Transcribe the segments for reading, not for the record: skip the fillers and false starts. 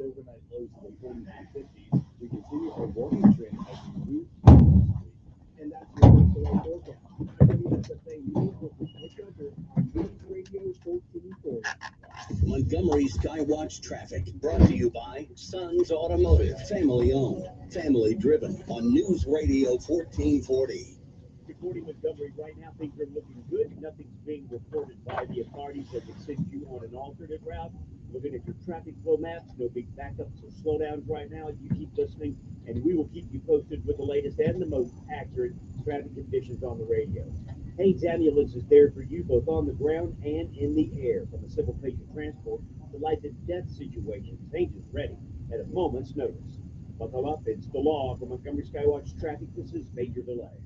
overnight lows in the 40s and 50s. We continue our warming trend as we move through this week. And that's your coastal forecast. WSFA News with Nick Gunter on News Radio 1440. Montgomery Skywatch Traffic, brought to you by Sons Automotive, family owned, family driven, on News Radio 1440. Good morning, Montgomery. Right now, things are looking good. Nothing's being reported by the authorities that would send you on an alternate route. Looking at your traffic flow maps, no big backups or slowdowns right now. You keep listening, and we will keep you posted with the latest and the most accurate traffic conditions on the radio. Haynes Ambulance is there for you both on the ground and in the air. From a civil patient transport to life and death situations, Haynes is ready at a moment's notice. Buckle up, it's the law. For Montgomery Skywatch Traffic, this is Major Delay.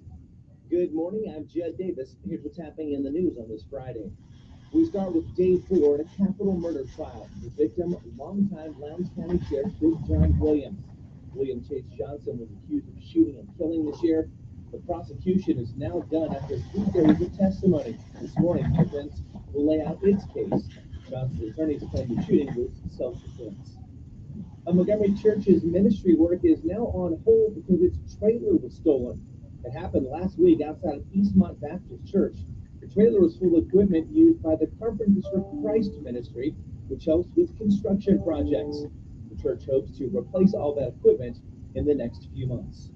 Good morning, I'm Jed Davis. Here's what's happening in the news on this Friday. We start with day 4 in a capital murder trial. The victim, longtime Lowndes County Sheriff Big John Williams. William Chase Johnson was accused of shooting and killing the sheriff. The prosecution is now done after 3 days of testimony. This morning, defense will lay out its case. Johnson's attorneys claim the shooting was self-defense. A Montgomery church's ministry work is now on hold because its trailer was stolen. It happened last week outside of Eastmont Baptist Church. The trailer was full of equipment used by the Carpenters for Christ ministry, which helps with construction projects. The church hopes to replace all that equipment in the next few months.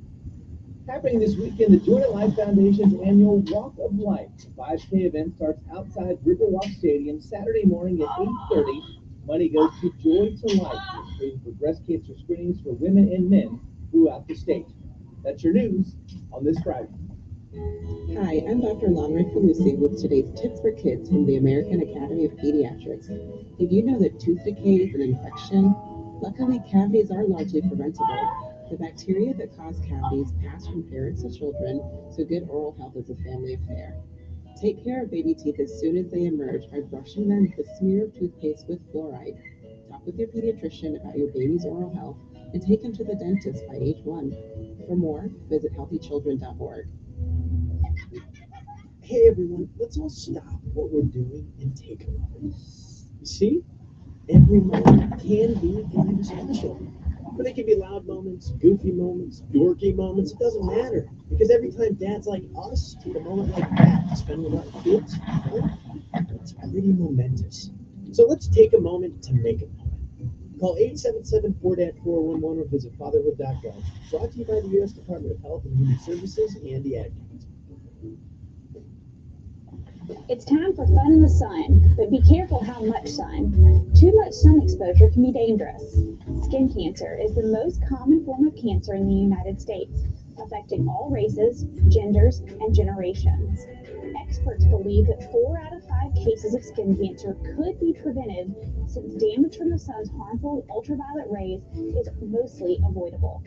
Happening this weekend, the Joy to Life Foundation's annual Walk of Life, a 5K event, starts outside Riverwalk Stadium Saturday morning at 8:30. Money goes to Joy to Life, which pays for breast cancer screenings for women and men throughout the state. That's your news on this Friday. Hi, I'm Dr. Lonray Falusi with today's Tips for Kids from the American Academy of Pediatrics. Did you know that tooth decay is an infection? Luckily, cavities are largely preventable. The bacteria that cause cavities pass from parents to children, so good oral health is a family affair. Take care of baby teeth as soon as they emerge by brushing them with a smear of toothpaste with fluoride. Talk with your pediatrician about your baby's oral health and take them to the dentist by age 1. For more, visit healthychildren.org. Hey everyone, let's all stop what we're doing and take a moment. You see, every moment can be kind of special. But they can be loud moments, goofy moments, dorky moments, it doesn't matter. Because every time dads like us take a moment like that to spend with our kids, well, it's pretty momentous. So let's take a moment to make a moment. Call 877-4-411 or visit fatherhood.gov. Brought to you by the U.S. Department of Health and Human Services and the Ad Council. It's time for fun in the sun, but be careful how much sun. Too much sun exposure can be dangerous. Skin cancer is the most common form of cancer in the United States, affecting all races, genders, and generations. Experts believe that 4 out of 5 cases of skin cancer could be prevented since damage from the sun's harmful ultraviolet rays is mostly avoidable.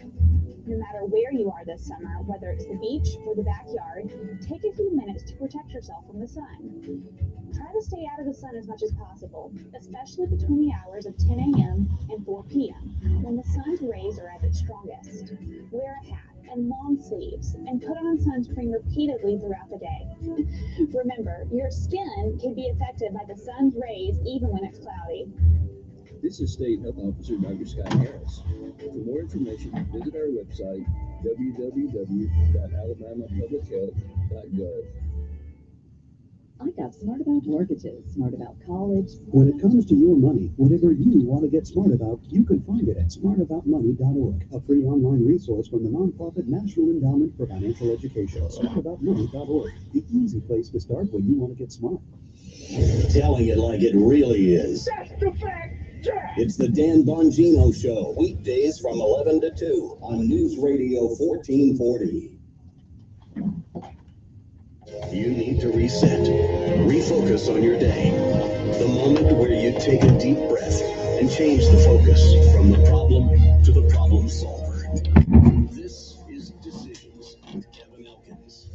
No matter where you are this summer, whether it's the beach or the backyard, take a few minutes to protect yourself from the sun. Try to stay out of the sun as much as possible, especially between the hours of 10 a.m. and 4 p.m., when the sun's rays are at its strongest. Wear a hat and long sleeves, and put on sunscreen repeatedly throughout the day. Remember, your skin can be affected by the sun's rays even when it's cloudy. This is State Health Officer Dr. Scott Harris. For more information, visit our website, www.alabamapublichealth.gov. I got smart about mortgages, smart about college. When it comes to your money, whatever you want to get smart about, you can find it at smartaboutmoney.org, a free online resource from the nonprofit National Endowment for Financial Education. Smartaboutmoney.org, the easy place to start when you want to get smart. Telling it like it really is. That's the fact, Jack! It's the Dan Bongino Show, weekdays from 11 to 2 on News Radio 1440. You need to reset, refocus on your day. The moment where you take a deep breath and change the focus from the problem to the problem solver. This is Decisions with Kevin Elkins.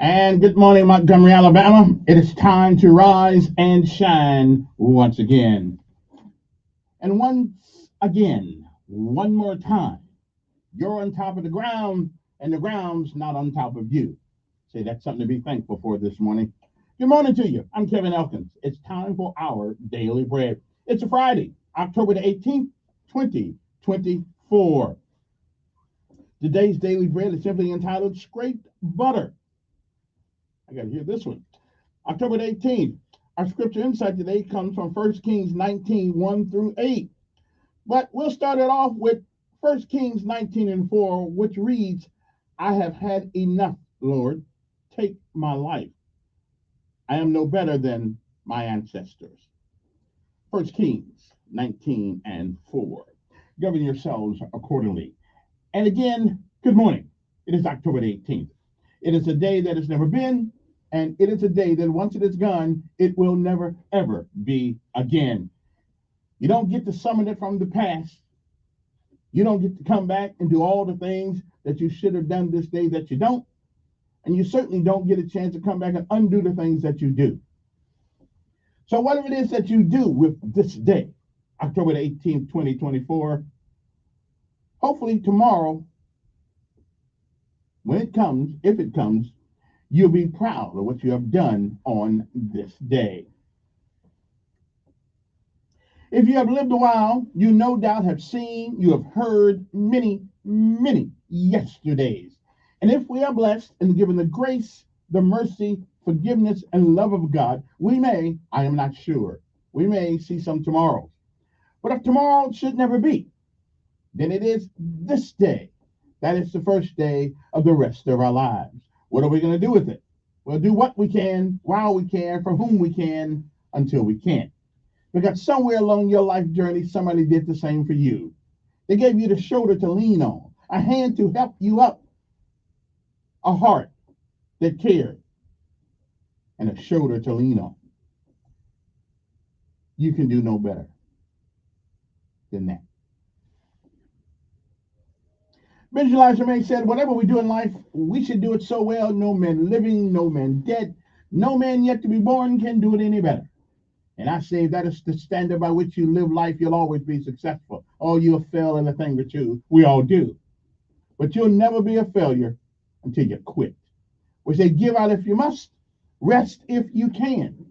And good morning, Montgomery, Alabama. It is time to rise and shine once again. And once again, one more time, you're on top of the ground, and the ground's not on top of you. Say that's something to be thankful for this morning. Good morning to you. I'm Kevin Elkins. It's time for our daily bread. It's a Friday, October the 18th, 2024. Today's daily bread is simply entitled Scraped Butter. I got to hear this one. October the 18th. Our scripture insight today comes from 1 Kings 19, 1 through 8. But we'll start it off with 1 Kings 19 and 4, which reads, I have had enough, Lord. Take my life. I am no better than my ancestors. 1 Kings 19 and 4. Govern yourselves accordingly. And again, good morning. It is October the 18th. It is a day that has never been, and it is a day that once it is gone, it will never, ever be again. You don't get to summon it from the past. You don't get to come back and do all the things that you should have done this day that you don't. And you certainly don't get a chance to come back and undo the things that you do. So whatever it is that you do with this day, October the 18th, 2024, hopefully tomorrow, when it comes, if it comes, you'll be proud of what you have done on this day. If you have lived a while, you no doubt have seen, you have heard many, many yesterdays. And if we are blessed and given the grace, the mercy, forgiveness, and love of God, we may, I am not sure, we may see some tomorrows. But if tomorrow should never be, then it is this day. That is the first day of the rest of our lives. What are we going to do with it? We'll do what we can, while we can, for whom we can, until we can't. Because somewhere along your life journey, somebody did the same for you. They gave you the shoulder to lean on, a hand to help you up, a heart that cared, and a shoulder to lean on. You can do no better than that. Benjamin Elijah May said, whatever we do in life, we should do it so well, no man living, no man dead, no man yet to be born can do it any better. And I say that is the standard by which you live life, you'll always be successful. Oh, you'll fail in a thing or two. We all do. But you'll never be a failure until you quit. We say give out if you must, rest if you can.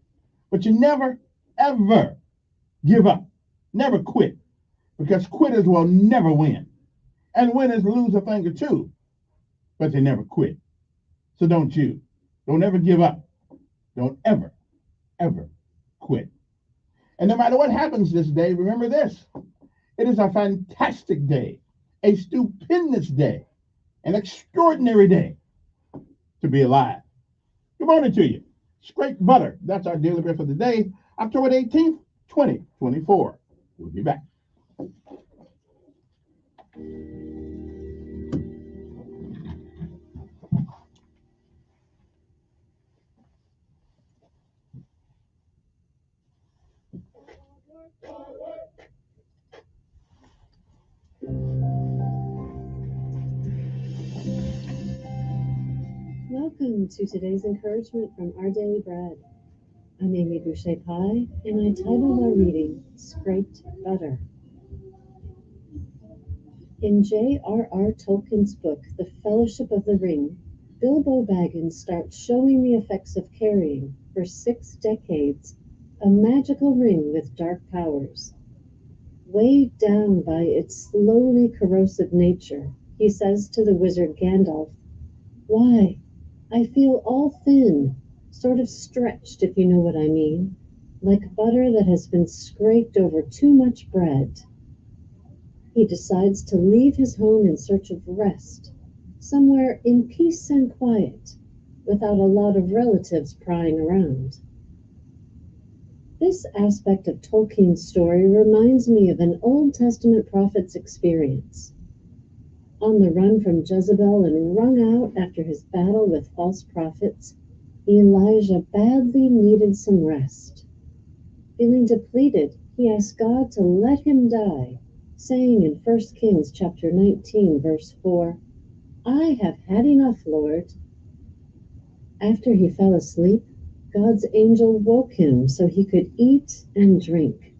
But you never, ever give up. Never quit. Because quitters will never win. And winners lose a thing or two, but they never quit. So don't you. Don't ever give up. Don't ever, ever quit. And no matter what happens this day, remember this. It is a fantastic day, a stupendous day, an extraordinary day to be alive. Good morning to you. Scraped butter. That's our daily bread for the day, October 18th, 2024. We'll be back. Welcome to today's encouragement from Our Daily Bread. I'm Amy Boucher Pye, and I titled our reading, Scraped Butter. In J.R.R. Tolkien's book, The Fellowship of the Ring, Bilbo Baggins starts showing the effects of carrying, for 6 decades, a magical ring with dark powers. Weighed down by its slowly corrosive nature, he says to the wizard Gandalf, "Why, I feel all thin, sort of stretched, if you know what I mean, like butter that has been scraped over too much bread." He decides to leave his home in search of rest, somewhere in peace and quiet, without a lot of relatives prying around. This aspect of Tolkien's story reminds me of an Old Testament prophet's experience. On the run from Jezebel and wrung out after his battle with false prophets, Elijah badly needed some rest. Feeling depleted, he asked God to let him die, saying in 1 Kings chapter 19, verse 4, "I have had enough, Lord." After he fell asleep, God's angel woke him so he could eat and drink.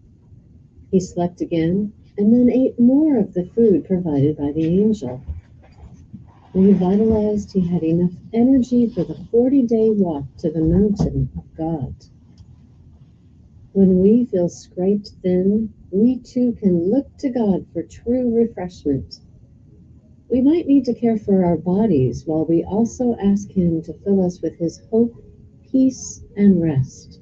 He slept again and then ate more of the food provided by the angel. Revitalized, he had enough energy for the 40-day walk to the mountain of God. When we feel scraped thin, we too can look to God for true refreshment. We might need to care for our bodies while we also ask Him to fill us with His hope, peace, and rest.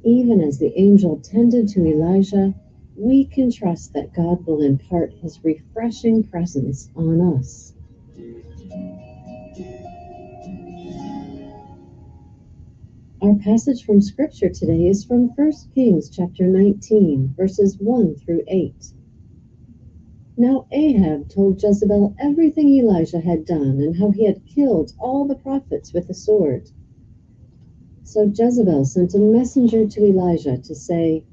Even as the angel tended to Elijah, we can trust that God will impart His refreshing presence on us. Our passage from Scripture today is from 1 Kings chapter 19, verses 1 through 8. Now Ahab told Jezebel everything Elijah had done and how he had killed all the prophets with the sword. So Jezebel sent a messenger to Elijah to say,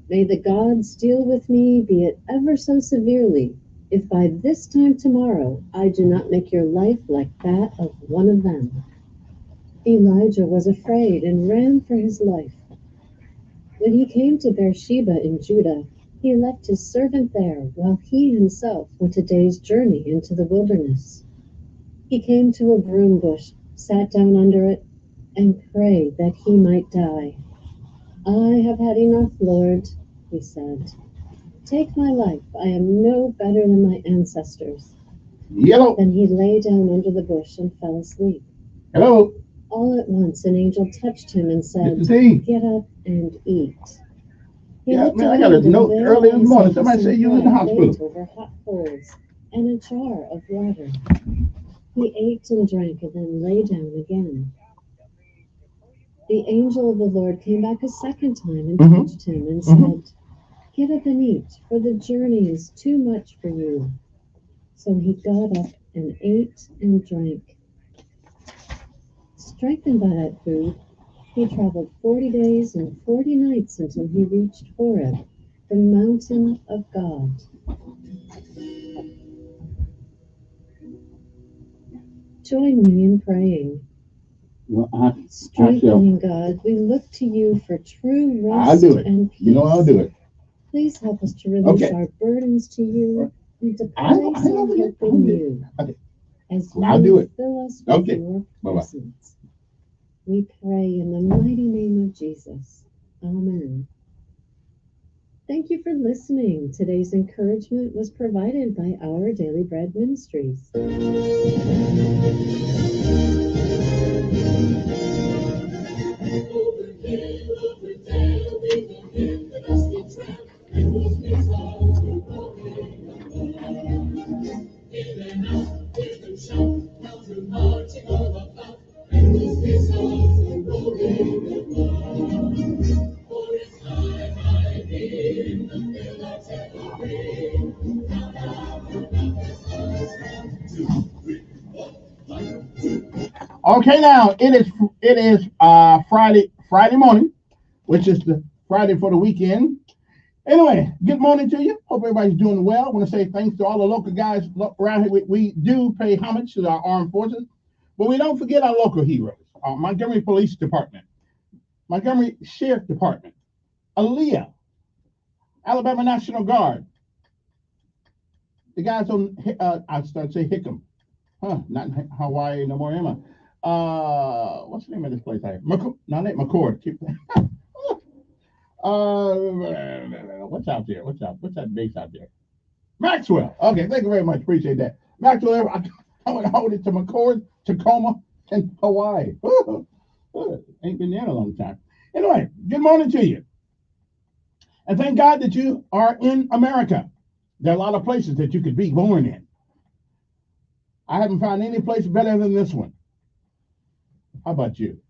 "May the gods deal with me, be it ever so severely, if by this time tomorrow I do not make your life like that of one of them." Elijah was afraid and ran for his life. When he came to Beersheba in Judah, he left his servant there while he himself went a day's journey into the wilderness. He came to a broom bush, sat down under it, and prayed that he might die. "I have had enough, Lord," he said. "Take my life. I am no better than my ancestors." Yellow. Then he lay down under the bush and fell asleep. Hello. All at once an angel touched him and said, Mr. D. "Get up and eat." He Yeah, looked man, I got a around, and note there early he this saw morning. Somebody some said you was in the bread hospital. baked over hot coals and a jar of water. He ate and drank and then lay down again. The angel of the Lord came back a second time and touched him and said, "Get up and eat, for the journey is too much for you." So he got up and ate and drank. Strengthened by that food, he traveled 40 days and 40 nights until he reached Horeb, the mountain of God. Join me in praying. Well, Strengthening God, we look to you for true I'll rest do it. and peace. You know I'll do it. Please help us to release our burdens to you and to place our hope in you. Okay. As I'll do you it. fill us with Okay. your Bye-bye. presence. We pray in the mighty name of Jesus. Amen. Thank you for listening. Today's encouragement was provided by Our Daily Bread Ministries. Okay, now it is Friday morning, which is the Friday for the weekend. Anyway, good morning to you. Hope everybody's doing well. I want to say thanks to all the local guys around here. We do pay homage to our armed forces, but we don't forget our local heroes. Montgomery Police Department, Montgomery Sheriff Department, Aaliyah, Alabama National Guard, the guys on I started to say Hickam, not in Hawaii no more, am I? What's the name of this place? Not McCord. What's out there? What's that base out there? Maxwell. Okay, thank you very much. Appreciate that. Maxwell, I would hold it to McCord, Tacoma, and Hawaii. Ain't been there in a long time. Anyway, good morning to you. And thank God that you are in America. There are a lot of places that you could be born in. I haven't found any place better than this one. How about you?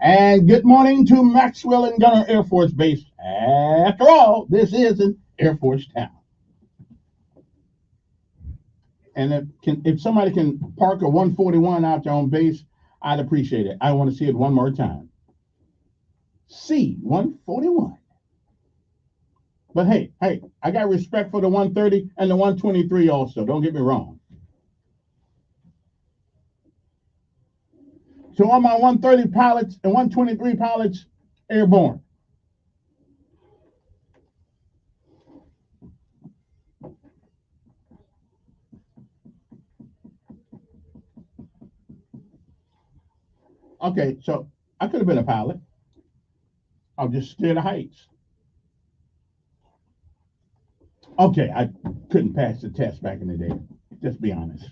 And good morning to Maxwell and Gunner Air Force Base. After all, this is an Air Force town. And if somebody can park a 141 out there on base, I'd appreciate it. I want to see it one more time. C-141. But hey, I got respect for the 130 and the 123 also. Don't get me wrong. So all my 130 pilots and 123 pilots, airborne. Okay, so I could have been a pilot. I'm just scared of heights. Okay, I couldn't pass the test back in the day. Just be honest.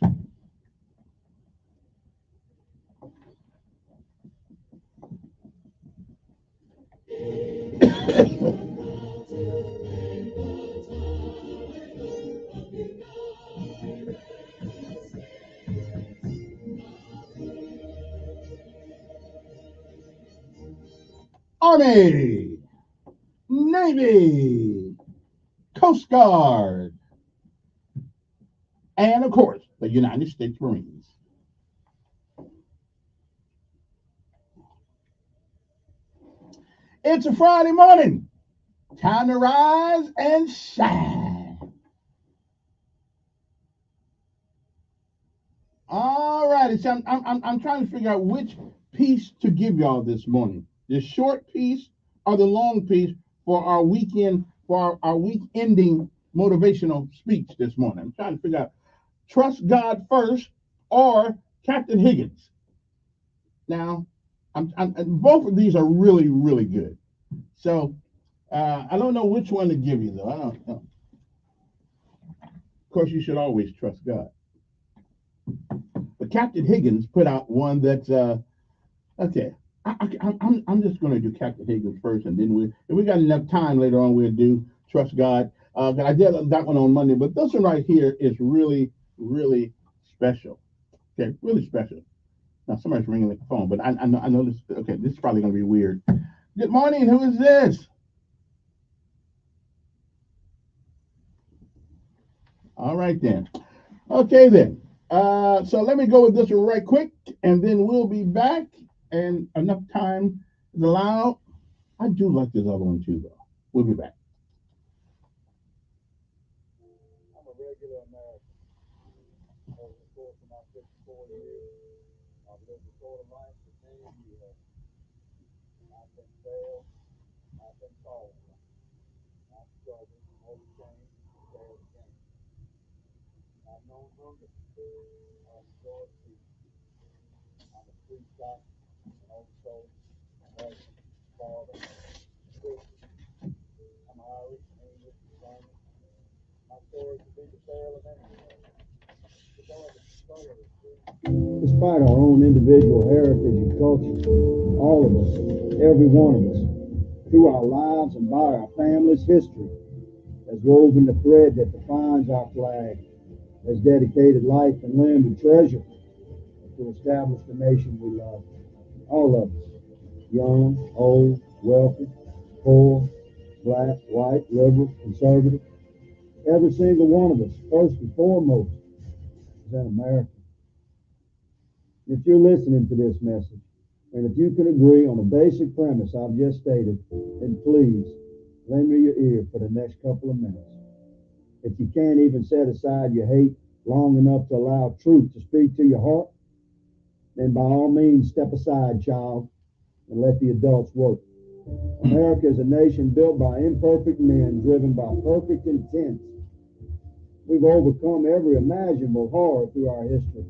Army, Navy, Coast Guard, and of course, the United States Marines. It's a Friday morning. Time to rise and shine. All righty. So I'm trying to figure out which piece to give y'all this morning. The short piece or the long piece for our weekend, for our week ending motivational speech this morning. I'm trying to figure out trust God first or Captain Higgins. Now, both of these are really, really good. So I don't know which one to give you, though. I don't know. Of course, you should always trust God. But Captain Higgins put out one that's okay. I'm just going to do Captain Higgins first, and then if we got enough time later on, we'll do Trust God. I did that one on Monday, but this one right here is really, really special. Okay, really special. Now somebody's ringing the phone, but I know this. Okay, this is probably going to be weird. Good morning. Who is this? All right then. Okay then. So let me go with this one right quick, and then we'll be back. And enough time is allowed. I do like this other one too, though. We'll be back. I'm a regular American. Over the course of my 54 years, I've lived a sort of life that many of you have. I've been failed. I've been called. I've struggled, overcame, failed again. I've known hunger. I've enjoyed peace. I'm a free shot, an old soul, husband, father, Christian. I'm Irish, English, Spanish. My story could be the tale of anyone. Despite our own individual heritage and culture, all of us, every one of us, through our lives and by our family's history, has woven the thread that defines our flag, has dedicated life and limb and treasure to establish the nation we love. All of us, young, old, wealthy, poor, black, white, liberal, conservative, every single one of us, first and foremost, is an American. If you're listening to this message, and if you can agree on a basic premise I've just stated, then please lend me your ear for the next couple of minutes. If you can't even set aside your hate long enough to allow truth to speak to your heart, then by all means step aside, child, and let the adults work. America is a nation built by imperfect men driven by perfect intent. We've overcome every imaginable horror through our history.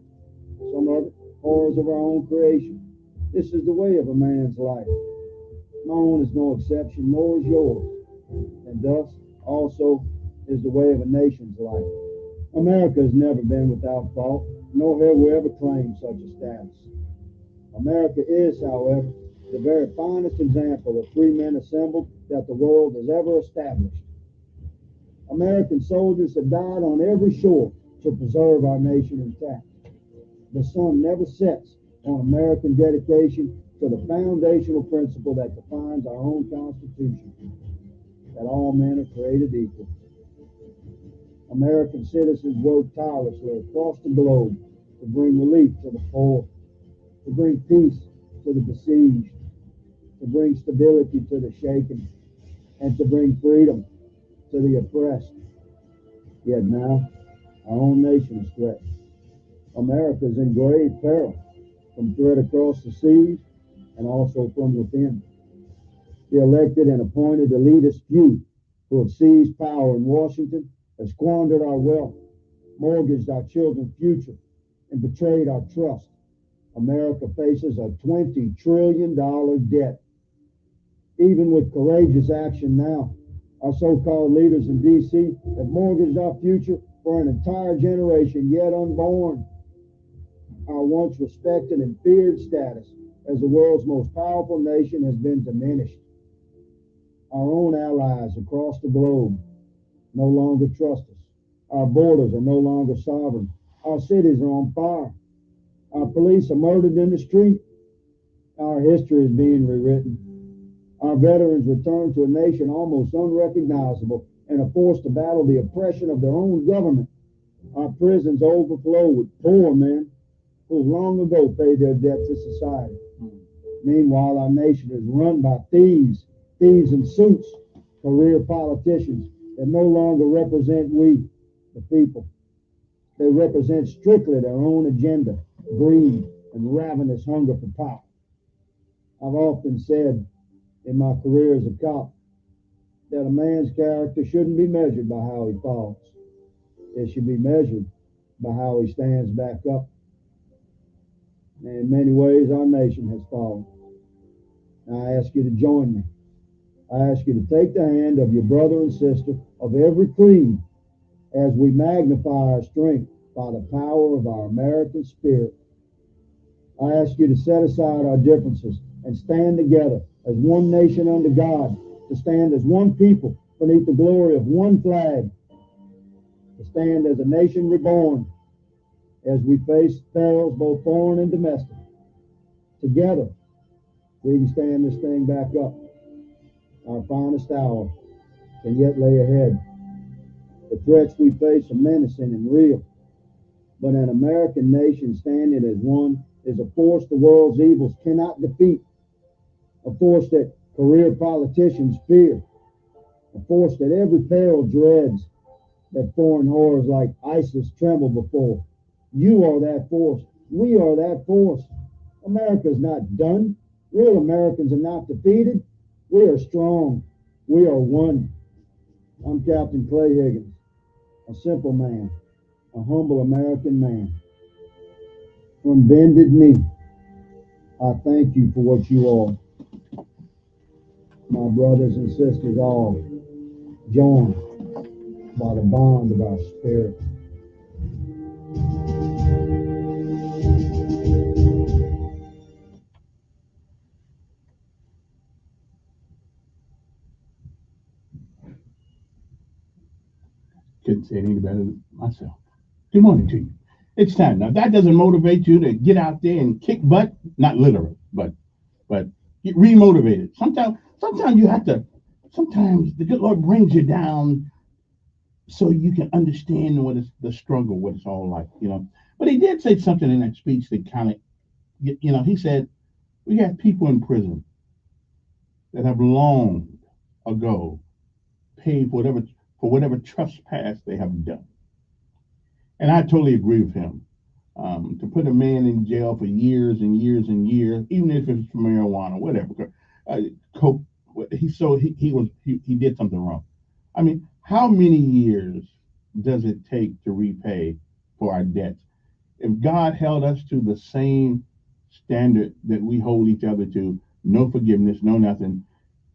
Some of it, horrors of our own creation. This is the way of a man's life. My own is no exception, nor is yours. And thus, also, is the way of a nation's life. America has never been without fault, nor have we ever claimed such a status. America is, however, the very finest example of free men assembled that the world has ever established. American soldiers have died on every shore to preserve our nation intact. The sun never sets on American dedication to the foundational principle that defines our own Constitution, that all men are created equal. American citizens work tirelessly across the globe to bring relief to the poor, to bring peace to the besieged, to bring stability to the shaken, and to bring freedom to the oppressed. Yet now, our own nation is threatened. America is in grave peril from threat across the seas and also from within. The elected and appointed elitist few who have seized power in Washington have squandered our wealth, mortgaged our children's future, and betrayed our trust. America faces a $20 trillion debt. Even with courageous action now, our so-called leaders in D.C. have mortgaged our future for an entire generation yet unborn. Our once respected and feared status as the world's most powerful nation has been diminished. Our own allies across the globe no longer trust us. Our borders are no longer sovereign. Our cities are on fire. Our police are murdered in the street. Our history is being rewritten. Our veterans return to a nation almost unrecognizable and are forced to battle the oppression of their own government. Our prisons overflow with poor men who long ago paid their debt to society. Meanwhile, our nation is run by thieves in suits, career politicians that no longer represent we, the people. They represent strictly their own agenda, greed, and ravenous hunger for power. I've often said in my career as a cop that a man's character shouldn't be measured by how he falls. It should be measured by how he stands back up. And in many ways, our nation has fallen. Now, I ask you to join me. I ask you to take the hand of your brother and sister of every creed as we magnify our strength by the power of our American spirit. I ask you to set aside our differences and stand together as one nation under God, to stand as one people beneath the glory of one flag, to stand as a nation reborn as we face perils both foreign and domestic. Together, we can stand this thing back up. Our finest hour can yet lay ahead. The threats we face are menacing and real, but an American nation standing as one is a force the world's evils cannot defeat, a force that career politicians fear, a force that every peril dreads, that foreign horrors like ISIS tremble before. You are that force. We are that force. America is not done. Real Americans are not defeated. We are strong. We are one. I'm Captain Clay Higgins, a simple man, a humble American man. From bended knee, I thank you for what you are. My brothers and sisters all joined by the bond of our spirit. Couldn't say it any better than myself. Good morning to you. It's time. Now, that doesn't motivate you to get out there and kick butt, not literally, but get remotivated. Sometimes you have to, sometimes the good Lord brings you down so you can understand what is the struggle, what it's all like. But he did say something in that speech that kind of, he said, we got people in prison that have long ago paid for whatever trespass they have done. And I totally agree with him. To put a man in jail for years and years and years, even if it's for marijuana, whatever, coke, he did something wrong. I mean, how many years does it take to repay for our debts? If God held us to the same standard that we hold each other to, no forgiveness, no nothing,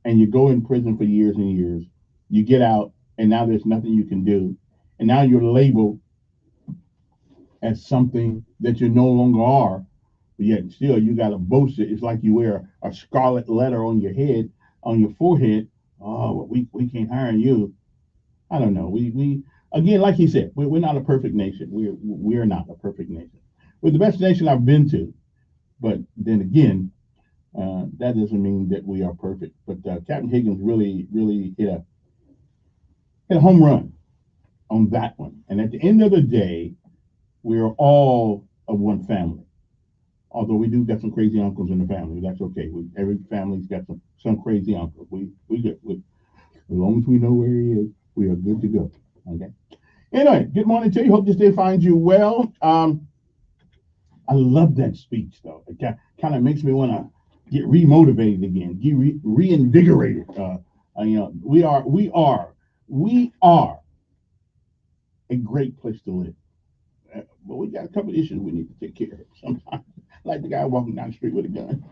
and you go in prison for years and years, you get out, and now there's nothing you can do, and now you're labeled as something that you no longer are, but yet still you got to boast it. It's like you wear a scarlet letter on your head, on your forehead. Oh, well, we can't hire you. I don't know. We again, like he said, we're not a perfect nation. We're not a perfect nation. We're the best nation I've been to, but then again, That doesn't mean that we are perfect, but Captain Higgins really hit a home run on that one. And at the end of the day, we are all of one family. Although we do got some crazy uncles in the family, that's okay. Every family's got some crazy uncle. We good. As long as we know where he is, we are good to go. Okay. Anyway, good morning to you. Hope this day finds you well. I love that speech though. It kind of makes me want to get remotivated again, get reinvigorated. We are a great place to live. But we got a couple of issues we need to take care of sometimes. Like the guy walking down the street with a gun.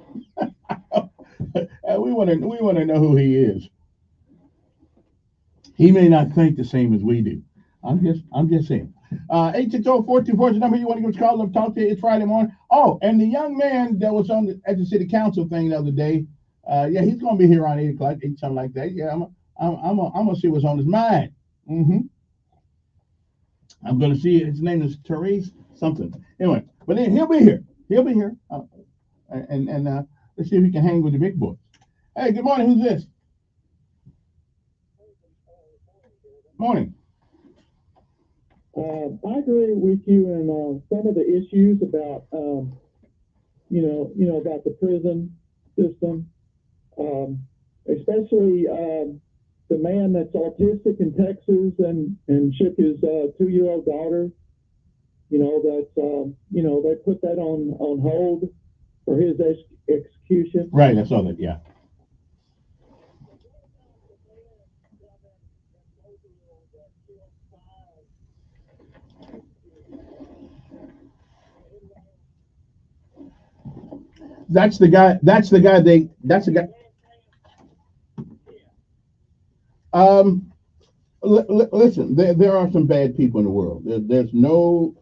We want to know who he is. He may not think the same as we do. I'm just saying. 860-424 is the number you want to give us a call up, talk to you. It's Friday morning. Oh, and the young man that was at the city council thing the other day, yeah, he's going to be here around 8 o'clock, something like that. Yeah, I'm gonna see what's on his mind. hmm I'm gonna see his name is Therese something. Anyway, but then he'll be here. He'll be here, and let's see if he can hang with the big boys. Hey, good morning. Who's this? Morning. I agree with you in some of the issues about, about the prison system, especially the man that's autistic in Texas and shook his 2-year-old daughter. They put that on hold for his execution. Right, I saw that. Yeah. That's the guy. That's the guy. That's the guy. Um, listen, there are some bad people in the world. There's no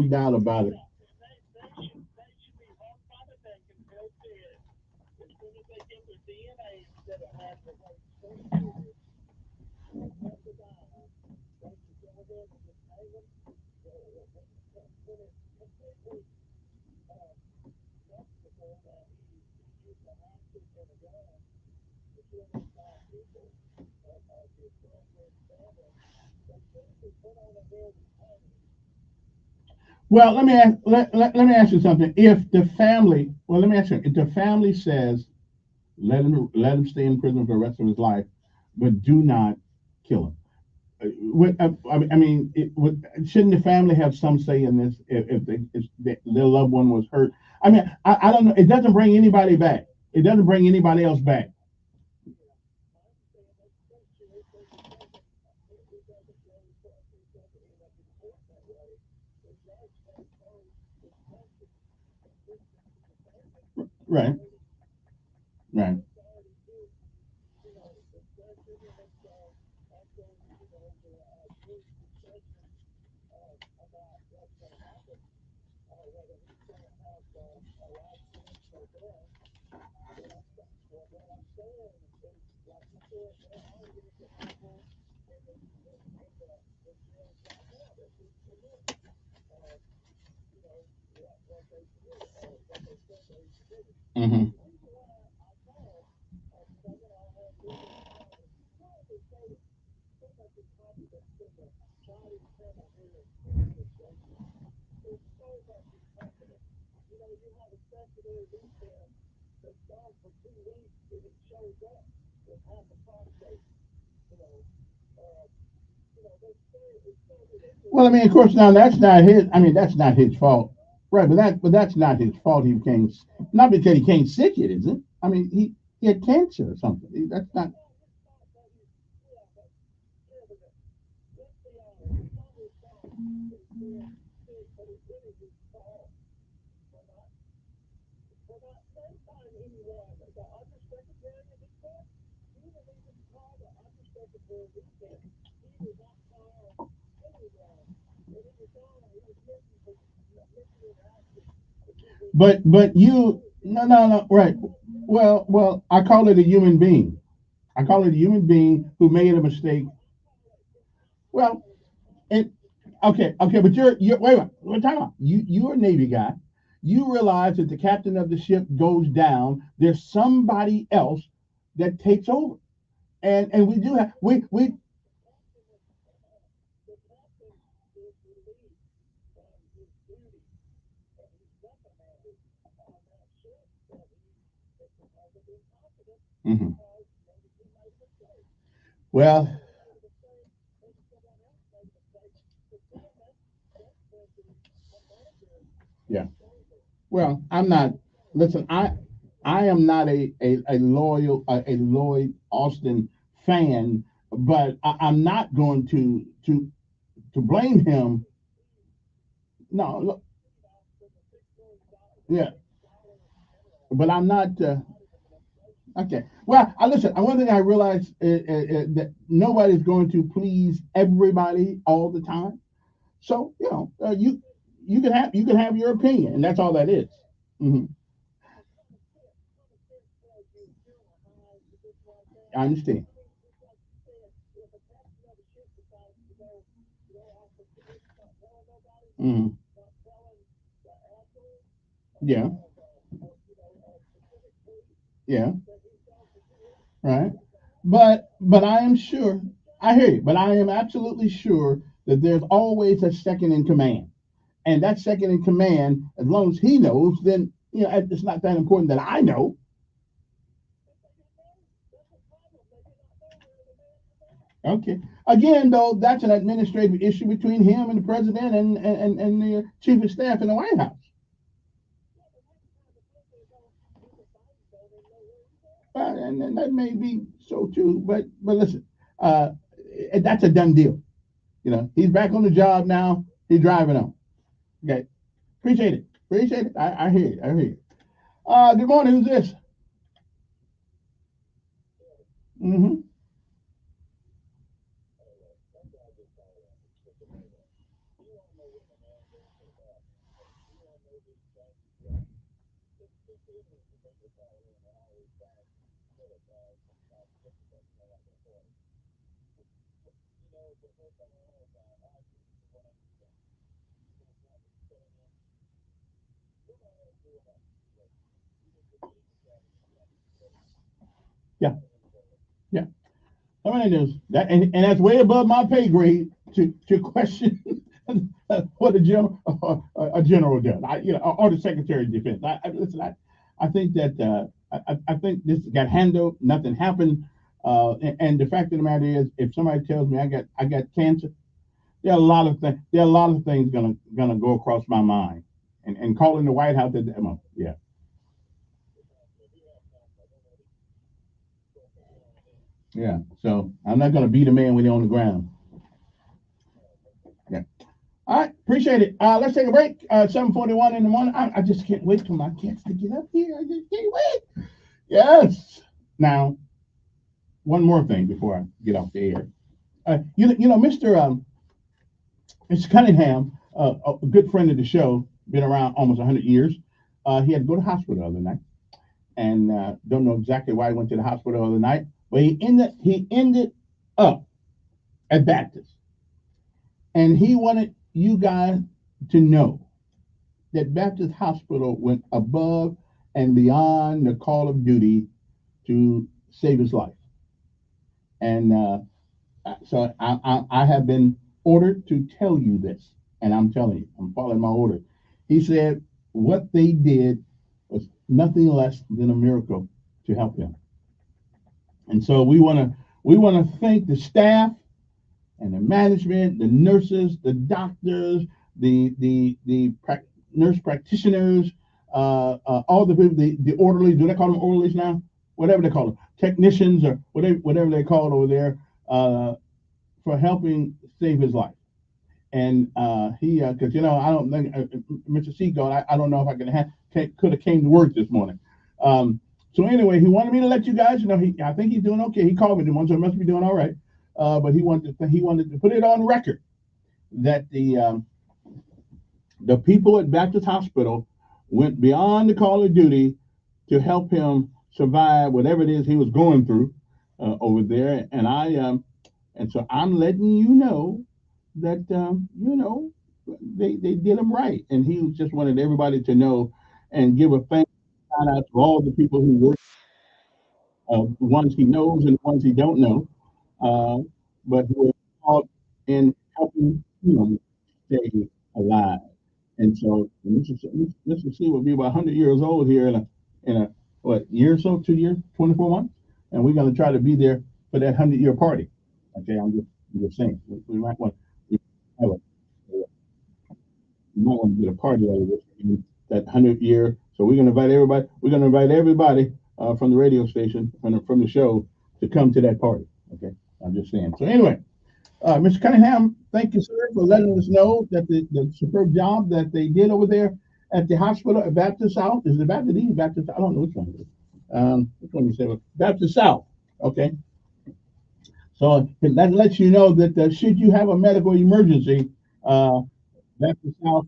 doubt about it. Well, let me ask you something. If the family, well, let me ask you, if the family says let him stay in prison for the rest of his life, but do not kill him. Shouldn't the family have some say in this if their loved one was hurt? I don't know. It doesn't bring anybody back. It doesn't bring anybody else back. Right, right. hmm Well, of course, now that's not his. That's not his fault, right? But that's not his fault. He became not because he came sick. It isn't. He had cancer or something. That's not. But you no right. Well, I call it a human being. I call it a human being who made a mistake. Well, and okay, but you're wait a minute. What time? You're a Navy guy. you realize that the captain of the ship goes down, there's somebody else that takes over. And we do have we mhm. Well, yeah. Well, I'm not. Listen, I am not a loyal a Lloyd Austin fan, but I'm not going to blame him. No, look, yeah, but I'm not. Okay. Well, I listen. One thing I realize that nobody's going to please everybody all the time. So you can have your opinion, and that's all that is. Mm-hmm. I understand. Mm-hmm. Yeah. Yeah. Right. But I am sure. I hear you. But I am absolutely sure that there's always a second in command, and that second in command, as long as he knows, then it's not that important that I know. Okay. Again, though, that's an administrative issue between him and the president and the chief of staff in the White House. And that may be so too. But listen, uh, that's a done deal. He's back on the job now. He's driving on. Okay. Appreciate it. Appreciate it. I hear you. I hear you. Good morning. Who's this? Mm-hmm. Yeah. Yeah. How many news? That and that's way above my pay grade to question what a general does. Or the Secretary of Defense. Listen. I think that I think this got handled. Nothing happened. And the fact of the matter is, if somebody tells me I got cancer, there are a lot of things. There are a lot of things gonna go across my mind. And calling the White House, yeah, yeah. So I'm not gonna beat a man when he's on the ground. Yeah. All right, appreciate it. Let's take a break. 7:41 in the morning. I just can't wait for my kids to get up here. I just can't wait. Yes. Now, one more thing before I get off the air. Mr. Cunningham, a good friend of the show, been around almost 100 years. He had to go to the hospital the other night, and don't know exactly why he went to the hospital the other night, but he ended up at Baptist, and he wanted you guys to know that Baptist Hospital went above and beyond the call of duty to save his life. And so I have been ordered to tell you this, and I'm telling you, I'm following my order. He said what they did was nothing less than a miracle to help him. And so we want to thank the staff and the management, the nurses, the doctors, the nurse practitioners, all the people, the orderlies. Do they call them orderlies now? Whatever they call them, technicians or whatever they call it over there, for helping save his life. And he, because I don't think Mr. Seagull, I don't know if I could have came to work this morning. So anyway, he wanted me to let you guys know. I think he's doing okay. He called me the one, so he must be doing all right. But he wanted to put it on record that the people at Baptist Hospital went beyond the call of duty to help him survive whatever it is he was going through over there. And so I'm letting you know that they did him right, and he just wanted everybody to know and give a thank shout out to all the people who work, the ones he knows and the ones he don't know, uh, but who are involved in helping stay alive. And so Mr. C will be about 100 years old here in a what year or so, 2 years, 24 months, and we're going to try to be there for that 100-year party. Okay, I'm just saying we might want to have we might want to get a party out of this that 100 year. So we're going to invite everybody. We're going to invite everybody from the radio station from the show to come to that party. Okay, I'm just saying. So anyway. Mr. Cunningham, thank you, sir, for letting us know that the superb job that they did over there at the hospital at Baptist South. Is it Baptist East? Baptist? I don't know which one it is. Which one you say? Baptist South. Okay. So that lets you know that should you have a medical emergency, uh, Baptist South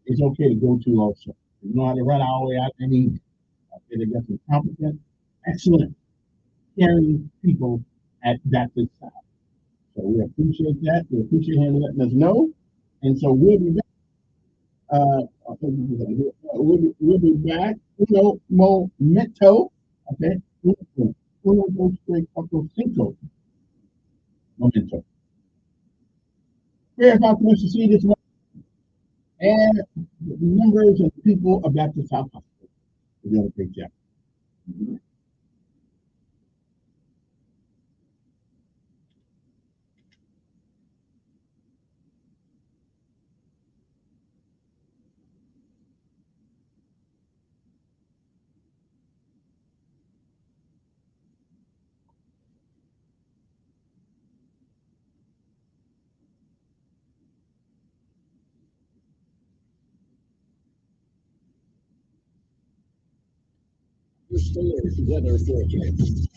is okay to go to also. You know how to run all the way out there. Okay, they got some competent, excellent, caring people at Baptist South. So we appreciate that. We appreciate him letting us know. And so we'll be back. We'll be back. Momento. Okay. Uno, dos, tres, cuatro, cinco. Momento. We're about to see this and the members and people of Baptist South Hospital. We're doing a great job. Storm weather forecast.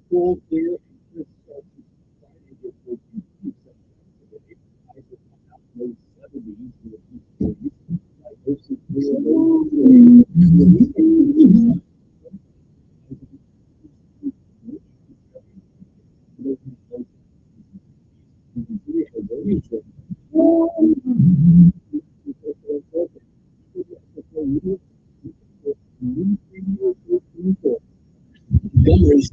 Full clear. Memories.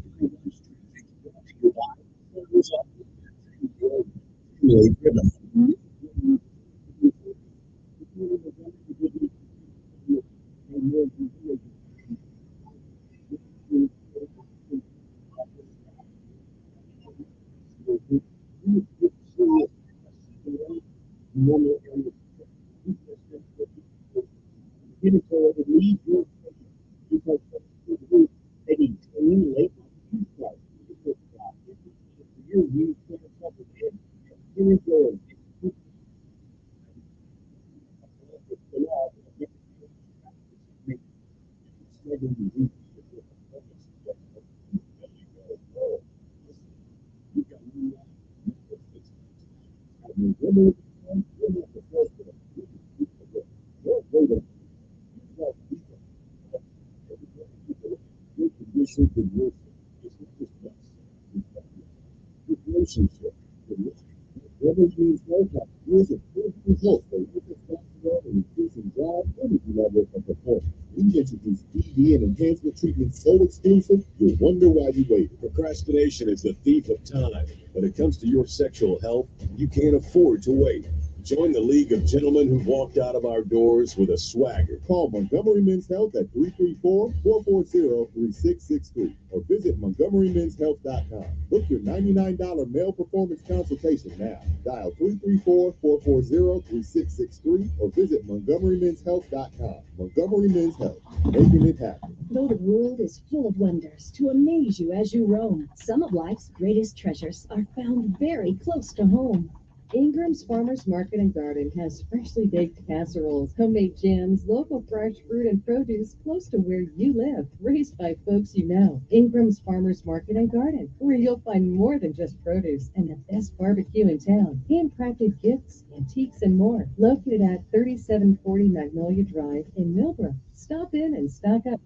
Enhancement treatment so exclusive, you'll wonder why you waited. Procrastination is the thief of time. When it comes to your sexual health, you can't afford to wait. Join the League of Gentlemen who walked out of our doors with a swagger. Call Montgomery Men's Health at 334-440-3663 or visit MontgomeryMen'sHealth.com. Book your $99 male performance consultation now. Dial 334-440-3663 or visit MontgomeryMen'sHealth.com. Montgomery Men's Health, making it happen. Though the world is full of wonders to amaze you as you roam, some of life's greatest treasures are found very close to home. Ingram's Farmers Market and Garden has freshly baked casseroles, homemade jams, local fresh fruit and produce close to where you live, raised by folks you know. Ingram's Farmers Market and Garden, where you'll find more than just produce and the best barbecue in town, handcrafted gifts, antiques, and more. Located at 3740 Magnolia Drive in Millbrook. Stop in and stock up.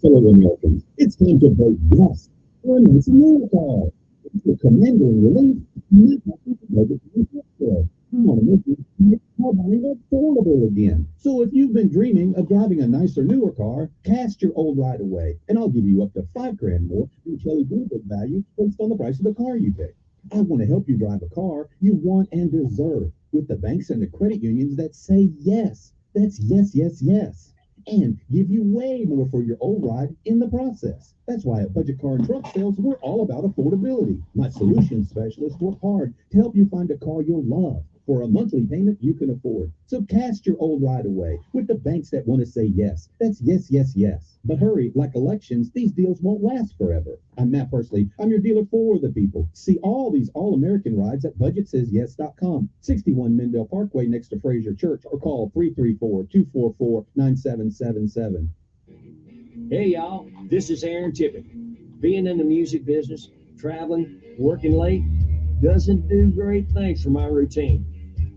Fellow Americans, it's time to vote yes for a nice America. If you're commending relief, you might have to vote it. We want to make car buying affordable again. So if you've been dreaming of driving a nicer, newer car, cast your old right away, and I'll give you up to $5,000 more in Kelly benefit value based on the price of the car you pick. I want to help you drive a car you want and deserve with the banks and the credit unions that say yes. That's yes, yes, yes. And give you way more for your old ride in the process. That's why at Budget Car and Truck Sales, we're all about affordability. My solution specialists work hard to help you find a car you'll love for a monthly payment you can afford. So cast your old ride away with the banks that want to say yes. That's yes, yes, yes. But hurry, like elections, these deals won't last forever. I'm Matt Persley. I'm your dealer for the people. See all these all-American rides at budgetsays.yes.com. 61 Mendel Parkway next to Fraser Church, or call 334-244-9777. Hey y'all, this is Aaron Tippett. Being in the music business, traveling, working late, doesn't do great things for my routine.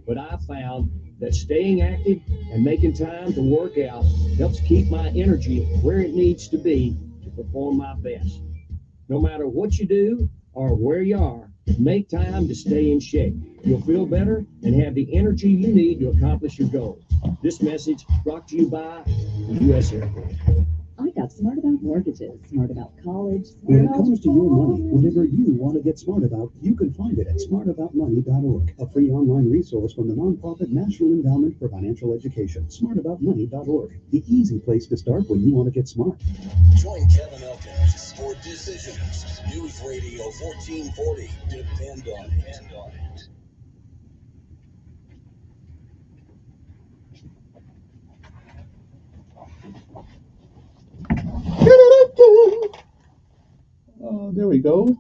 But I found that staying active and making time to work out helps keep my energy where it needs to be to perform my best. No matter what you do or where you are, make time to stay in shape. You'll feel better and have the energy you need to accomplish your goals. This message brought to you by the U.S. Air Force. I got smart about mortgages, smart about college. When it comes to your money, whatever you want to get smart about, you can find it at smartaboutmoney.org, a free online resource from the nonprofit National Endowment for Financial Education. Smartaboutmoney.org, the easy place to start when you want to get smart. Join Kevin Elkins for Decisions. News Radio 1440. Depend on it. Oh, there we go.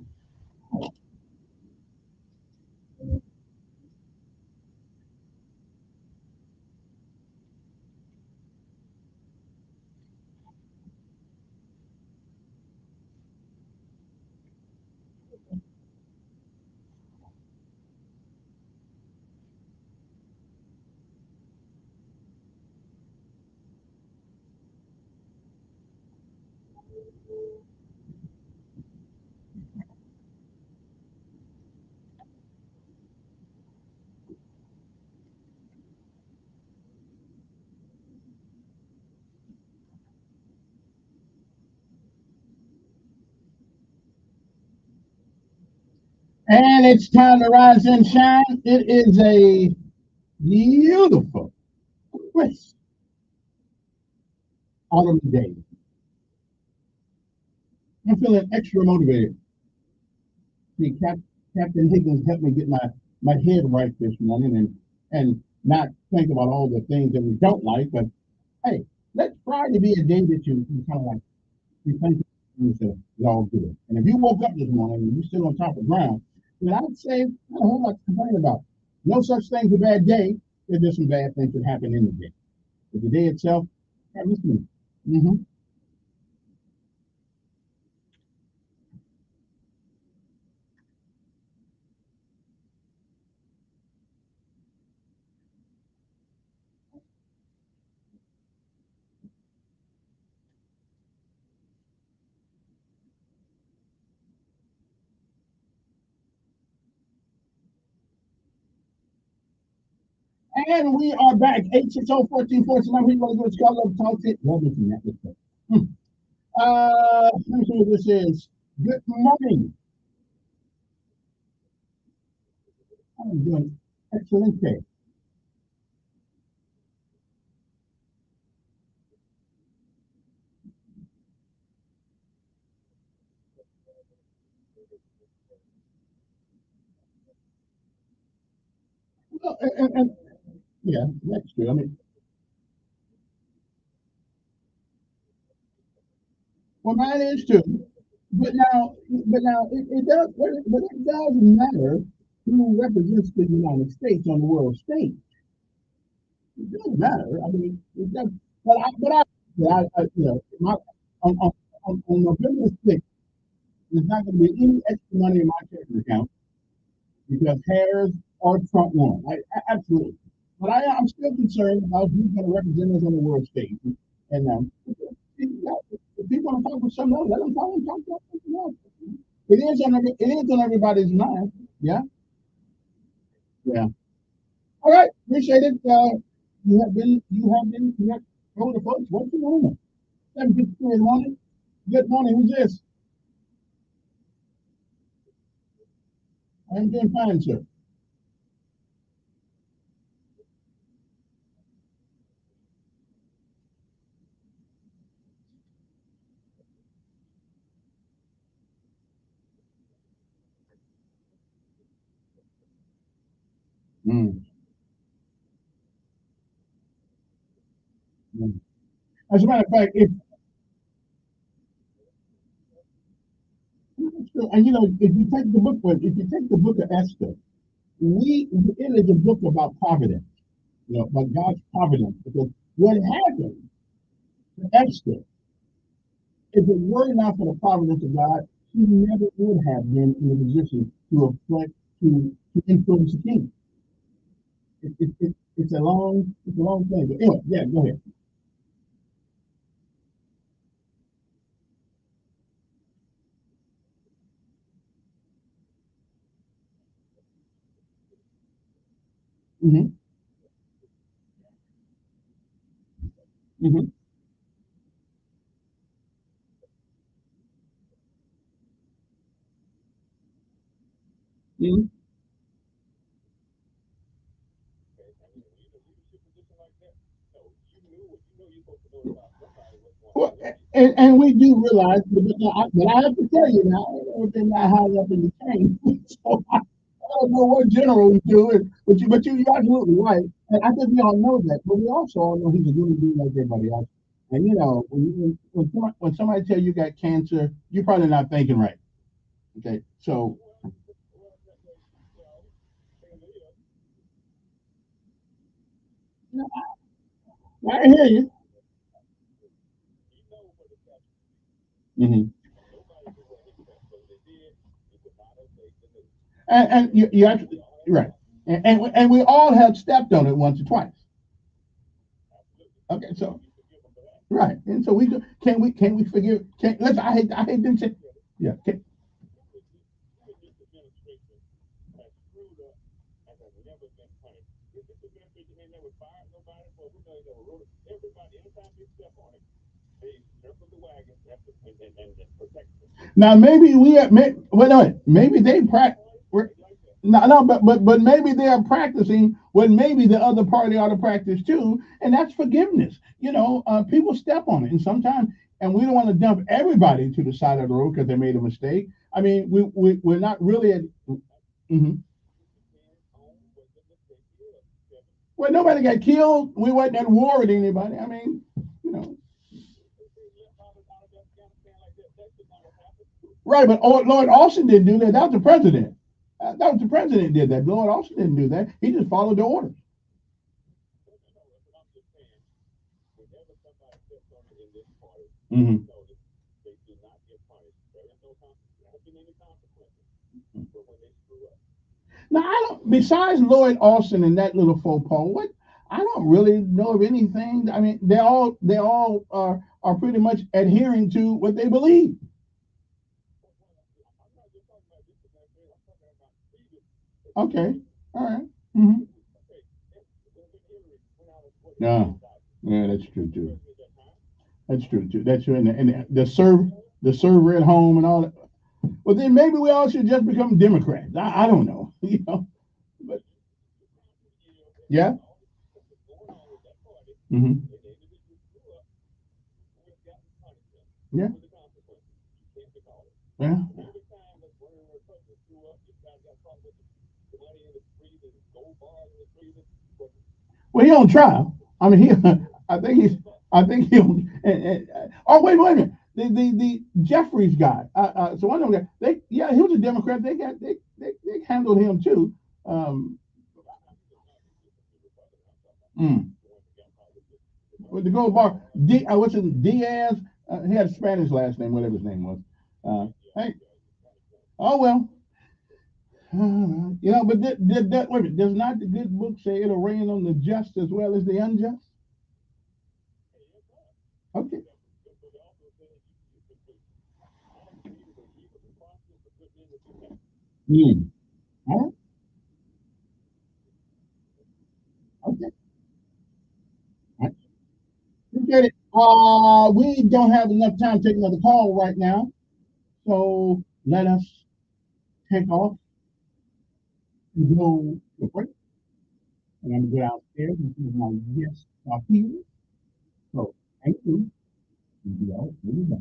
And it's time to rise and shine. It is a beautiful, crisp autumn day. I'm feeling extra motivated. See, Captain Higgins helped me get my head right this morning and not think about all the things that we don't like. But hey, let Friday be a day that you kind of like you think is all good. And if you woke up this morning and you're still on top of the ground, then I'd say not a whole lot to complain about. No such thing as a bad day. There's just some bad things that happen in the day. But the day itself, that was me. Mm-hmm. And we are back. 860-1449. We want to go to Scholar Talk It. Love it. So this is good morning. I'm doing excellent day. Well, and yeah, that's true. I mean, well, mine is too. but now it does, but it does matter who represents the United States on the world stage. It does matter. I mean, it does. My, on November 6th, there's not going to be any extra money in my checking account because Harris or Trump won. Absolutely. But I'm still concerned about who's going to represent us on the world stage. And if people want to talk about something else, let them talk about something else. It is on everybody's mind. Yeah. Yeah. All right. Appreciate it. You have told the folks what's going on. 7:53 in the morning. Good morning. Who's this? I'm doing fine, sir. Mm. Mm. As a matter of fact, and if you take the book of Esther, it is a book about providence, about God's providence. Because what happened to Esther, if it were not for the providence of God, she never would have been in a position to affect, to influence the king. It's a long thing. But anyway, yeah, go ahead. Mm-hmm. Mm-hmm. Mm-hmm. Well, and we do realize, but I have to tell you now, everything not high up in the chain. So I don't know what general was doing, but you're absolutely right. And I think we all know that, but we also all know he's a human being like everybody else. And when somebody tell you got cancer, you're probably not thinking right. Okay, so I hear you. Hmm. And you actually right. And we all have stepped on it once or twice. Okay, so right, and so can we forgive? Listen, I hate them say, yeah. Now maybe we have, wait a minute, maybe they practice. No, no, but maybe they are practicing what maybe the other party ought to practice too, and that's forgiveness. People step on it, and sometimes, and we don't want to dump everybody to the side of the road because they made a mistake. I mean, we're not really at. Mhm. Well, nobody got killed. We wasn't at war with anybody. I mean, you know, right? But Lord Austin didn't do that. That was the president. That was the president did that. Lord Austin didn't do that. He just followed the orders. Hmm. Now I don't. Besides Lloyd Austin and that little faux pas, what I don't really know of anything. I mean, they all are pretty much adhering to what they believe. Okay, all right. Mm-hmm. Yeah, yeah, that's true too. That's true too. That's true. And the server at home and all that. Well, then maybe we all should just become Democrats. I don't know. But yeah. Hmm. Yeah. Yeah. Well, he on trial. I mean, he. I think he's. I think he. Oh, wait a minute. the Jeffries guy. So I know that he was a Democrat. They handled him too. Mm. With the gold bar, what's it, Diaz? He had a Spanish last name, whatever his name was. Hey, oh well. But wait a minute, does not the good book say it'll rain on the just as well as the unjust? Okay. Mm. All right. Okay. All right. Appreciate it. We don't have enough time to take another call right now, so let us take off and go to break. And I'm going to go downstairs and see if my guests are here. So thank you. We'll be back.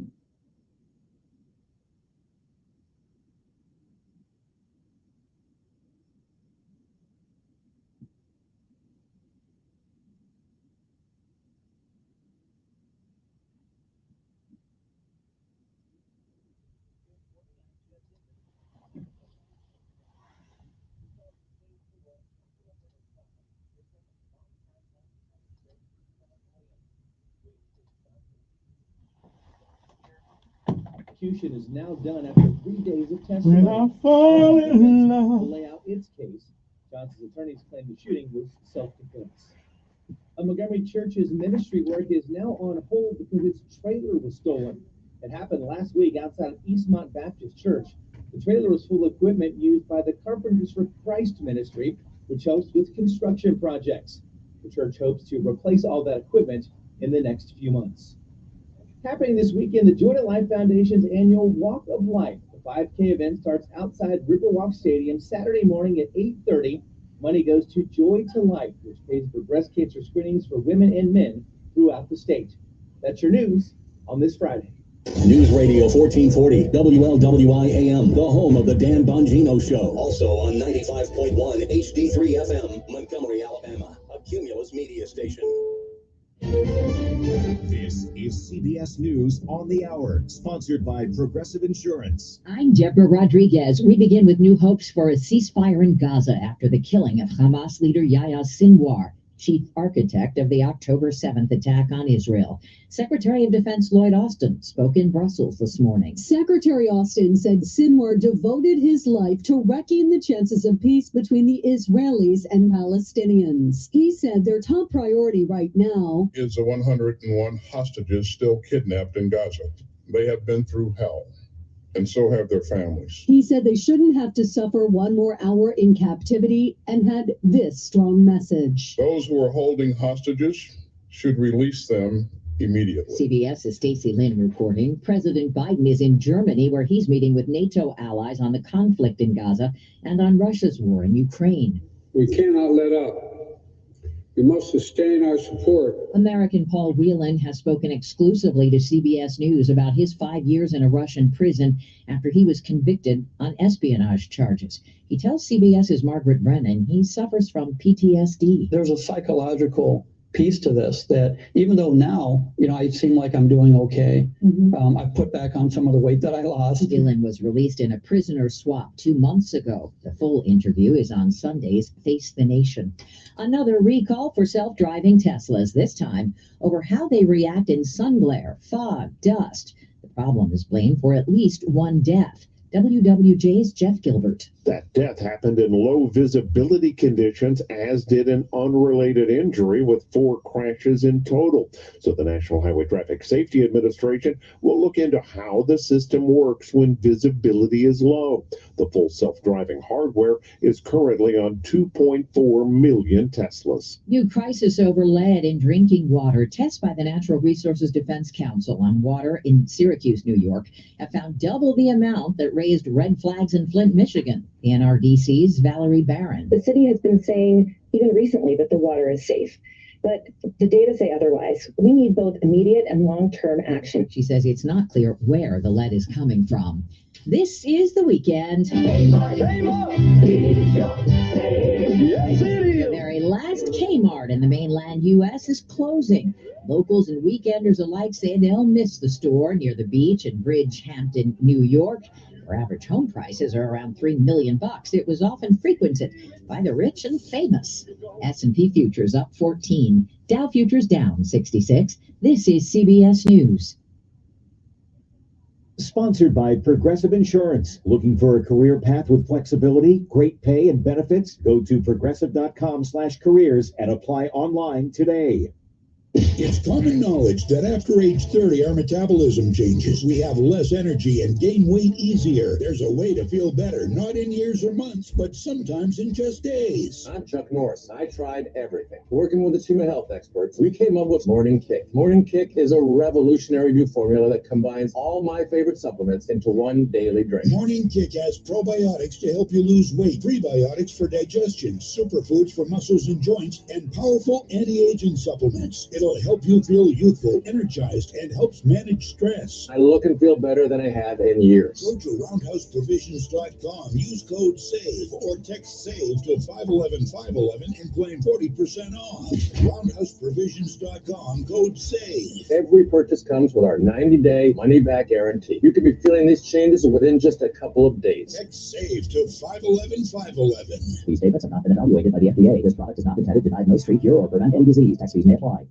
Prosecution is now done after 3 days of When testimony. I fall in To love. lay out its case, Johnson's attorneys claim the shooting was self-defense. A Montgomery church's ministry work is now on hold because its trailer was stolen. It happened last week outside of Eastmont Baptist Church. The trailer was full of equipment used by the Carpenters for Christ ministry, which helps with construction projects. The church hopes to replace all that equipment in the next few months. Happening this weekend, the Joy to Life Foundation's annual Walk of Life. The 5K event starts outside Riverwalk Stadium Saturday morning at 8:30. Money goes to Joy to Life, which pays for breast cancer screenings for women and men throughout the state. That's your news on this Friday. News Radio 1440, WLWI AM, the home of the Dan Bongino Show. Also on 95.1 HD3 FM, Montgomery, Alabama, a Cumulus media station. This is CBS News on the Hour, sponsored by Progressive Insurance. I'm Deborah Rodriguez. We begin with new hopes for a ceasefire in Gaza after the killing of Hamas leader Yahya Sinwar, chief architect of the October 7th attack on Israel. Secretary of Defense Lloyd Austin spoke in Brussels this morning. Secretary Austin said Sinwar devoted his life to wrecking the chances of peace between the Israelis and Palestinians. He said their top priority right now is the 101 hostages still kidnapped in Gaza. They have been through hell, and so have their families. He said they shouldn't have to suffer one more hour in captivity and had this strong message. Those who are holding hostages should release them immediately. CBS's Stacey Lynn reporting. President Biden is in Germany, where he's meeting with NATO allies on the conflict in Gaza and on Russia's war in Ukraine. We cannot let up. We must sustain our support. American Paul Whelan has spoken exclusively to CBS News about his 5 years in a Russian prison after he was convicted on espionage charges. He tells CBS's Margaret Brennan he suffers from PTSD. There's a psychological piece to this that even though now, I seem like I'm doing okay, I've put back on some of the weight that I lost. Whelan was released in a prisoner swap 2 months ago. The full interview is on Sunday's Face the Nation. Another recall for self-driving Teslas, this time over how they react in sun glare, fog, dust. The problem is blamed for at least one death. WWJ's Jeff Gilbert. That death happened in low visibility conditions, as did an unrelated injury with 4 crashes in total. So the National Highway Traffic Safety Administration will look into how the system works when visibility is low. The full self-driving hardware is currently on 2.4 million Teslas. New crisis over lead in drinking water. Tests by the Natural Resources Defense Council on water in Syracuse, New York, have found double the amount that raised red flags in Flint, Michigan. The NRDC's Valerie Barron. The city has been saying even recently that the water is safe, but the data say otherwise. We need both immediate and long-term action. She says it's not clear where the lead is coming from. This is the weekend. The very last last Kmart in the mainland U.S. is closing. Locals and weekenders alike say they'll miss the store near the beach in Bridgehampton, New York, where average home prices are around $3 million. It was often frequented by the rich and famous. S&P futures up 14, Dow futures down 66. This is CBS News. Sponsored by Progressive Insurance. Looking for a career path with flexibility, great pay, and benefits? Go to progressive.com/careers and apply online today. It's common knowledge that after age 30, our metabolism changes. We have less energy and gain weight easier. There's a way to feel better, not in years or months, but sometimes in just days. I'm Chuck Norris. I tried everything. Working with the team of health experts, we came up with Morning Kick. Morning Kick is a revolutionary new formula that combines all my favorite supplements into one daily drink. Morning Kick has probiotics to help you lose weight, prebiotics for digestion, superfoods for muscles and joints, and powerful anti-aging supplements. It'll help you feel youthful, energized, and helps manage stress. I look and feel better than I have in years. Go to roundhouseprovisions.com, use code SAVE, or text SAVE to 511-511 and claim 40% off. Roundhouseprovisions.com, code SAVE. Every purchase comes with our 90-day money-back guarantee. You could be feeling these changes within just a couple of days. Text SAVE to 511-511. These statements have not been evaluated by the FDA. This product is not intended to diagnose, treat, cure, or prevent any disease. Tax fees may apply.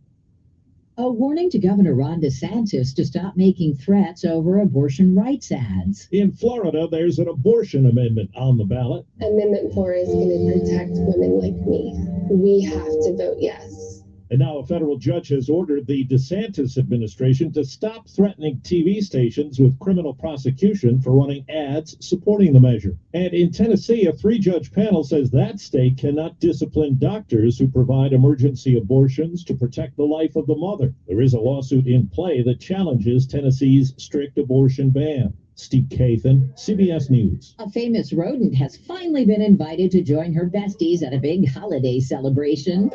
A warning to Governor Ron DeSantis to stop making threats over abortion rights ads. In Florida, there's an abortion amendment on the ballot. Amendment 4 is going to protect women like me. We have to vote yes. And now a federal judge has ordered the DeSantis administration to stop threatening TV stations with criminal prosecution for running ads supporting the measure. And in Tennessee, a 3-judge panel says that state cannot discipline doctors who provide emergency abortions to protect the life of the mother. There is a lawsuit in play that challenges Tennessee's strict abortion ban. Steve Kathan, CBS News. A famous rodent has finally been invited to join her besties at a big holiday celebration.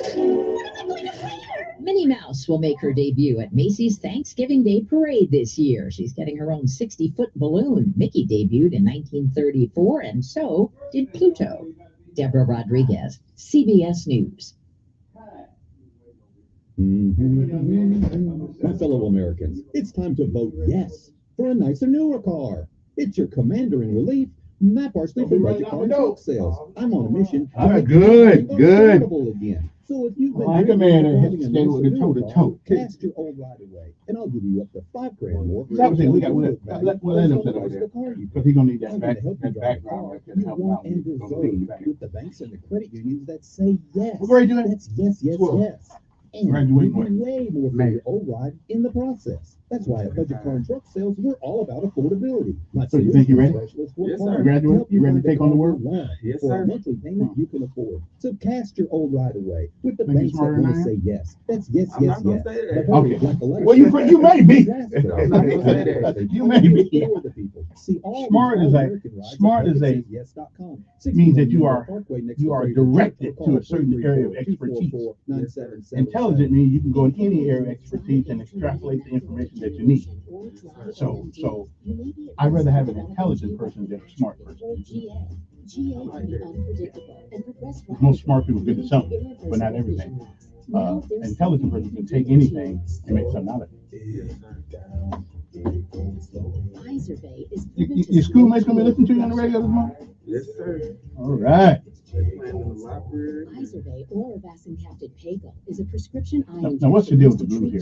Minnie Mouse will make her debut at Macy's Thanksgiving Day Parade this year. She's getting her own 60-foot balloon. Mickey debuted in 1934, and so did Pluto. Deborah Rodriguez, CBS News. My fellow Americans, it's time to vote yes for a nicer, newer car. It's your commander in relief, Matt Barsley from Budget Car and Truck Sales. I'm on a mission to make good. affordable again. So if you've been Like a man that stay with the toe-to-toe. cast your old ride away, and I'll give you up to $5,000 more. That was it. We got we'll end up that over there because he's gonna need that background. You want and deserve with the banks and the credit unions that say yes. What grade you in? That's yes, yes, yes. And Graduating you get way more for your old ride in the process. That's why at Budget Car and Truck Sales, we're all about affordability. So you think you're ready? Yes, sir. You graduate? You ready to take on the world? Yes, sir. For a monthly payment you can afford. So cast your old ride away with the banks that want to say yes. That's yes, yes, yes. Okay. Well, you may be. You may be. Smart is a means that you are directed to a certain area of expertise. Intelligent means you can go in any area of expertise and extrapolate the information that you need. So I'd rather have an intelligent person than a smart person. Most smart people good at something, but not everything. An intelligent person can take anything and make something out of it. Your schoolmates gonna be listening to you on the radio this month? Yes, sir. All right. Izervay or vancomycin Pagel is a prescription eye injection. Now, what's the deal with the blue hair?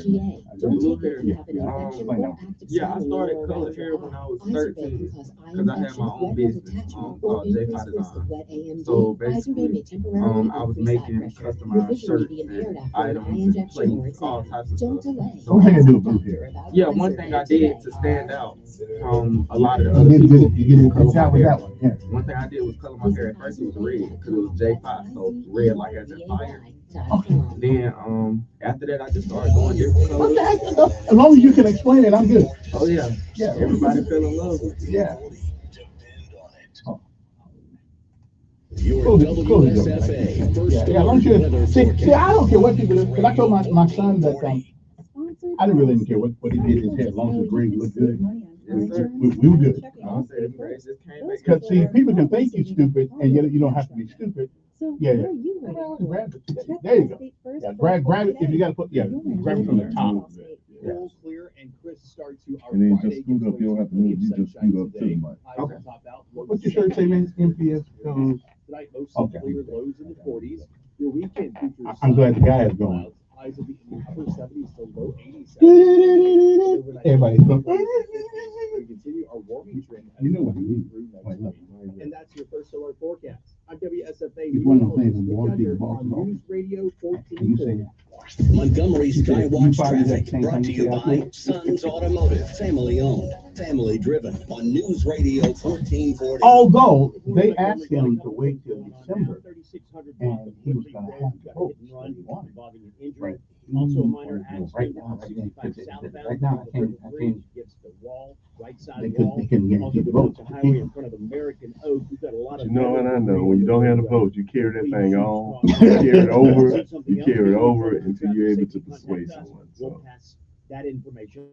Don't take it if you have an infection or active I started color hair when I was 13 because I had my own business called J5 Design. So basically, I was making customized shirts and items and plates, all types of stuff. So, what can do with blue hair? Yeah, one thing I did to stand out from a lot of the other people. One thing I did was color my hair. At first it was red because it was J5, so red like as in fire. Okay. Then after that I just started going different colors. As long as you can explain it, I'm good. Oh yeah. Yeah. Everybody fell in love with it. Yeah. Your WSFA first yeah, see, I don't care what people do, because I told my son that I didn't really care what he did in his hair, as long as the grades looked good. We were good. Because see, people can think you're stupid, and yet you don't have to be stupid. So Yeah, what yeah. are you waiting Well, for? grab it. Check There you go. Allstate first Yeah, before grab it. today. If you got to put, yeah, grab it from the top. Yeah. Full, clear, and crisp start to our And then Friday. just scoot up. You don't have to move. You just scoot up to the mic. Okay. What's your shirt say, man? MPS. Tonight, mostly Okay. clear, lows in the 40s. Your weekend features I'm glad the guy is going. highs of the upper 70s to low 80s. Everybody's going. We continue our warming trend as You know we what I mean. move through next week. And that's your first solar forecast. I'm WSFA It's one of those things I'm meteorologist warm people on boss. News Radio You 1440. say Montgomery's You said- you Skywatch probably Traffic, said the same brought thing to you you said by after. Sons Automotive, family owned, family driven, on News Radio 1440. Although they asked him to wait till December, and he was going to have to vote, so he wanted. Right. Also a minor Right accident now, on right now, 65 southbound. right now, I can't. Gets the wall, right They side couldn't. wall. They couldn't get Also the the vote. highway in front of American Oak. We've got a lot of. You know, and I know when you don't have the vote, you carry that thing on, you carry it over, you carry it over until you're able to persuade someone. We'll So. pass that information.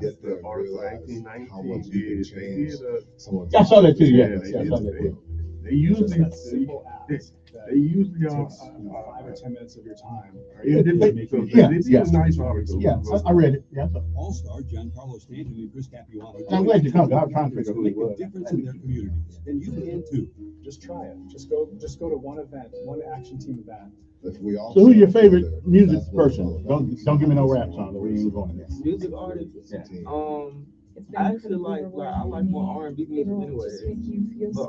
Get the article 1819 did. They did I saw that too. Yeah, they yeah, I did. saw that too. They usually they usually are. Takes 5 or 10 minutes of your time. They did a nice article. Yeah, I read it. Yeah, I saw it. All-star Giancarlo Stanton and Chris Capuano. And I'm glad you come. I was trying to figure out who he Make a was. difference in their communities, and you can too. Just try it. Just go to one event, one action team event. So who's your favorite music person? Don't give me no rap song. We ain't going there. Music artist. Yeah. I actually I like more R&B music anyway. But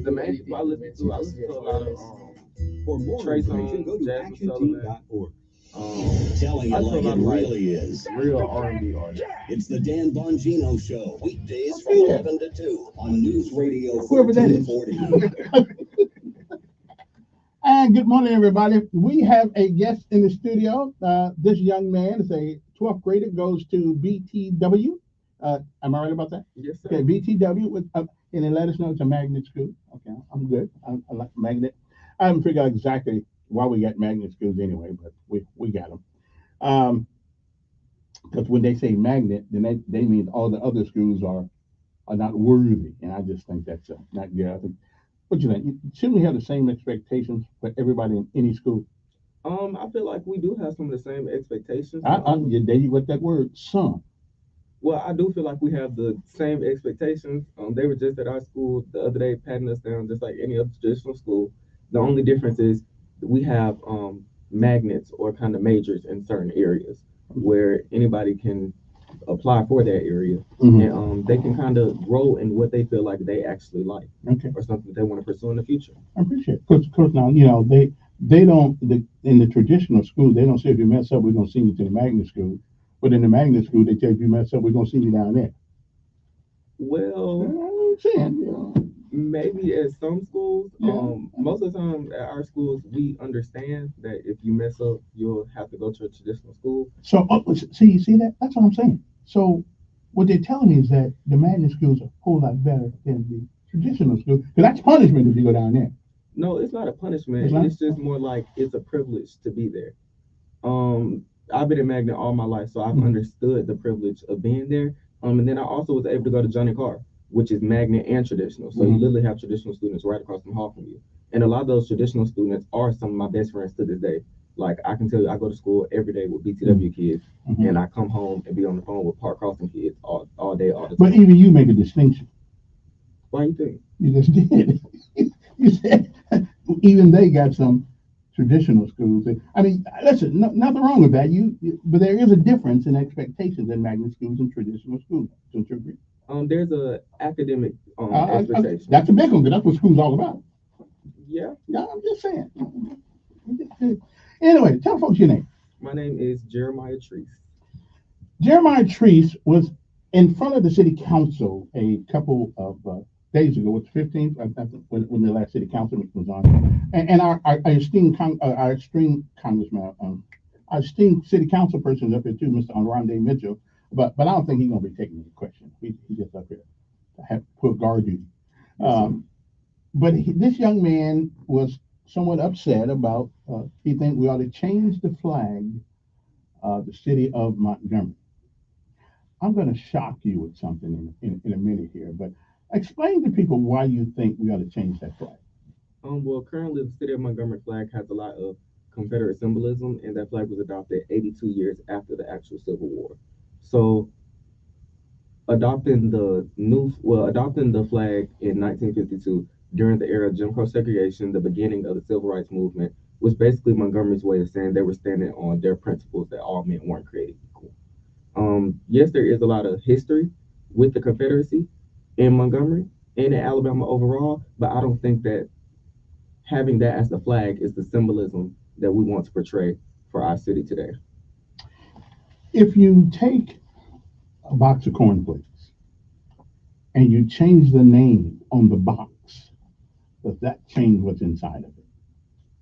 the main people I listen to a lot of For more Trey information, go Songz, to Jasmine Sullivan. actionteam.org. Telling you I like feel it like really is. Real R&B artist. It's the Dan Bongino Show, weekdays from Yeah. 11 to 2 on News Radio Whoever that is. 1440. And good morning, everybody. We have a guest in the studio. This young man is a 12th grader, goes to BTW. Am I right about that? Yes, sir. Okay, VTW, and then let us know it's a magnet school. Okay, I'm good. I like magnet. I haven't figured out exactly why we got magnet schools anyway, but we got them. Because when they say magnet, then they mean all the other schools are not worthy, and I just think that's not good. I think, what you think? Shouldn't we have the same expectations for everybody in any school? I feel like we do have some of the same expectations. There you with that word, some. Well, I do feel like we have the same expectations. They were just at our school the other day, patting us down, just like any other traditional school. The only difference is we have magnets or kind of majors in certain areas where anybody can apply for that area, and they can kind of grow in what they feel like they actually like, or something they want to pursue in the future. I appreciate it. Because now, they don't, in the traditional school, they don't say if you mess up, we're going to send you to the magnet school. But in the magnet school, they tell you if you mess up, we're going to send you down there. Well, I'm saying, maybe at some schools, most of the time at our schools, we understand that if you mess up, you'll have to go to a traditional school. So, see that? That's what I'm saying. So, what they're telling me is that the magnet schools are a whole lot better than the traditional school, because that's punishment if you go down there. No, it's not a punishment. It's just more like it's a privilege to be there. I've been in magnet all my life, so I've understood the privilege of being there. And then I also was able to go to Johnny Carr, which is magnet and traditional. So you literally have traditional students right across the hall from you. And a lot of those traditional students are some of my best friends to this day. Like, I can tell you, I go to school every day with BTW kids, and I come home and be on the phone with Park Crossing kids all day, all the time. But even you make a distinction. Why you think? You just did. You said even they got some traditional schools. I mean, listen, nothing wrong with that. But there is a difference in expectations in magnet schools and traditional schools. Don't you agree? There's a academic expectation. That's a big one, because that's what school's all about. Yeah. Yeah, I'm just saying. Anyway, tell folks your name. My name is Jeremiah Treese. Jeremiah Treese was in front of the city council a couple of days ago. It's 15th, when the last city council meeting was on, and our esteemed congressman, our esteemed city council person is up here too, Mr. Rondé Mitchell. But I don't think he's going to be taking any questions. He just up here to have put guard duty. But this young man was somewhat upset about, he think we ought to change the flag of the city of Montgomery. I'm going to shock you with something in a minute here, but explain to people why you think we ought to change that flag. Well, currently the city of Montgomery flag has a lot of Confederate symbolism, and that flag was adopted 82 years after the actual Civil War. So adopting the flag in 1952 during the era of Jim Crow segregation, the beginning of the Civil Rights Movement, was basically Montgomery's way of saying they were standing on their principles that all men weren't created equal. Yes, there is a lot of history with the Confederacy in Montgomery and in Alabama overall, but I don't think that having that as the flag is the symbolism that we want to portray for our city today. If you take a box of cornflakes and you change the name on the box, does that change what's inside of it?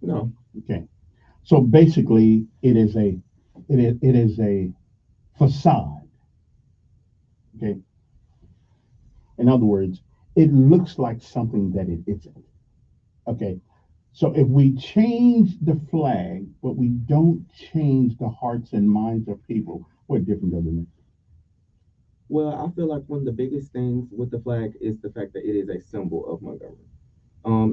No. Okay. So basically, it is a facade. Okay. In other words, it looks like something that it isn't. Okay. So if we change the flag, but we don't change the hearts and minds of people, what difference does it make? Well, I feel like one of the biggest things with the flag is the fact that it is a symbol of Montgomery.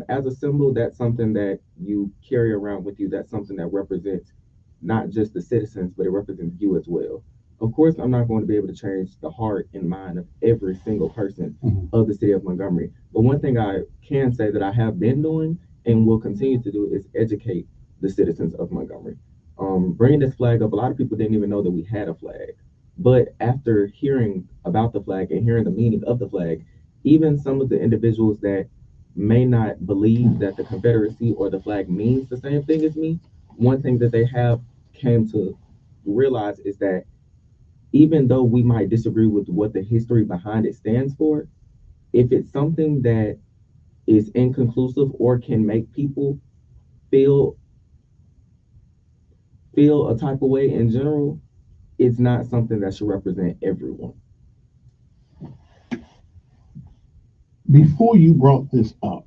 As a symbol, that's something that you carry around with you. That's something that represents not just the citizens, but it represents you as well. Of course, I'm not going to be able to change the heart and mind of every single person of the city of Montgomery. But one thing I can say that I have been doing and will continue to do is educate the citizens of Montgomery. Bringing this flag up, a lot of people didn't even know that we had a flag. But after hearing about the flag and hearing the meaning of the flag, even some of the individuals that may not believe that the Confederacy or the flag means the same thing as me, one thing that they have came to realize is that even though we might disagree with what the history behind it stands for, if it's something that is inconclusive or can make people feel a type of way in general, it's not something that should represent everyone. Before you brought this up,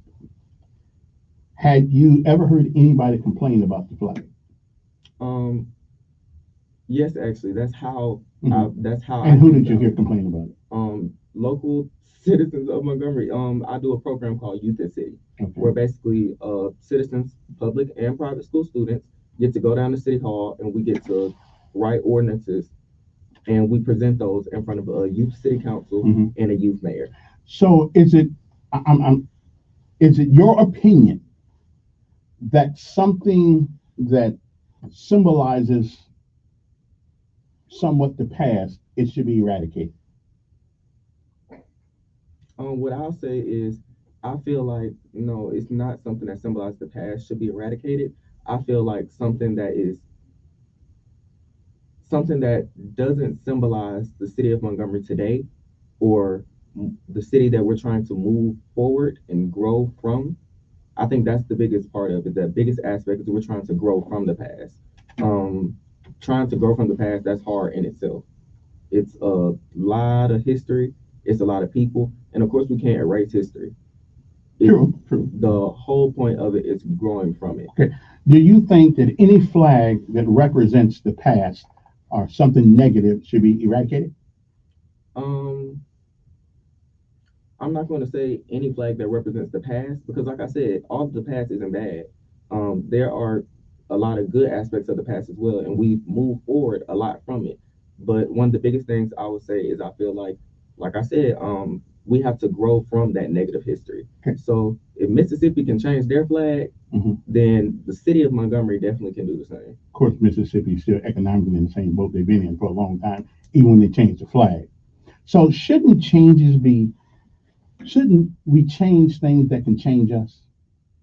had you ever heard anybody complain about the flag? Yes, actually, that's how. And who did you hear complain about it? Local citizens of Montgomery. I do a program called Youth at City, where basically citizens, public and private school students, get to go down to City Hall and we get to write ordinances, and we present those in front of a youth city council and a youth mayor. So is it your opinion that something that symbolizes somewhat the past, it should be eradicated? What I'll say is, I feel like no, it's not something that symbolizes the past should be eradicated. I feel like something that doesn't symbolize the city of Montgomery today, or the city that we're trying to move forward and grow from. I think that's the biggest part of it. The biggest aspect is that we're trying to grow from the past. Trying to grow from the past, that's hard in itself. It's a lot of history. It's a lot of people. And of course, we can't erase history. True. The whole point of it is growing from it. Okay. Do you think that any flag that represents the past or something negative should be eradicated? I'm not going to say any flag that represents the past, because like I said, all of the past isn't bad. There are a lot of good aspects of the past as well, and we've moved forward a lot from it. But one of the biggest things I would say is I feel like I said, we have to grow from that negative history. Okay. So if Mississippi can change their flag, then the city of Montgomery definitely can do the same. Of course, Mississippi is still economically in the same boat they've been in for a long time, even when they changed the flag. So shouldn't we change things that can change us?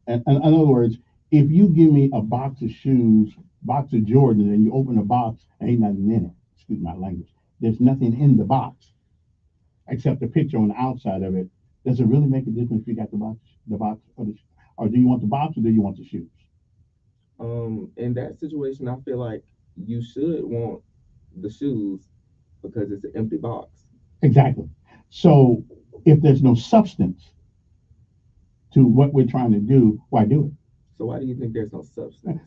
And in other words, if you give me a box of shoes, box of Jordans, and you open the box, ain't nothing in it. Excuse my language. There's nothing in the box except the picture on the outside of it. Does it really make a difference if you got the box, or do you want the box, or do you want the shoes? In that situation, I feel like you should want the shoes because it's an empty box. Exactly. So if there's no substance to what we're trying to do, why do it? So why do you think there's no substance?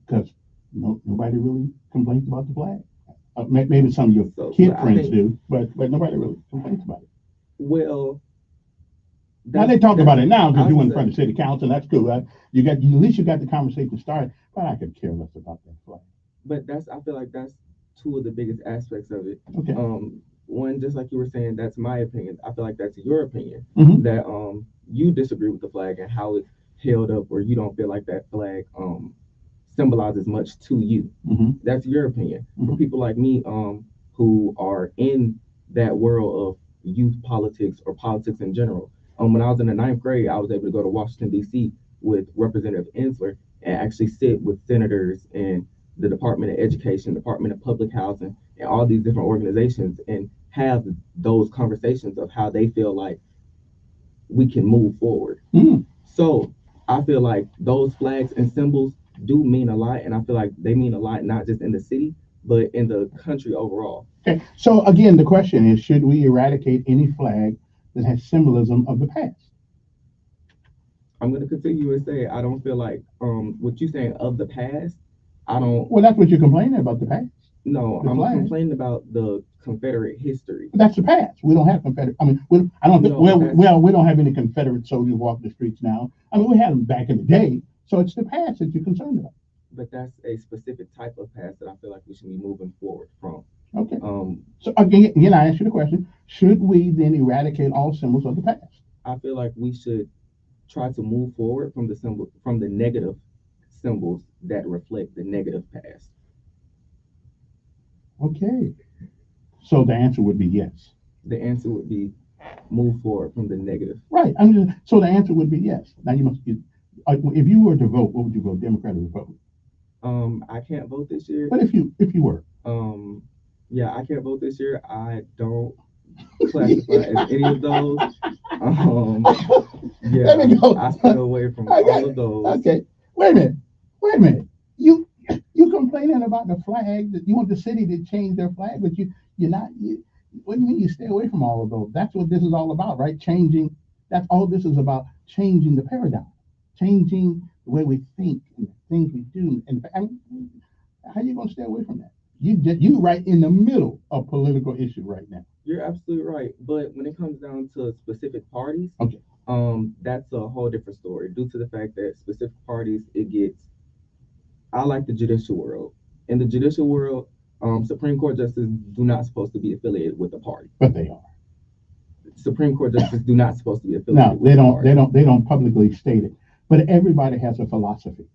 Because nobody really complains about the flag. Maybe some of your kid friends do, but nobody really complains about it. Well, now they talk about it now because you in front of city council. That's cool. Right? At least you got the conversation started. But I could care less about that flag. But I feel like that's two of the biggest aspects of it. Okay. One, just like you were saying, that's my opinion. I feel like that's your opinion. That you disagree with the flag and how it's held up, or you don't feel like that flag symbolizes much to you. That's your opinion. For people like me, who are in that world of youth politics or politics in general, when I was in the 9th grade, I was able to go to Washington, D.C. with Representative Ensler and actually sit with senators and the Department of Education, Department of Public Housing, and all these different organizations, and have those conversations of how they feel like we can move forward. So I feel like those flags and symbols do mean a lot, and I feel like they mean a lot not just in the city, but in the country overall. Okay. So again, the question is, should we eradicate any flag that has symbolism of the past? I'm going to continue and say I don't feel like what you're saying of the past. I don't. Well, that's what you're complaining about, the past. No, I'm complaining about the Confederate history. But that's the past. We don't have Confederate. I mean, we don't have any Confederate soldiers walking the streets now. I mean, we had them back in the day. So it's the past that you're concerned about. But that's a specific type of past that I feel like we should be moving forward from. Okay. So again, I ask you the question: should we then eradicate all symbols of the past? I feel like we should try to move forward from the negative symbols that reflect the negative past. Okay. So the answer would be yes. The answer would be move forward from the negative. Right. So the answer would be yes. Now you must. If you were to vote, what would you vote, Democrat or Republican? I can't vote this year. But if you were, yeah, I can't vote this year. I don't classify as any of those. Yeah, let me go. I stay away from all of those. Okay, wait a minute. You complaining about the flag that you want the city to change their flag, but you're not. What do you mean you stay away from all of those? That's what this is all about, right? Changing. That's all this is about, changing the paradigm, changing the way we think and the things we do. And how are you going to stay away from that? You right in the middle of political issue right now. You're absolutely right. But when it comes down to specific parties, okay, that's a whole different story. Due to the fact that specific parties, I like the judicial world. In the judicial world, Supreme Court justices do not supposed to be affiliated with a party. But they are. Supreme Court justices do not supposed to be affiliated. No, they don't. They don't publicly state it. But everybody has a philosophy.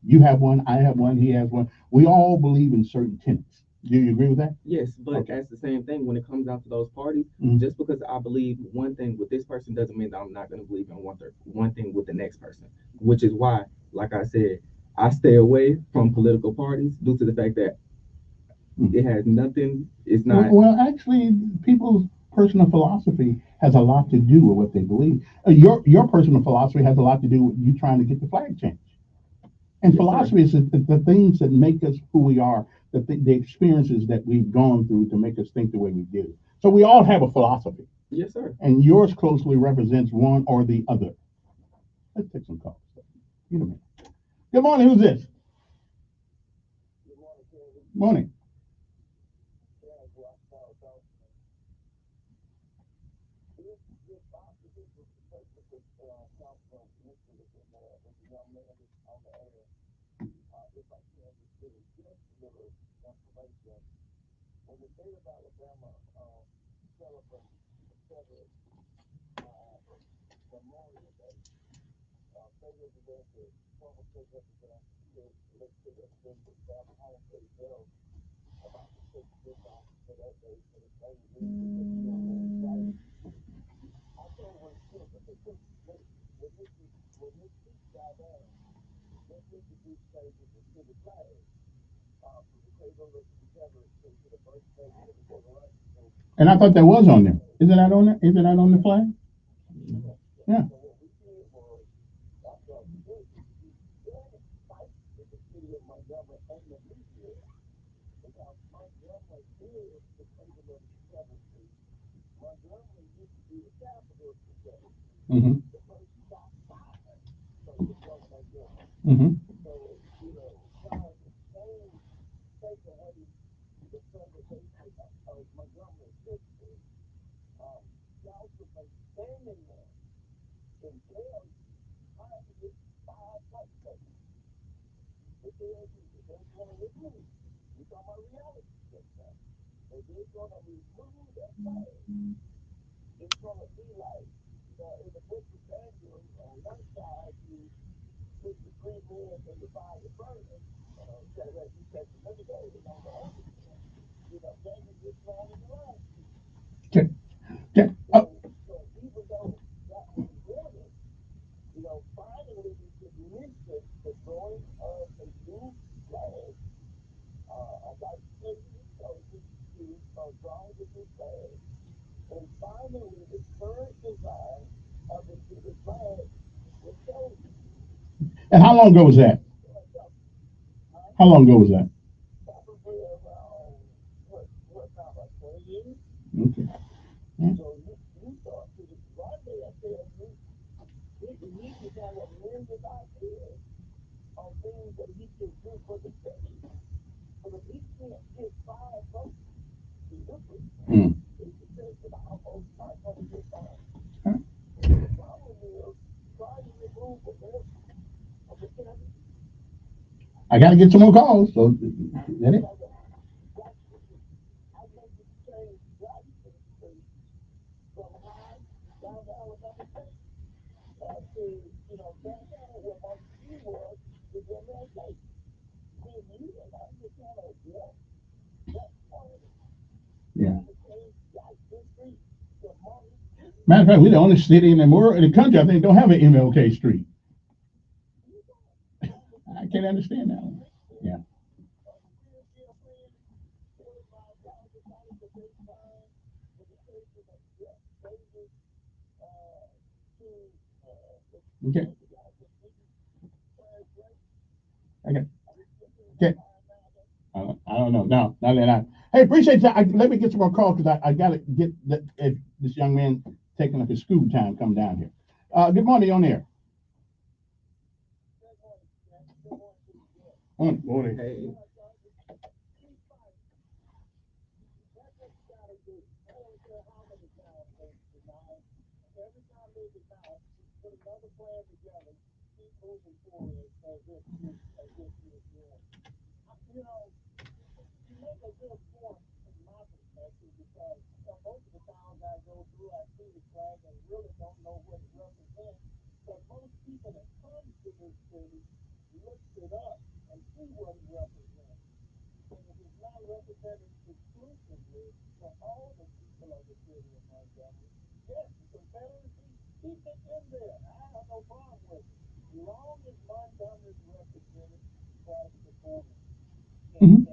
You have one. I have one. He has one. We all believe in certain tenets. Do you agree with that? Yes, but that's the same thing when it comes down to those parties. Just because I believe one thing with this person doesn't mean that I'm not going to believe in one thing with the next person. Which is why, like I said, I stay away from political parties due to the fact that it has nothing. It's not. Well, actually, people's personal philosophy has a lot to do with what they believe. Your personal philosophy has a lot to do with you trying to get the flag changed. And yes, philosophy is the things that make us who we are, the experiences that we've gone through to make us think the way we do. So we all have a philosophy. Yes, sir. And yours closely represents one or the other. Let's take some calls. Give me a minute. Good morning. Who's this? Good morning, Kevin. Morning. When the state of Alabama celebrates Confederate Memorial Day, state representative, former state representative, elected representative Bob Home said himself about to take this off for that day for the same reason. I told when this speech died down, let's introduce changes to the flag. And I thought that was on there. Isn't that on there? Isn't that on the flag? Yeah. Mm-hmm. Mm-hmm. Okay. Yeah. Oh. And how long ago was that? How long ago was that? Okay. Yeah. Mm. I got to get some more calls. So, that it? Yeah. Matter of fact, we're the only city in the country, I think, don't have an MLK Street. I can't understand that one. Yeah. Okay. Okay. Okay. I don't know. No, not that. Hey, appreciate that. Let me get some more calls because I got to get this young man taking up his school time coming down here. Good morning, on air. Morning. Hey. Mm-hmm.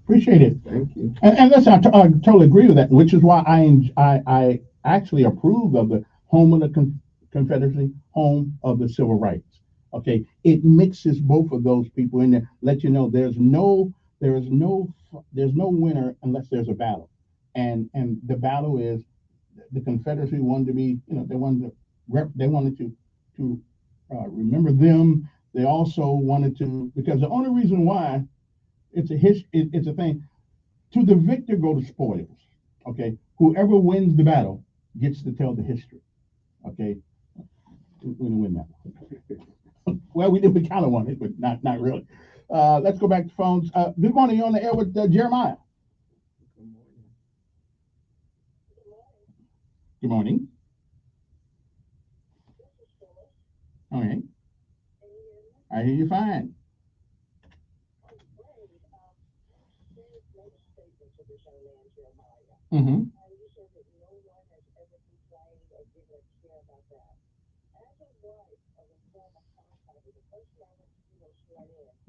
Appreciate it. Thank you. And listen, I totally agree with that, which is why I actually approve of the home of the Confederacy, home of the civil rights. Okay, it mixes both of those people in there. Let you know there's no winner unless there's a battle, and the battle is the Confederacy wanted to be, they wanted to remember them. They also wanted to, because the only reason why it's a thing. To the victor go the spoils. Okay, whoever wins the battle gets to tell the history. Okay, we didn't win that one. Well, we did. We kind of won it, but not really. Let's go back to phones. Good morning. You're on the air with Jeremiah. Good morning. All right. I hear you fine. Mm-hmm.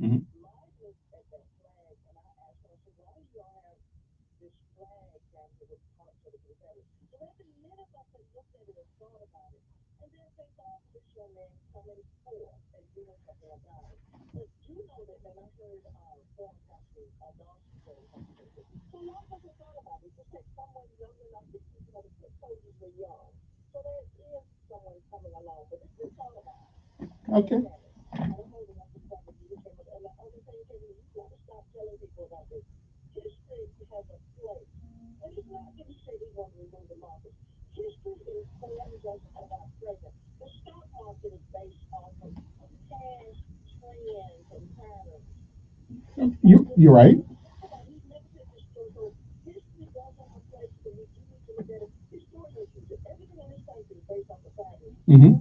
Mm-hmm. Okay. You're right. Mm-hmm.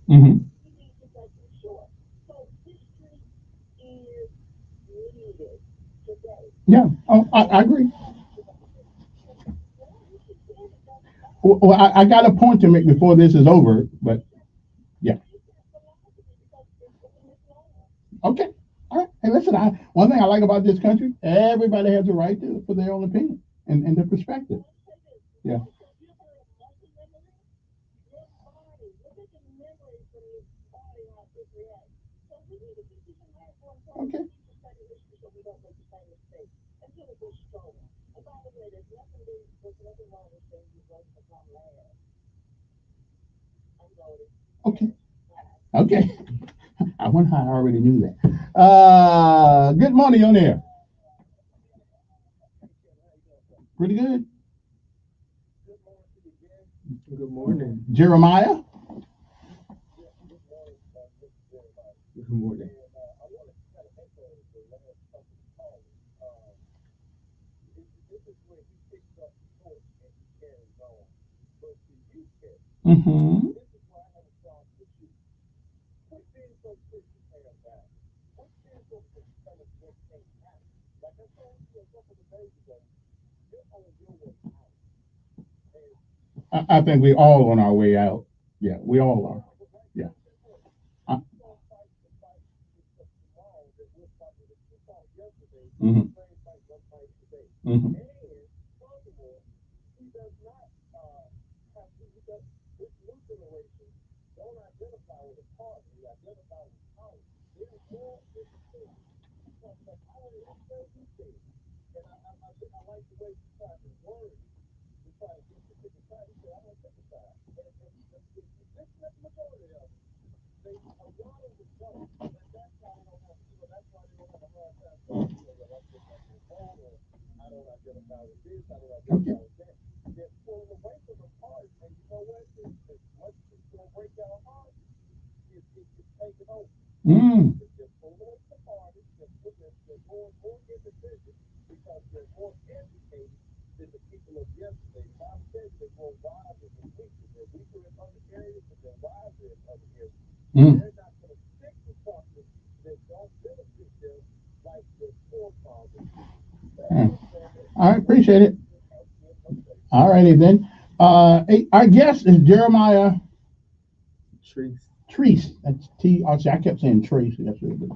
Mm-hmm. Yeah. Oh, I agree. Well, I got a point to make before this is over, but yeah. Okay. All right. Hey, listen, one thing I like about this country, everybody has a right to for their own opinion and their perspective. Yeah. Okay. Okay. Okay. I wonder how I already knew that. Good morning on there. Pretty good. Good morning. Jeremiah. Good morning. Mm-hmm. I think we all on our way out. Yeah, we all are. Yeah. Mm-hmm. Mm-hmm. Okay. Mm. Mm. Yeah. All right, appreciate it. All righty then. Our guest is Jeremiah Treese. That's T. I kept saying Trace. That's what it is.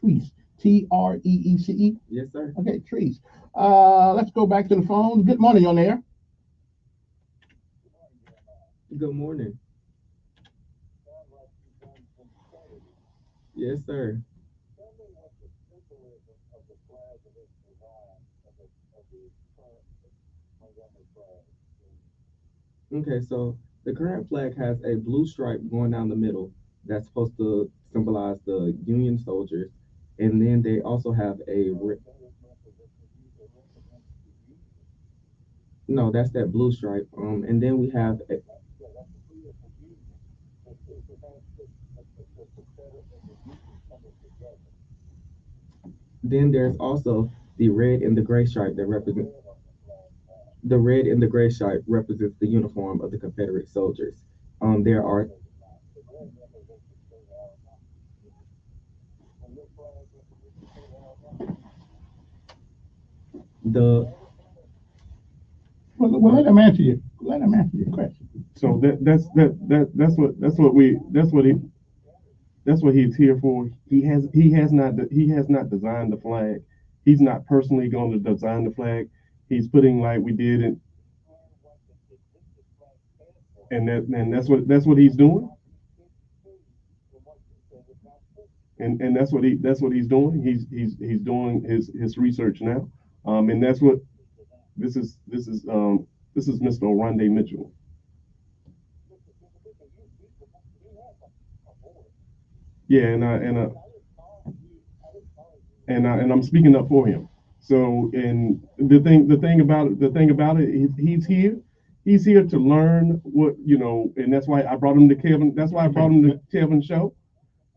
Treese. Treece. Yes, sir. Okay, Treese. Let's go back to the phone. Good morning, on there. Good morning. Yes, sir. Okay, so the current flag has a blue stripe going down the middle that's supposed to symbolize the Union soldiers, and then they also have no, that's that blue stripe. And then we have then there's also the red and the gray stripe that represent the red and the gray stripe represents the uniform of the Confederate soldiers. There are the Well, let him answer you. Let him answer your question. So that's what he's here for. He has not designed the flag. He's not personally going to design the flag. He's putting like we did, and that's what he's doing. And that's what he's doing. He's doing his research now. And that's what this is Mr. Oronde Mitchell. Yeah, and I'm speaking up for him. So, and the thing about it, he's here to learn what, and that's why I brought him to Kevin. That's why I brought him to Kevin's show.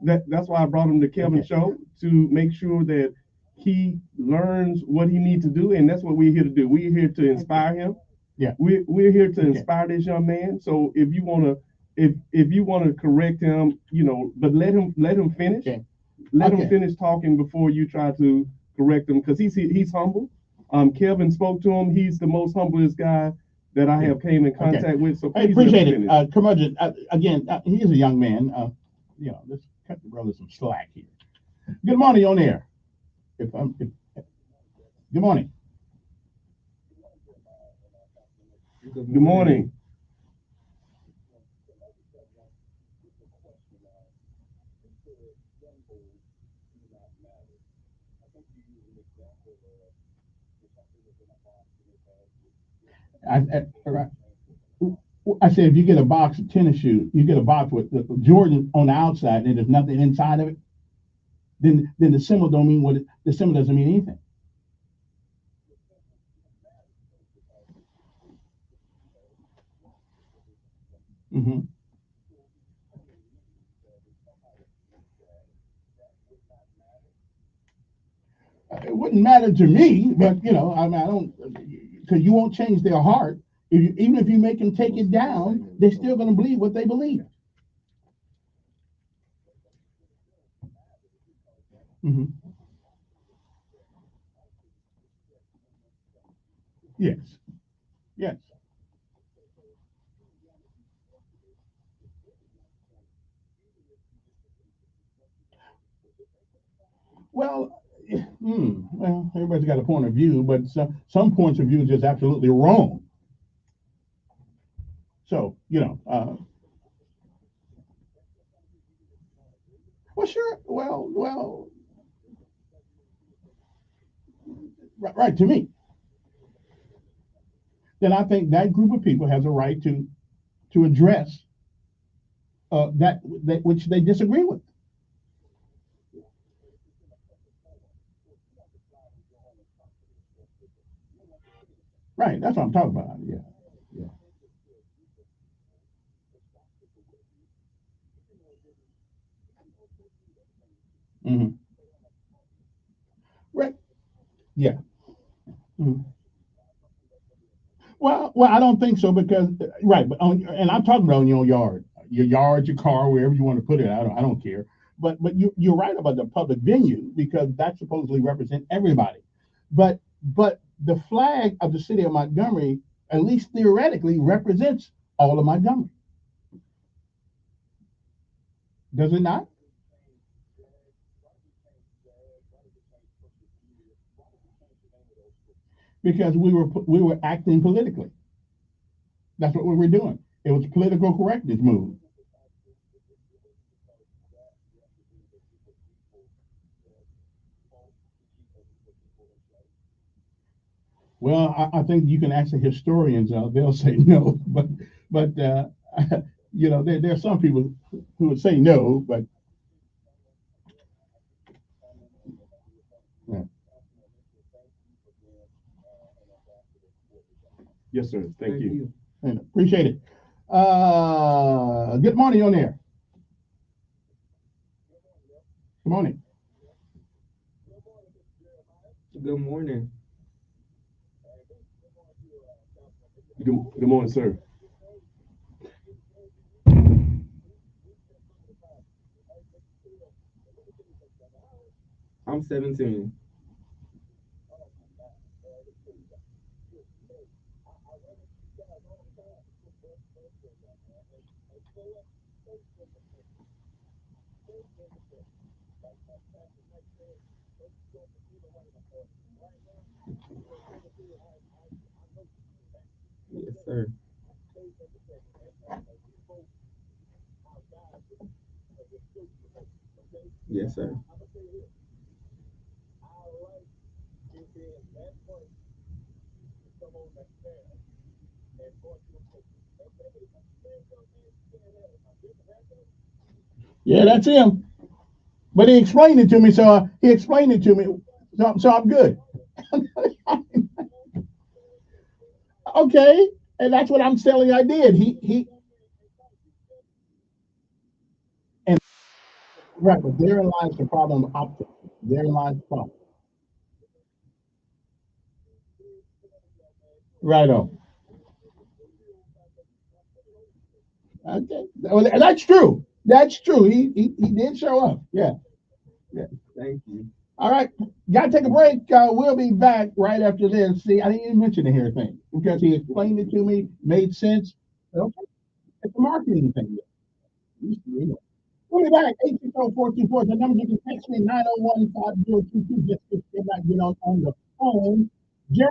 That's why I brought him to Kevin's show, to make sure that he learns what he needs to do, and that's what we're here to do. We're here to inspire him. Yeah, we're here to inspire this young man. So if you want to correct him, but let him finish. Okay. Let him finish talking before you try to correct him, because he's humble. Kevin spoke to him. He's the most humblest guy that I have came in contact with. So I appreciate it. Curmudgeon, again, he is a young man. Let's cut the brother some slack here. Good morning, on air. Good morning. Good morning. I said, if you get a box of tennis shoes, you get a box with the Jordan on the outside, and there's nothing inside of it, then the symbol don't mean what the symbol doesn't mean anything. Mm-hmm. It wouldn't matter to me, but I don't. because you won't change their heart. Even if you make them take it down, they're still going to believe what they believe. Mm-hmm. Yes. Yes. Well, well, everybody's got a point of view, but some points of view is just absolutely wrong. So, well, sure. Well, right to me. Then I think that group of people has a right to address that which they disagree with. Right. That's what I'm talking about. Yeah. Yeah. Mm-hmm. Right. Yeah. Mm-hmm. Well, I don't think so because right, but and I'm talking about on your yard, your car, wherever you want to put it. I don't care. But you're right about the public venue because that supposedly represent everybody. But the flag of the city of Montgomery, at least theoretically, represents all of Montgomery. Does it not? Because we were acting politically. That's what we were doing. It was political correctness move. Well, I think you can ask the historians; they'll say no. But there are some people who would say no. But yeah. Yes, sir. Thank you. And appreciate it. Good morning on there. Good morning. Good morning. Good morning, sir. I'm 17. Yes, sir. Yes, sir. Yeah, that's him. But he explained it to me, so he explained it to me, so I'm good. Okay, and that's what I'm telling you. I did. He and right, but therein lies the problem of optics. Therein lies the problem. Right on. Okay, well, that's true. That's true. He did show up. Yeah. Yeah. Thank you. All right. Gotta take a break. We'll be back right after this. See, I didn't even mention the hair thing because he explained it to me, made sense. Okay. It's a marketing thing. We'll be back. 860-424. The number you can text me 901-5022. Just to get on the phone. Jerry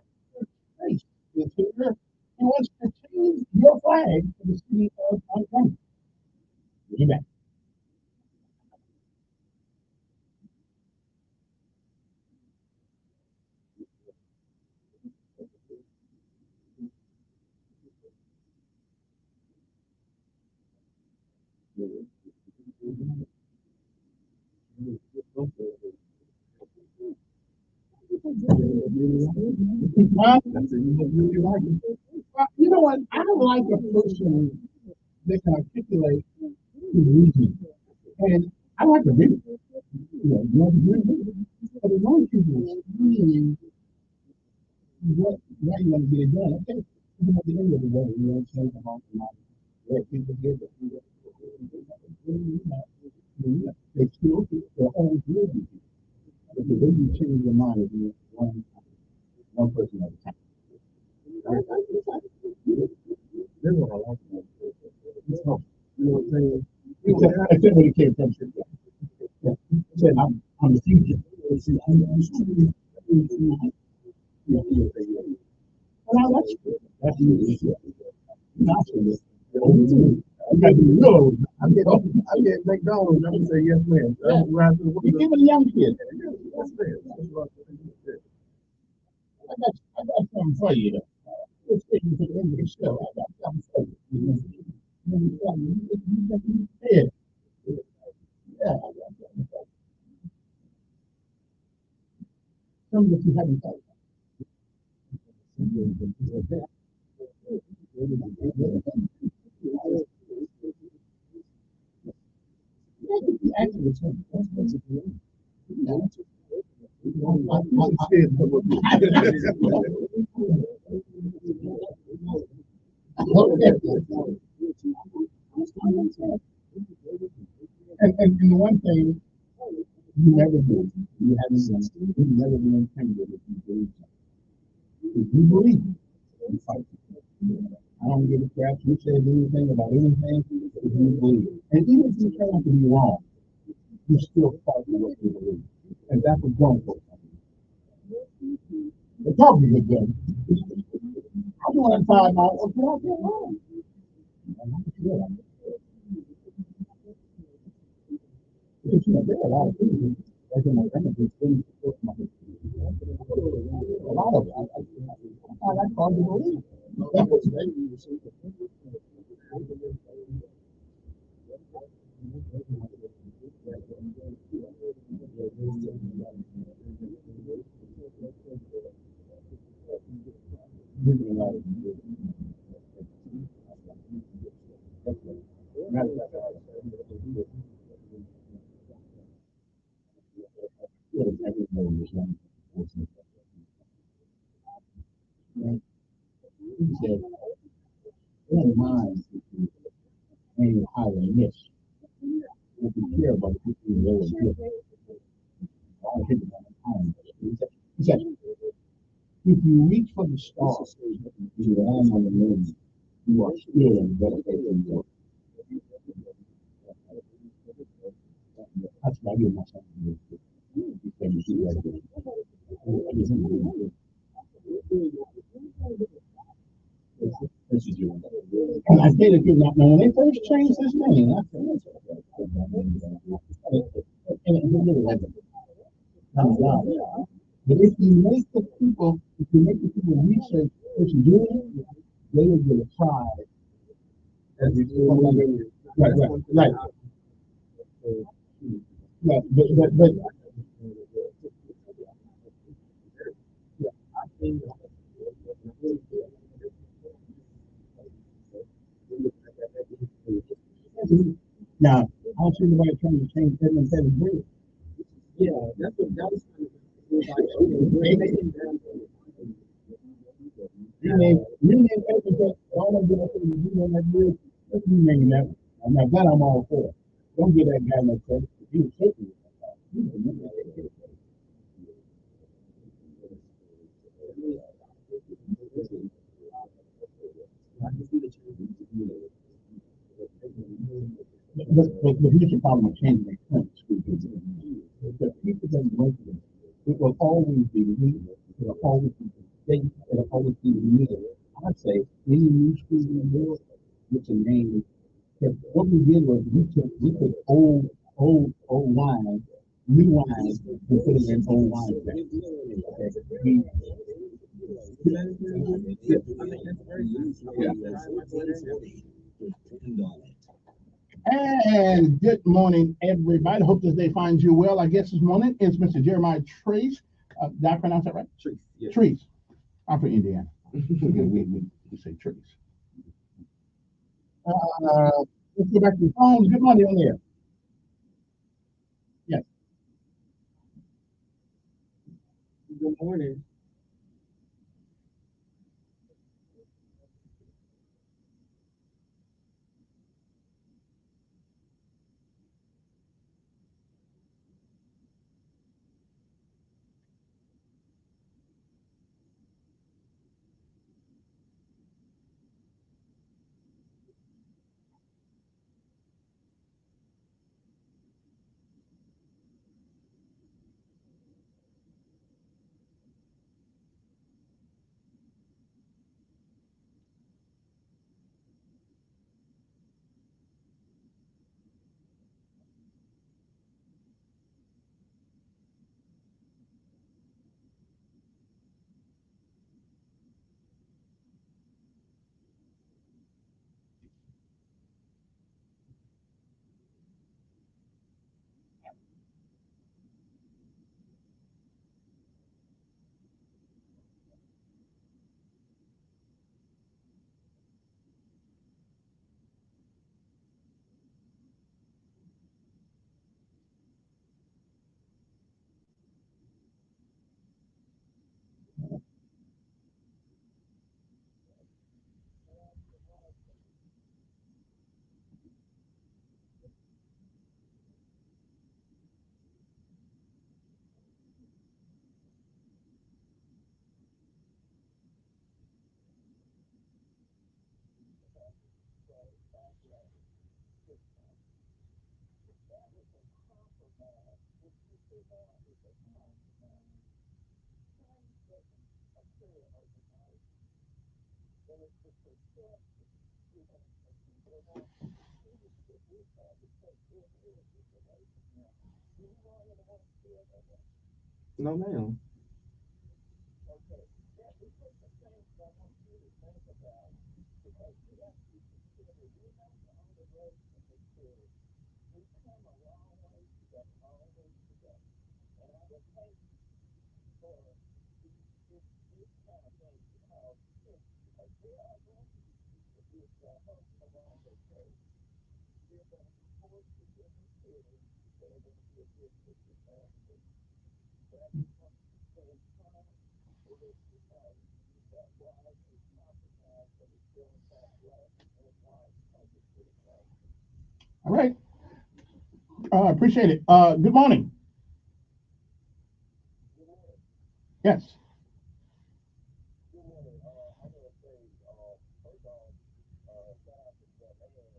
Face is here. He wants to change your flag to the city of Montgomery. We'll be back. You know what? I don't like a person that can articulate his reason. And I like to read it. You know, but as long as you can explain what Now you want to get it done. Okay. You want to get it done. You want to change the whole thing. Let people get it. They still they're always will be. But the way you change your mind is one person at a time. That's what I like. You know what I'm saying? Except when it came from yeah. Said I'm the future. And I like it. That's you. No, I'm getting McDonald's. I'm gonna say yes, ma'am. You give it a young kid. Yes, ma'am. I got something for you. Let's take you to the end of the show. I got something for you. Yeah. Yeah. Something that you haven't thought actually, and the one thing you never do, you never be intimidated if you believe something. If you believe it, you fight. I don't give a crap who says anything about anything if you believe it. And even if you turn out to be wrong, you still fight for what you believe. And that's what grown folks are. They talk to you again. I do want to find out what's wrong. Because there are a lot of things that can a lot of it. That's hard to believe. He said, don't mind any higher miss. If you care about the people who are here, I'll hit it on the time. He said, if you reach for the stars, you land on the moon, you are still in better shape than you are. That's why you're not something and I say that you're not when they first changed this name, but if you make the people research what you're doing, they will get a prize. Right. Yeah, but now, I don't see anybody trying to change Edmund Pettis Bridge. Yeah, that's what that was kind of. You name Edmund, all of them you name that bridge, let's rename that. And now that I'm all for. Don't give that guy no credit. He was shaking. But here's the problem with changing the current school system. The people that went to them, it will always be me, it will always be the state, it will always be me. I'd say any new school in the world, it's a name. What we did was we took old wine, new wine, and put it in old wine. And good morning, everybody. Hope this day finds you well. Our guest this morning is Mr. Jeremiah Trace. Did I pronounce that right? Trace. Yeah. Trace. I'm from Indiana. we say Trace. Let's go back to the phones. Good morning on there. Yes. Good morning. No, ma'am. All right. Appreciate it. Good morning. Yes.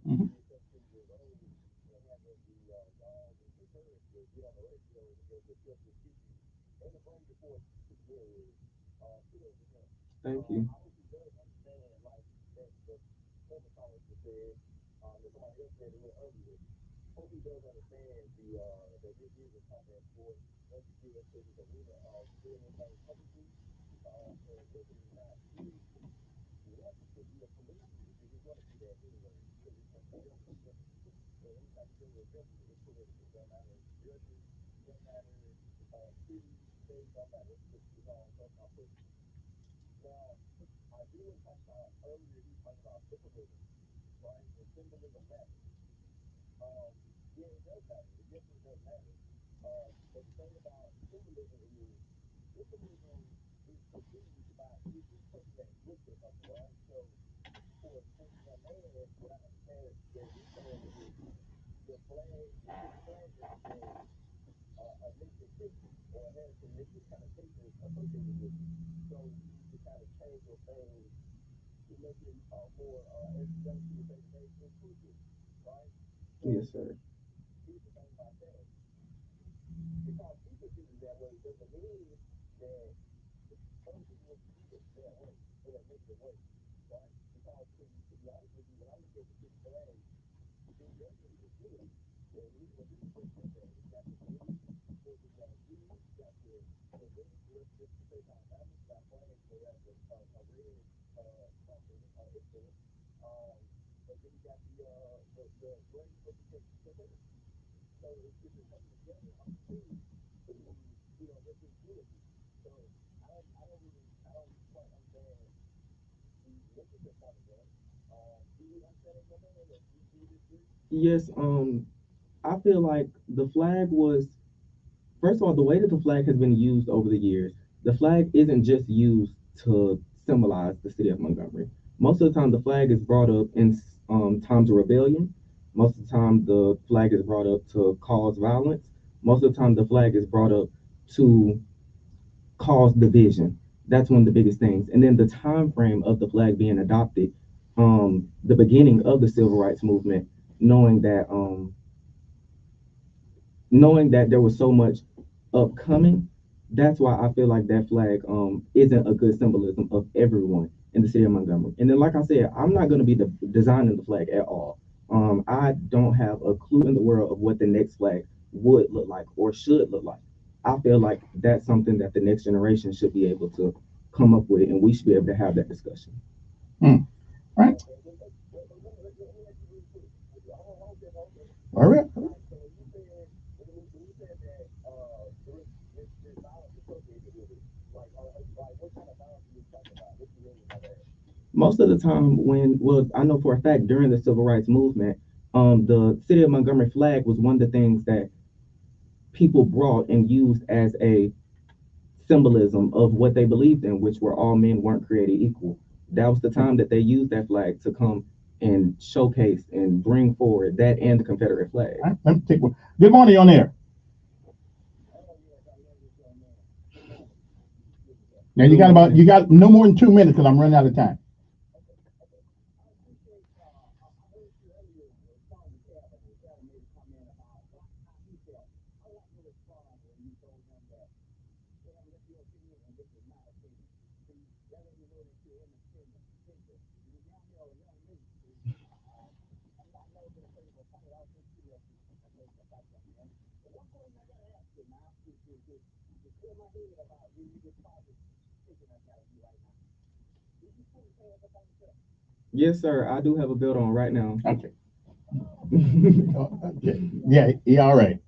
Mhm. Thank you. Yes, sir. Yes, I feel like the flag was, first of all, the way that the flag has been used over the years, the flag isn't just used to symbolize the city of Montgomery. Most of the time, the flag is brought up in times of rebellion. Most of the time, the flag is brought up to cause violence. Most of the time, the flag is brought up to cause division. That's one of the biggest things. And then the time frame of the flag being adopted, the beginning of the civil rights movement, knowing that there was so much upcoming, that's why I feel like that flag isn't a good symbolism of everyone in the city of Montgomery. And then, like I said, I'm not going to be designing the flag at all. I don't have a clue in the world of what the next flag would look like or should look like. I feel like that's something that the next generation should be able to come up with, and we should be able to have that discussion. Right. All right. Most of the time I know for a fact during the civil rights movement, the city of Montgomery flag was one of the things that people brought and used as a symbolism of what they believed in, which were all men weren't created equal. That was the time that they used that flag to come and showcase and bring forward that and the Confederate flag. All right, let me take one. Good morning on air. Now you got no more than 2 minutes because I'm running out of time. Yes, sir. I do have a belt on right now. Okay. Okay. Yeah. Yeah. All right.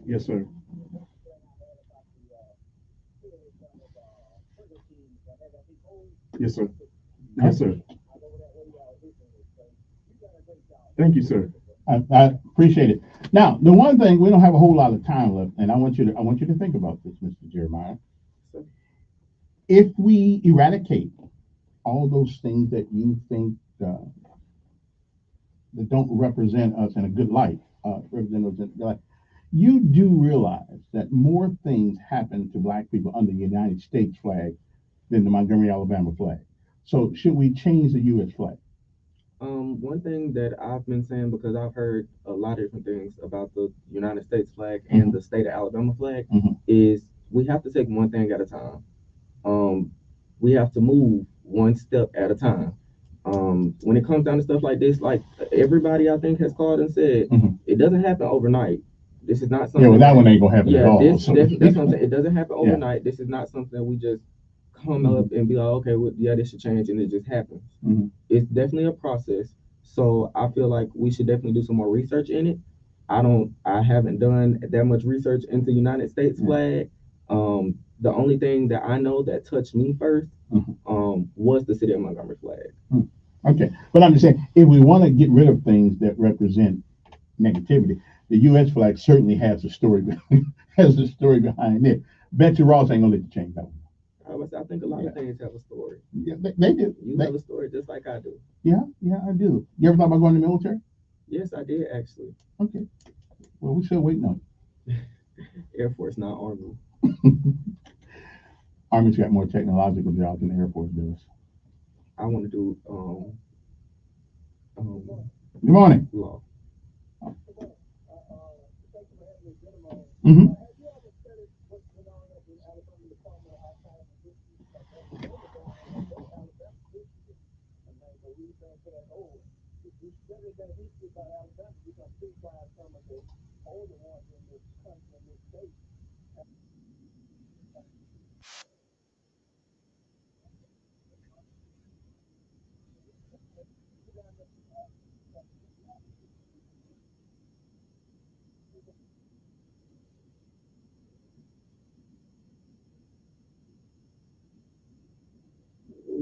Yes, sir. Yes, sir. Yes, sir. Thank you, sir. I appreciate it. Now, the one thing we don't have a whole lot of time left, and I want you to think about this, Mr. Jeremiah. If we eradicate all those things that you think that don't represent us in a good light, represent us in a good light, you do realize that more things happen to Black people under the United States flag than the Montgomery, Alabama flag. So, should we change the U.S. flag? One thing that I've been saying, because I've heard a lot of different things about the United States flag and the state of Alabama flag, is we have to take one thing at a time. We have to move one step at a time. When it comes down to stuff like this, like everybody I think has called and said, it doesn't happen overnight. This is not something. Yeah, well, that one ain't gonna happen at all. That's what I'm saying. It doesn't happen overnight. This is not something that we just come up and be like, okay, well, yeah, this should change, and it just happens. It's definitely a process. So I feel like we should definitely do some more research in it. I haven't done that much research into the United States flag. The only thing that I know that touched me first was the city of Montgomery flag. Okay, but I'm just saying, if we want to get rid of things that represent negativity, the U.S. flag certainly has a story has a story behind it. Betsy Ross ain't gonna let you change that one. I think a lot of things have a story. Yeah, they do. You have a story just like I do. Yeah, I do. You ever thought about going to the military? Yes, I did actually. Okay. Well, we're still waiting on you. Air Force, not Army. Army's got more technological jobs than the Air Force does. I want to do Good morning. Law.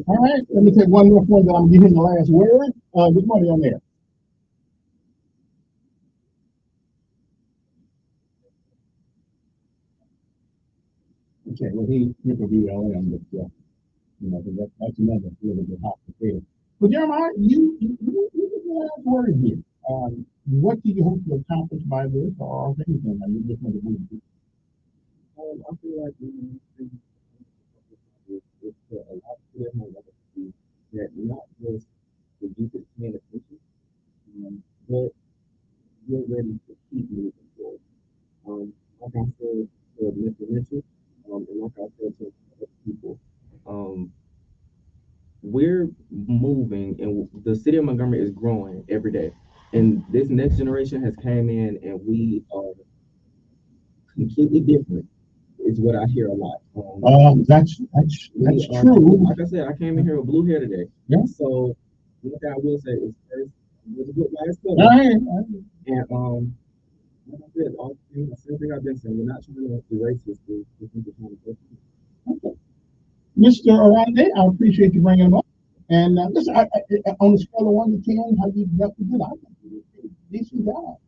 All right, let me take one more point that I'm giving the last word. Good morning on there. Okay, well, he will be LM, but that's another little bit hot potato. But Jeremiah, you get the last word here. What do you hope to accomplish by this, or anything? I mean, just want to move. I feel like it's a lot clear my legacy that not just the youth is paying attention, but you're ready to keep moving forward. Like I said to Mr. Mitchell, and like I said to other people, we're moving, and the city of Montgomery is growing every day. And this next generation has came in, and we are completely different. Is what I hear a lot. That's true. Like I said, I came in here with blue hair today. Yeah. So one thing I will say is first, it was a good last All color. right. And like I said, the same thing I've been saying. We're not trying to erase this. We think we're trying to fix it. Mr. Arande, I appreciate you bringing him up. And listen, on a scale of 1 to 10, how you dealt with it? I think you did a decent job.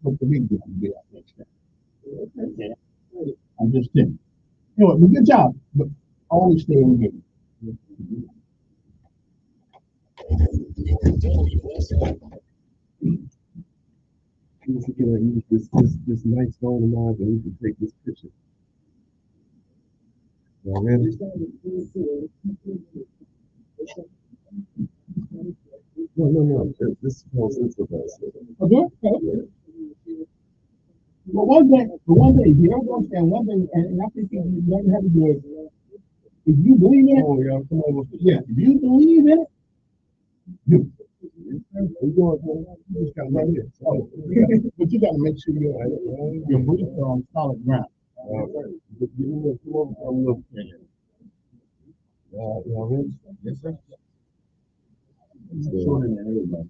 But the big deal will be up next time. Okay. Yeah. I'm just kidding. Anyway, but good job. But always stay in the game. This nice stone of mine, and we can take this picture. No, no. This is called Central Bus. Okay. But one day, if you don't understand one thing, and I think you never have to do it. If you believe in it, if you believe in it, do it. But you got to make sure your beliefs are on solid ground. Yes, sir. Shorter than everybody.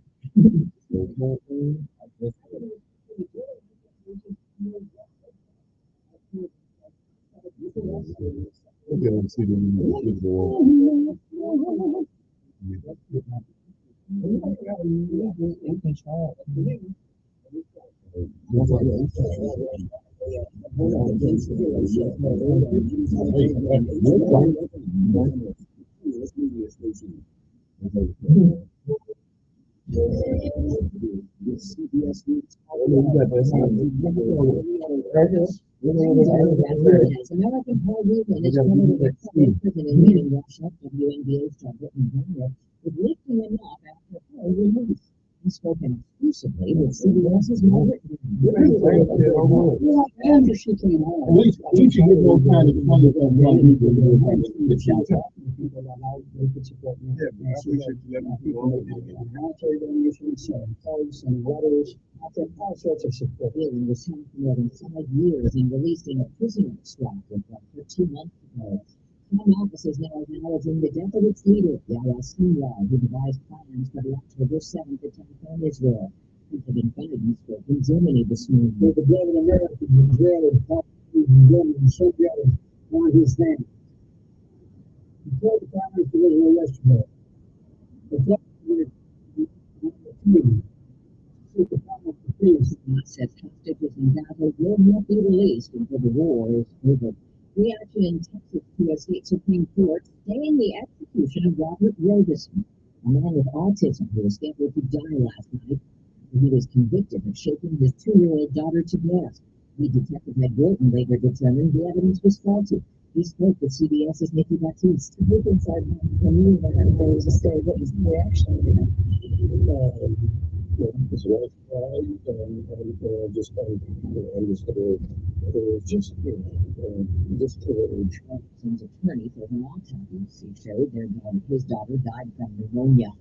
As American Parliament and its President meeting wraps up, WNBA star Brittany Griner with lifting him up after her release. He's spoken exclusively with CBS's Margaret. At least you get those kind of money from all sorts of support. Dealing with him for more than 5 years and releasing a prisoner swap report for 2 months ago. Home Office is now acknowledging the death of its leader, Yahya Sinwar, who devised plans for the October 7th attack on Israel. President Biden spoke in Germany this morning. The blood of America was red and so jealous on his name. He told the Prime Minister of Israel yesterday. Says hostages in Gaza will not be released until the war is over. Reaction in Texas to a state Supreme Court staying the execution of Robert Robeson, a man with autism who was scheduled to die last night after he was convicted of shaking his 2-year-old daughter to death. Lead Detective Ed Wilton later determined the evidence was faulty. He spoke with CBS's Nikki Baptiste. Who thinks I knew that there was a state? What was the reaction to that? As well as just discouraged. Wilson's attorney for an autopsy showed his daughter died from pneumonia.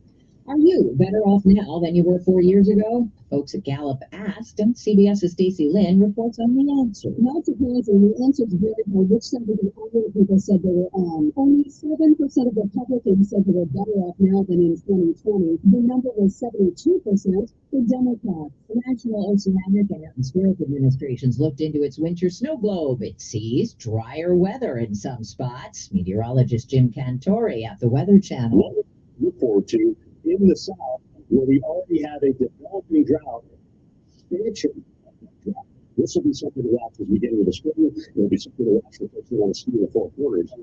Are you better off now than you were 4 years ago? Folks at Gallup asked, and CBS's Stacey Lynn reports on the answer. Not surprising, the answer is very hard. Which segment of older people said they were on? Only 7% of Republicans said they were better off now than in 2020. The number was 72% for Democrats. The National Oceanic and Atmospheric Administration's looked into its winter snow globe. It sees drier weather in some spots. Meteorologist Jim Cantori at the Weather Channel. Look forward to in the South, where we already have a developing drought, expansion of that drought. This will be something to watch as we get into the spring. It'll be something to watch for folks who want to ski in the Four Corners.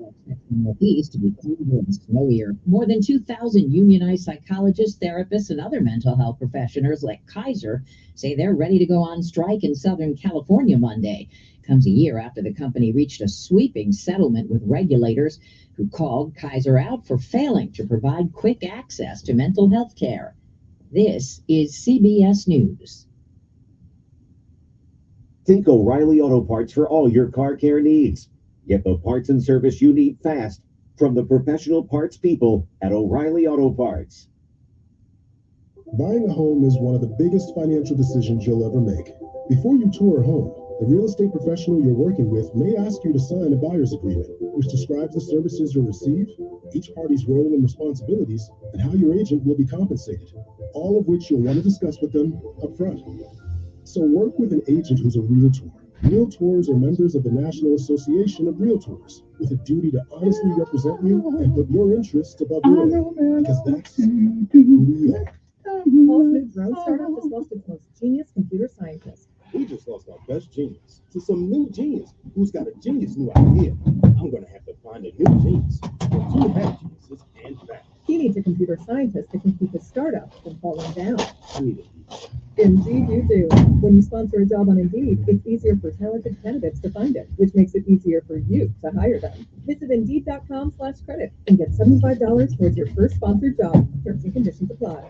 Northeast to be colder and snowier. More than 2,000 unionized psychologists, therapists, and other mental health professionals like Kaiser say they're ready to go on strike in Southern California Monday. Comes a year after the company reached a sweeping settlement with regulators who called Kaiser out for failing to provide quick access to mental health care. This is CBS News. Think O'Reilly Auto Parts for all your car care needs. Get the parts and service you need fast from the professional parts people at O'Reilly Auto Parts. Buying a home is one of the biggest financial decisions you'll ever make. Before you tour a home, the real estate professional you're working with may ask you to sign a buyer's agreement, which describes the services you'll receive, each party's role and responsibilities, and how your agent will be compensated, all of which you'll want to discuss with them up front. So work with an agent who's a realtor. Realtors are members of the National Association of Realtors, with a duty to honestly represent you and put your interests above yours, because that's who we are. Paul's new drone startup has lost its most genius computer scientist. We just lost our best genius to some new genius who's got a genius new idea. I'm going to have to find a new genius. Or two bad geniuses and back. He needs a computer scientist that can keep his startup from falling down. I need it. Indeed you do. When you sponsor a job on Indeed, it's easier for talented candidates to find it, which makes it easier for you to hire them. Visit Indeed.com/credit and get $75 towards your first sponsored job. Terms and conditions apply.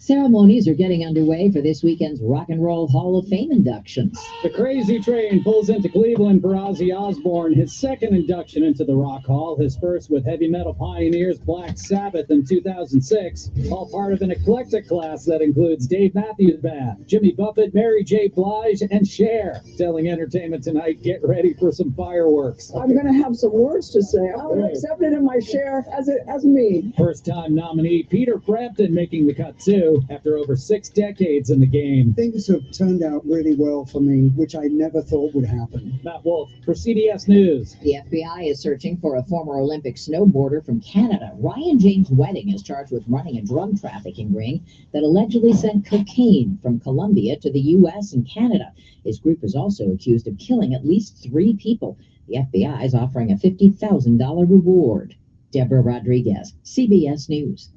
Ceremonies are getting underway for this weekend's Rock and Roll Hall of Fame inductions. The Crazy Train pulls into Cleveland for Ozzy Osbourne, his second induction into the Rock Hall, his first with heavy metal pioneers Black Sabbath in 2006, all part of an eclectic class that includes Dave Matthews Band, Jimmy Buffett, Mary J. Blige, and Cher. Telling Entertainment Tonight, get ready for some fireworks. I'm going to have some words to say. I was accepted in my share as me. First-time nominee Peter Frampton making the cut, too, after over 6 decades in the game. Things have turned out really well for me, which I never thought would happen. Matt Wolf for CBS News. The FBI is searching for a former Olympic snowboarder from Canada. Ryan James Wedding is charged with running a drug trafficking ring that allegedly sent cocaine from Colombia to the U.S. and Canada. His group is also accused of killing at least 3 people. The FBI is offering a $50,000 reward. Deborah Rodriguez, CBS News.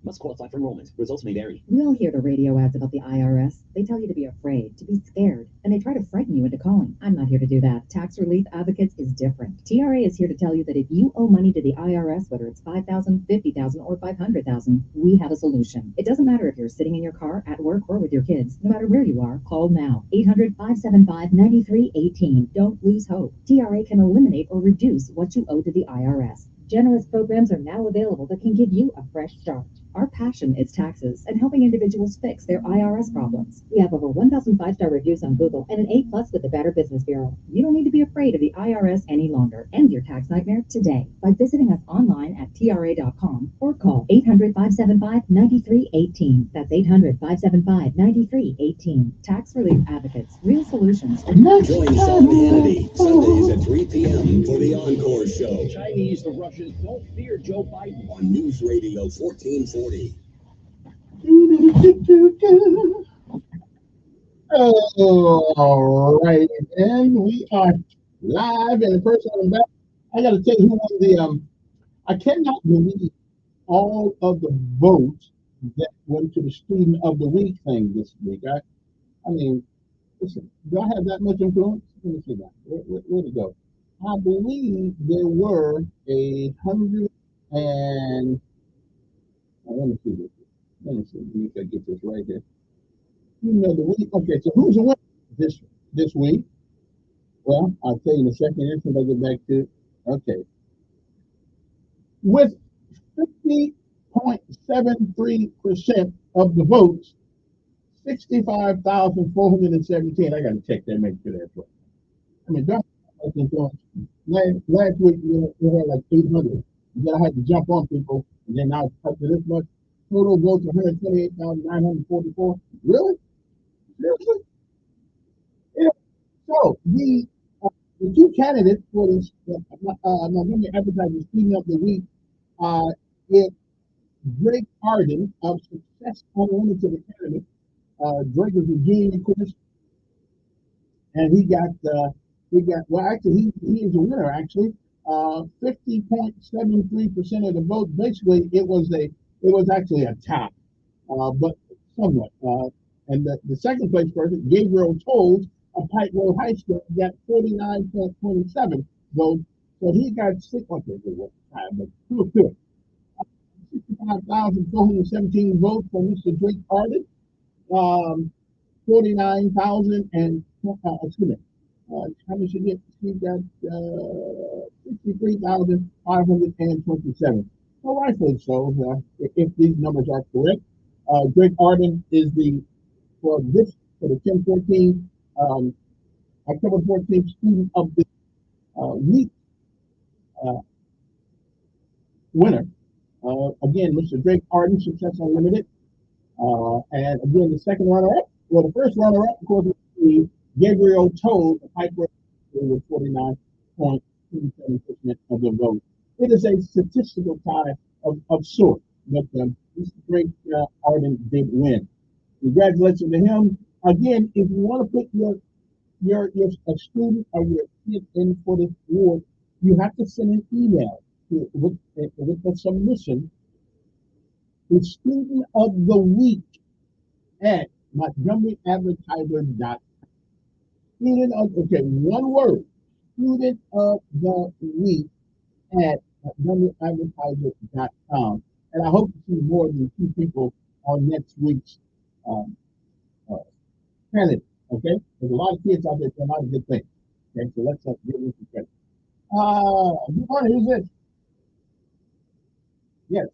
Must qualify for enrollment. Results may vary. We all hear the radio ads about the IRS. They tell you to be afraid, to be scared, and they try to frighten you into calling. I'm not here to do that. Tax Relief Advocates is different. TRA is here to tell you that if you owe money to the IRS, whether it's $5,000, $50,000, or $500,000, we have a solution. It doesn't matter if you're sitting in your car, at work, or with your kids. No matter where you are, call now. 800-575-9318. Don't lose hope. TRA can eliminate or reduce what you owe to the IRS. Generous programs are now available that can give you a fresh start. Our passion is taxes and helping individuals fix their IRS problems. We have over 1,000 5-star reviews on Google and an A+ with the Better Business Bureau. You don't need to be afraid of the IRS any longer. End your tax nightmare today by visiting us online at TRA.com or call 800-575-9318. That's 800-575-9318. Tax Relief Advocates. Real solutions. Join Sean Hannity Sundays at 3 p.m. for the Encore Show. Chinese, the Russians don't fear Joe Biden. On News Radio 1440. All right, and we are live in person. I'm back. I got to tell you who won the. I cannot believe all of the votes that went to the Student of the Week thing this week. I mean, listen, do I have that much influence? Let me see that. Where'd it go? I believe there were 100 and. Let me see this. Let me see if I get this right here. You know the week. Okay, so who's the winner this week? Well, I'll tell you in a second here since I get back to it. Okay. With 50.73% of the votes, 65,417. I got to check that, make sure that's right. I mean, that's last week we had like 800. Then I had to jump on people, and then now it's up to this much. Total votes 128,944. Really? Seriously? Yeah. So the 2 candidates for this Montgomery Advertising Student of the Week is Drake Arden of Success Unlimited Academy. Drake is a junior, of course, and he got well, actually he is a winner actually. 50.73% of the vote. Basically, it was actually a tie, but somewhat. And the second place person, Gabriel Toles of Pike Road High School, got 49.27 votes. So he got 65,417 votes for Mr. Drake Arden. 49,000 and excuse me. How much you get? He got 63,527. Well, rightfully so, if these numbers are correct. Drake Arden is for the 1014 October 14th Student of the Week winner. Again, Mr. Drake Arden, Success Unlimited. And again, the second runner-up, the first runner-up, of course, was Gabriel Toles of Pike Road with 49.27% of the vote. It is a statistical tie of sorts, but Mr. Drake Arden did win. Congratulations to him. Again, if you want to put your a student or your kid in for this award, you have to send an email with a submission to Student of the Week at MontgomeryAdvertiser.com. One word, Student of the Week at MontgomeryAdvertiser.com. And I hope to see more than 2 people on next week's um, uh, candidate. Okay, there's a lot of kids out there doing a lot of good things. Okay, so let's give them some credit. Good morning. Who's this? Yes.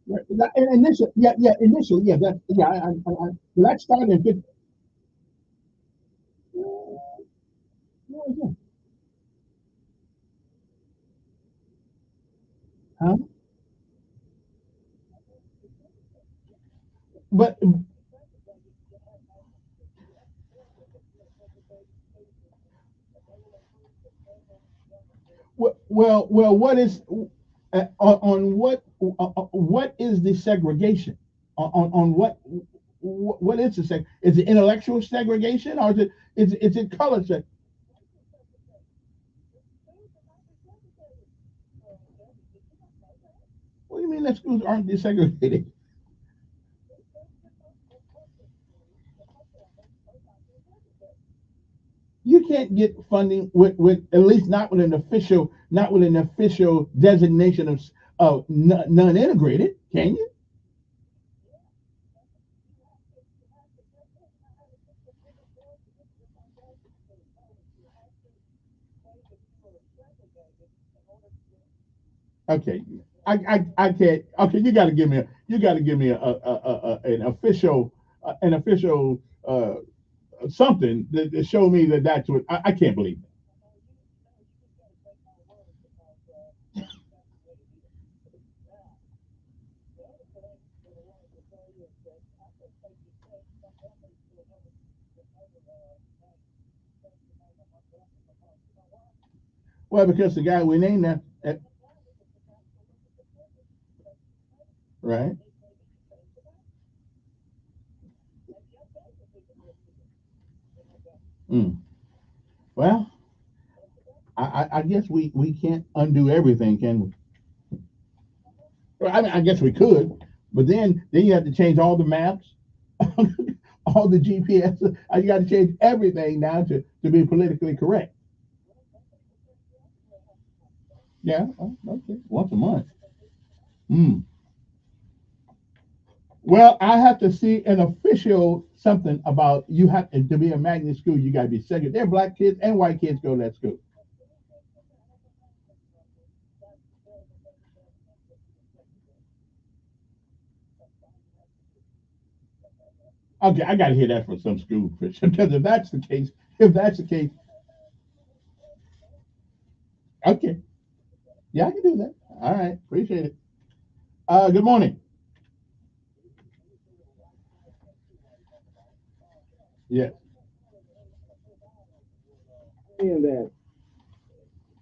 Right. Initially, initially, that started in 50. Huh? But what is on what is the segregation on what is the is it intellectual segregation or is it color seg? What do you mean that schools aren't desegregated? You can't get funding with at least not with an official designation of non-integrated, can you? Okay, I can't. Okay, you got to give me an official uh, something that show me that that's what I can't believe it. Well, because the guy we named that right. Mm. Well, I guess we can't undo everything, can we? Well, I mean, I guess we could, but then you have to change all the maps, all the GPS. You got to change everything now to be politically correct. Yeah, okay, once a month. Mm. Well, I have to see an official something about you have to be a magnet school. You got to be second. There are black kids and white kids go to that school. Okay, I got to hear that from some school official because if that's the case, okay, yeah, I can do that. All right, appreciate it. Good morning. Yes. Saying that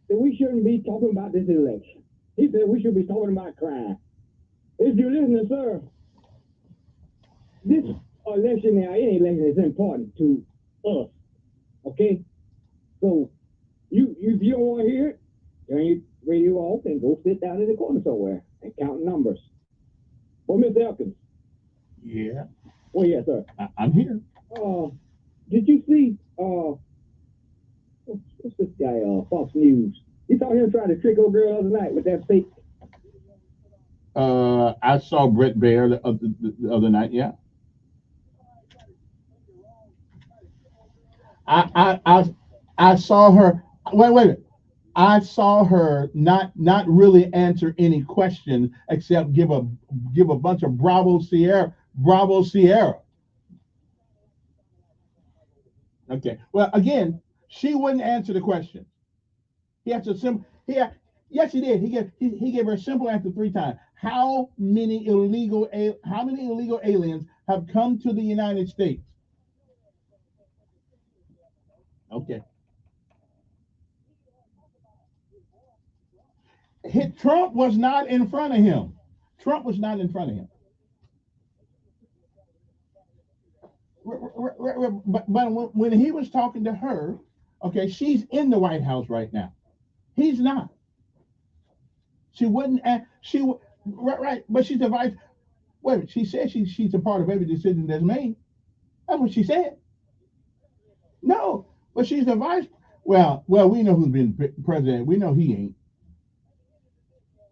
we shouldn't be talking about this election. He said we should be talking about crime. If you're listening, sir, this election now, any election is important to us. Okay? So if you don't want to hear it, turn your radio off and go sit down in the corner somewhere and count numbers. Well, Mr. Elkins. Yeah. Well, yes, sir. I'm here. Did you see what's this guy, Fox News? You saw him trying to trick old girl the other night with that fake. I saw Brett Baer the other night. Yeah. I saw her. Wait. I saw her not really answer any question except give a bunch of Bravo Sierra. Okay. Well, again, she wouldn't answer the question. He had to sim. Yes, he did. He gave her a simple answer 3 times. How many illegal aliens have come to the United States? Okay. Trump was not in front of him. Trump was not in front of him. But when he was talking to her, okay, she's in the White House right now. He's not. She wouldn't. Right, right. But she's the vice. Wait a minute, she said she's a part of every decision that's made. That's what she said. No, but she's the vice. Well, we know who's been president. We know he ain't.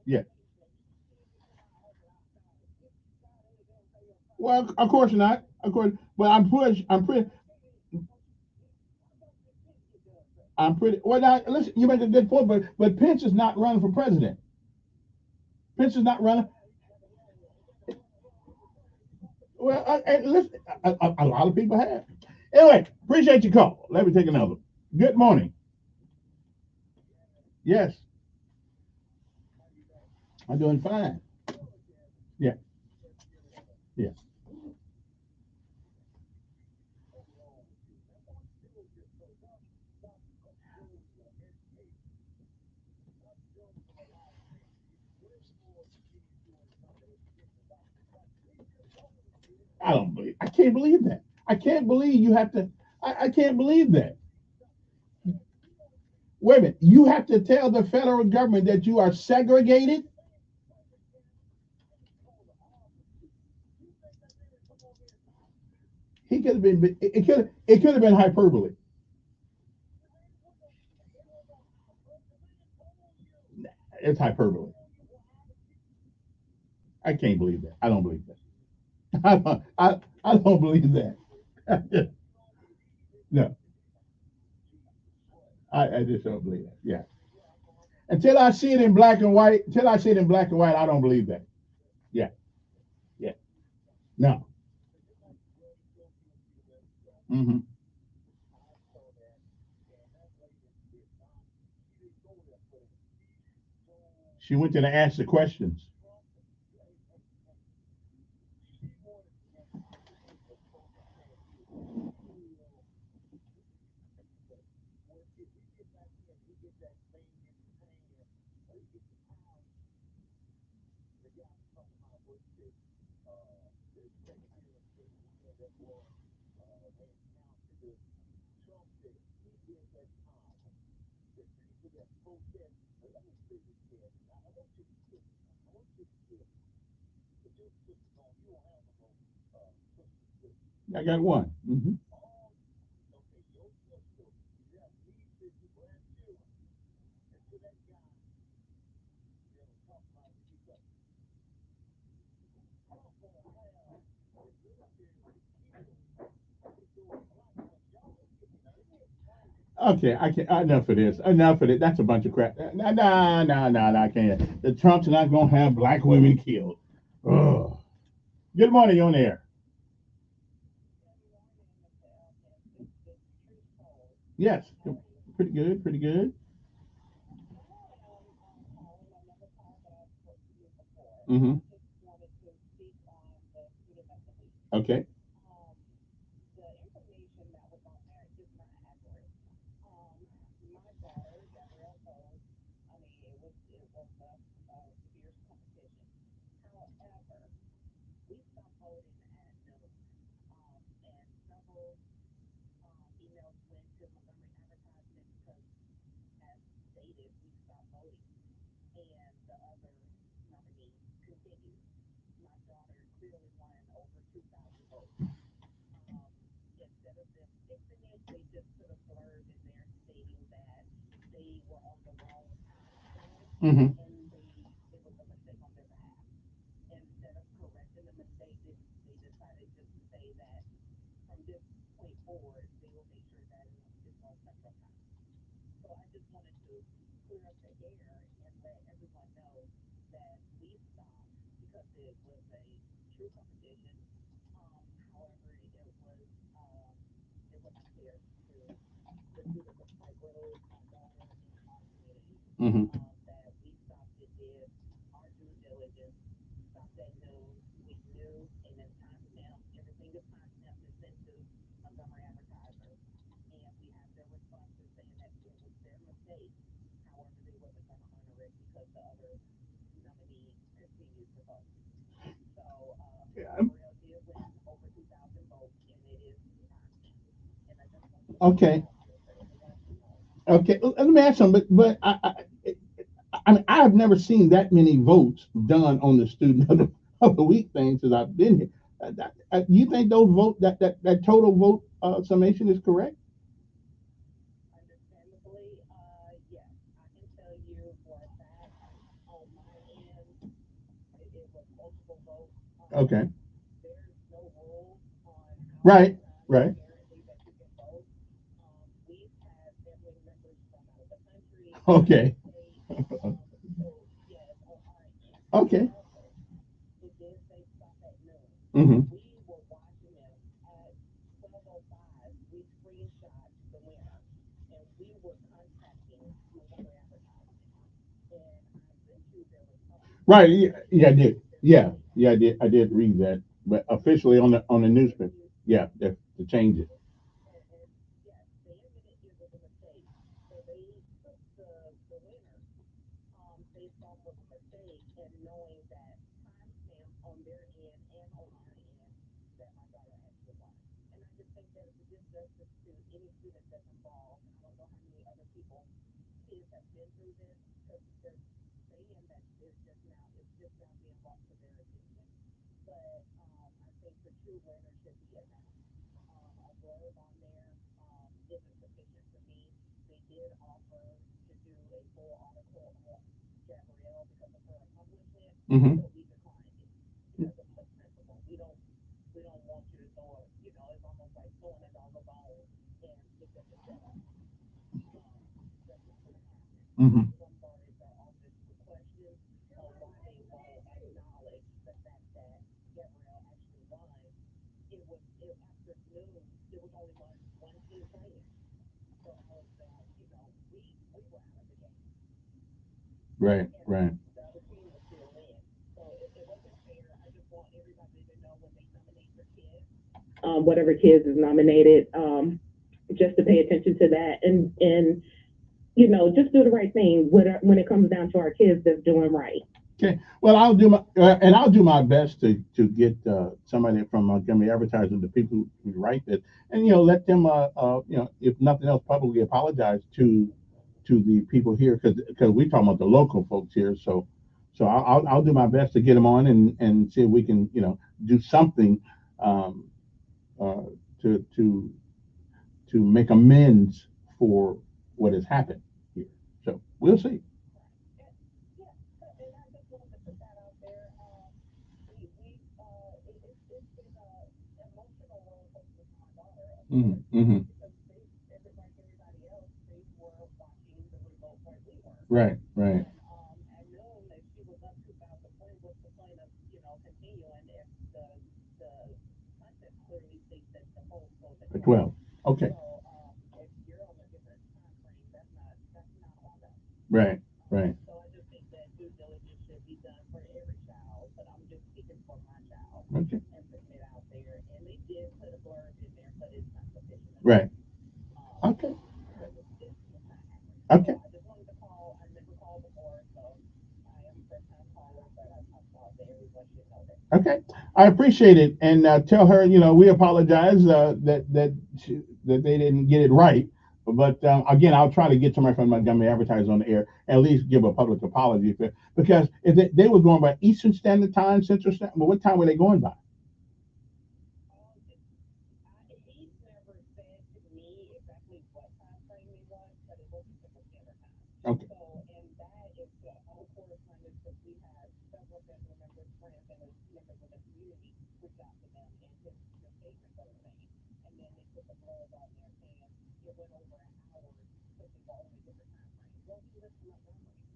Yeah. Well, of course not. Of course, but I'm pretty. Well, now listen, you make a good point, but Pence is not running for president. Pence is not running. Well, listen, a lot of people have. Anyway, appreciate your call. Let me take another. Good morning. Yes, I'm doing fine. Yeah, yeah. I don't believe. I can't believe that. I can't believe you have to. I can't believe that. Wait a minute. You have to tell the federal government that you are segregated. He could have been. It could have been hyperbole. It's hyperbole. I can't believe that. I don't believe that. I don't believe that. No, I just don't believe that. Yeah. Until I see it in black and white. Until I see it in black and white, I don't believe that. Yeah. Yeah. No. Hmm. She went to ask the questions. I got one. Okay, I can't. Enough of this. Enough of it. That's a bunch of crap. No, no, no, no, I can't. The Trump's not gonna have black women killed. Ugh. Good morning, you're on air. Yes, pretty good, pretty good. Hmm. Okay. Hmm. Hmm. Okay. Okay. Let me ask something, but I mean, I've never seen that many votes done on the student. of the week thing since I've been here. You think those vote that total vote summation is correct? Okay. Right. Right. Okay. Okay. Hmm. Right. Yeah, yeah, I did. Yeah. Yeah, I did. I did read that, but officially on the newspaper. Yeah, to change it. Hmm. Hmm. Right. Right. Whatever kids is nominated, just to pay attention to that and just do the right thing when it comes down to our kids that's doing right. Okay. Well, I'll do my best to get somebody from Montgomery Advertising, the people who write this, and let them if nothing else, publicly apologize to the people here because we talking about the local folks here. So I'll do my best to get them on and see if we can do something um, uh, to make amends for what has happened here. So we'll see. Hmm. Hmm. Right. Right. At 12. Okay. Right. Right. Okay. Right. Okay. Okay. Okay. I appreciate it, and tell her we apologize that they didn't get it right. But again, I'll try to get somebody from Montgomery Advertising on the air, at least give a public apology because if they were going by Eastern Standard Time, Central Standard, well, what time were they going by? Okay.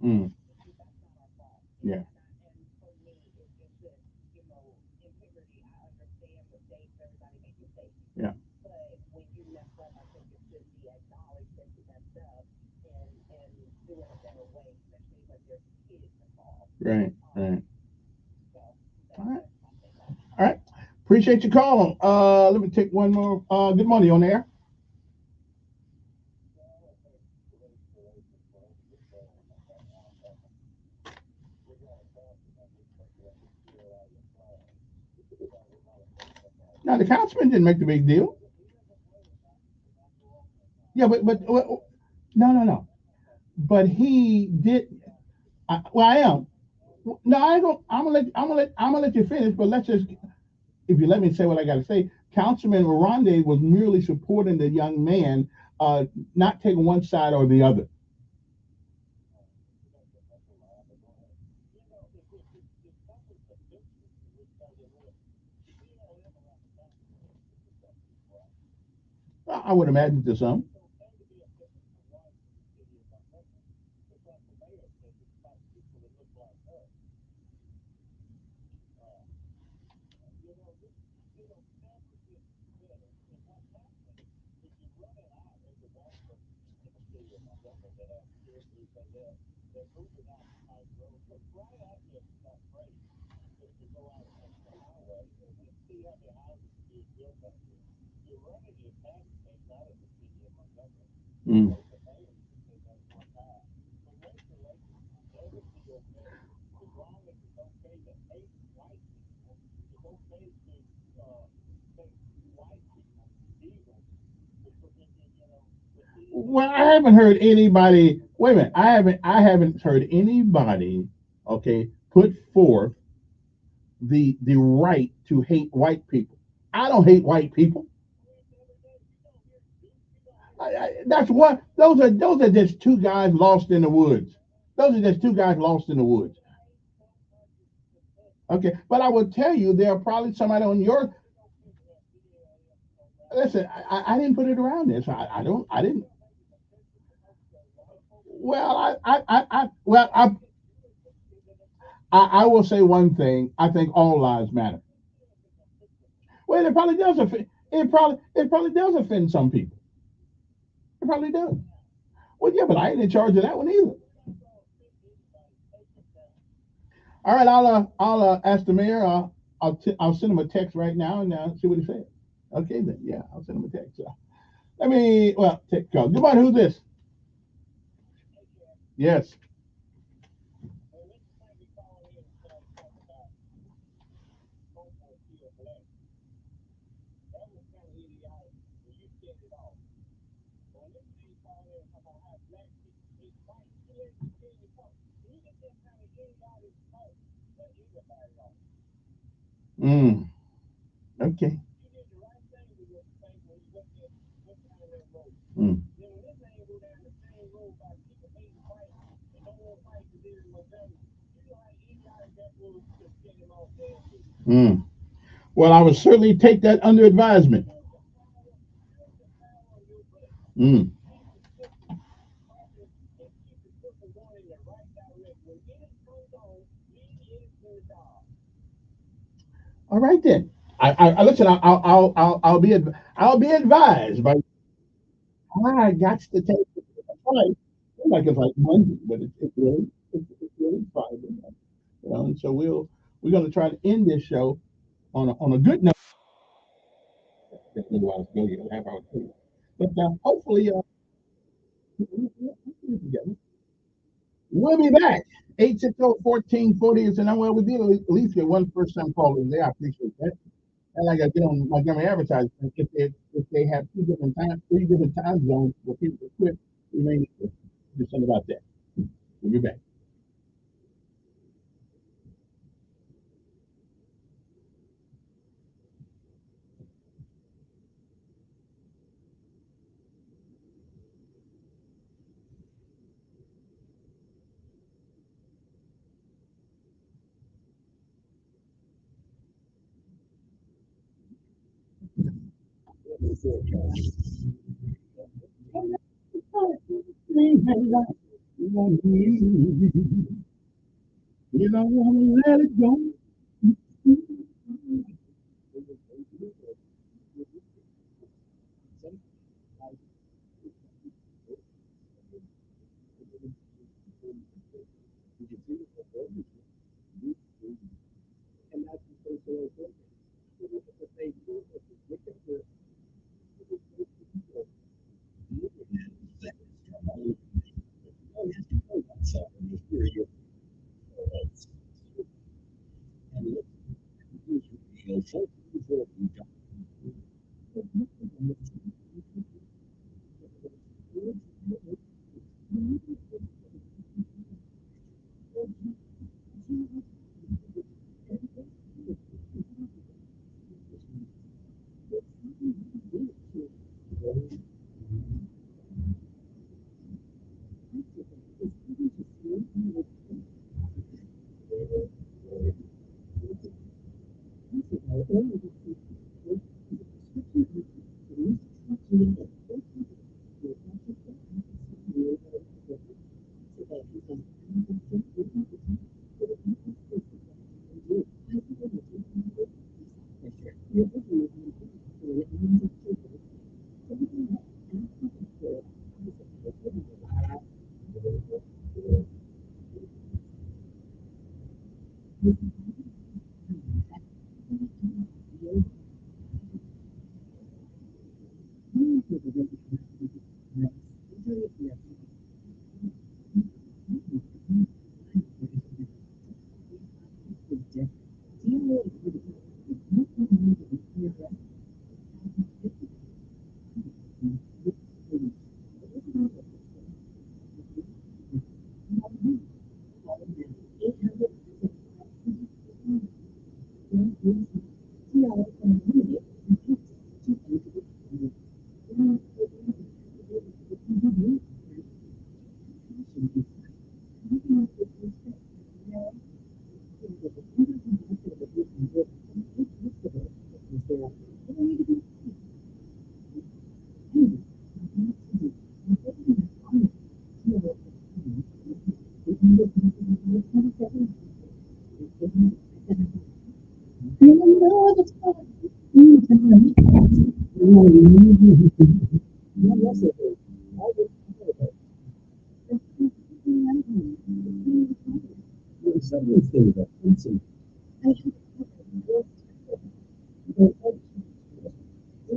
Mm. Yeah. Yeah. Right. Right. All right. All right. Appreciate your call. Let me take one more. Good morning on air. Now the councilman didn't make the big deal. Yeah, no, no, no. But he did. Well, I am. No, I ain't gonna. I'm gonna let you finish. But let's just, if you let me say what I got to say, Councilman Ronde was merely supporting the young man, not taking one side or the other. I would imagine to some. Mm. Well, I haven't heard anybody. Wait a minute. I haven't heard anybody. Okay, put forth the right to hate white people. I don't hate white people. That's what. Those are just two guys lost in the woods. Those are just two guys lost in the woods. Okay, but I will tell you, there are probably somebody on your. Listen, I didn't put it around this. I don't. I didn't. Well, I will say one thing. I think all lives matter. Well, it probably does offend. It probably does offend some people. It probably does. Well, yeah, but I ain't in charge of that one either. All right, I'll ask the mayor. I'll send him a text right now and see what he says. Okay, then. Yeah, I'll send him a text. Let me. Well, take call. Goodbye. Who's this? Yes. Mm. Okay. Mm. Mm. Well, I would certainly take that under advisement. Mm. All right then. I listen. I'll be advised. But I got to take it. Right. Like it's like Monday, but it's really Friday. And so we're gonna try to end this show on a good note. That's a little while to go. You know, half hour. But hopefully, we'll be back. 860-1440 is the number. Well, we did at least get one first time caller there. I appreciate that. And like I did on Montgomery Advertising, if they have three different time zones where people can quit, we may need to do something about that. We'll be back. You don't want to let it go.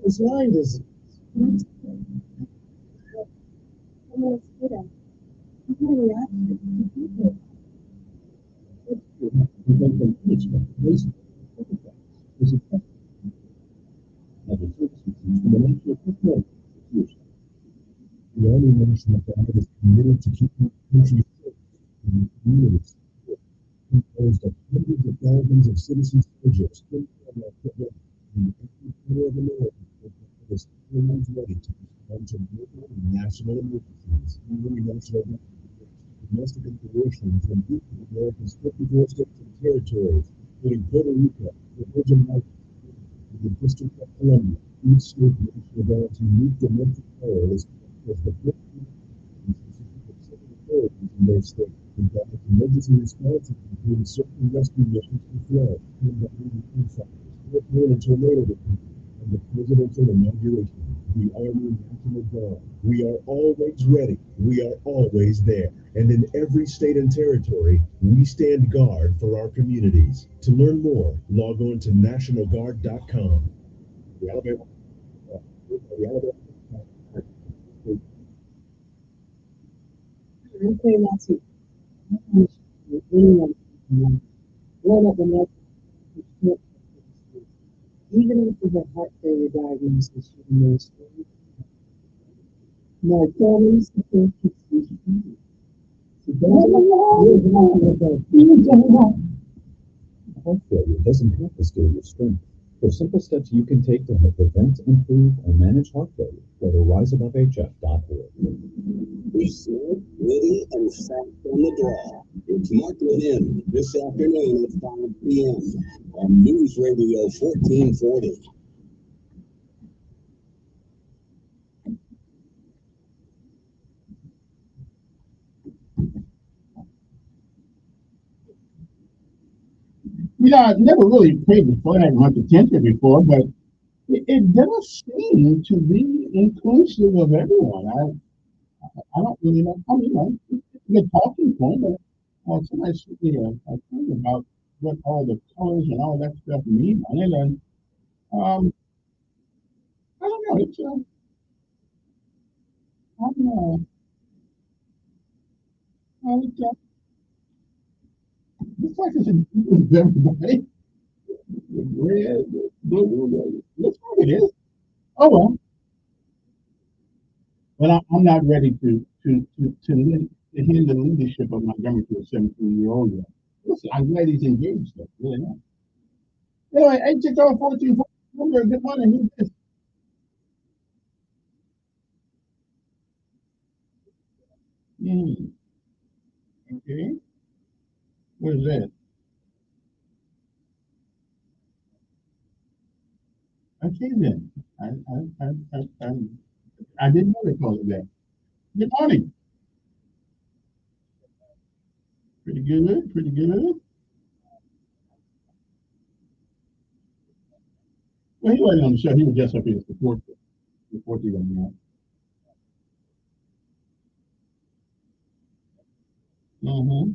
It's Lyme disease. The Army National Guard is committed to keeping the country safe and communities composed of hundreds of thousands of citizen soldiers in and every corner of America is always ready to respond to local and national emergencies. National domestic operations in each of America's 54 states and territories, including Puerto Rico, the Virgin Islands, and the District of Columbia. Each state National Guard's unique domestic power is the 15 authorities in their state provide emergency responses, including certain rescue missions for flood, hurricane and tornado recovery, and the presidential inauguration. The Army National Guard. We are always ready. We are always there. And in every state and territory, we stand guard for our communities. To learn more, log on to nationalguard.com. The Alabama. I'm saying last week. One of them, even if you have heart failure diagnosis, you know, my family's support keeps Heart failure doesn't have to steal your strength. For simple steps you can take to help prevent, improve, or manage heart failure, go to riseabovehf.org. We serve, witty, and fat on the draw. It's Mark Within this afternoon at 5 p.m. on News Radio 1440. You know, I've never really paid the flag much attention before, but it does seem to be inclusive of everyone. I don't really know. I mean, it's a good talking point, but somebody sent me a thing about what all the colors and all that stuff mean on it, and I don't know. It's I don't know. It's like it's inclusive of everybody. Red, blue, looks like it is. Oh well. But I'm not ready to hand the leadership of Montgomery to a 17-year-old yet. Listen, I'm glad he's engaged, though. Really not. Anyway, 860-1440, good morning. Who's this? Okay. What is that? Okay, then. I didn't know they called it that. Good morning. Pretty good, pretty good. Well, he wasn't on the show. He was just up here before he went out. Mm-hmm.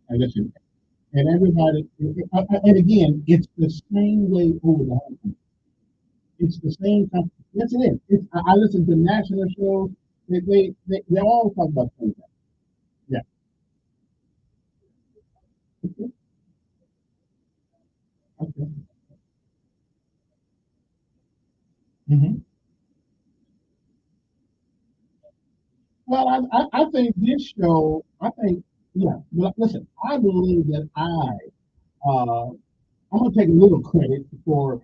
And listen, and everybody, and again, it's the same way over the whole country. It's the same time. Yes, it is. I listen to national shows. They all talk about the same thing. Yeah. Okay. Okay. Hmm. Well, I think this show, yeah. But listen, I believe that I'm gonna take a little credit for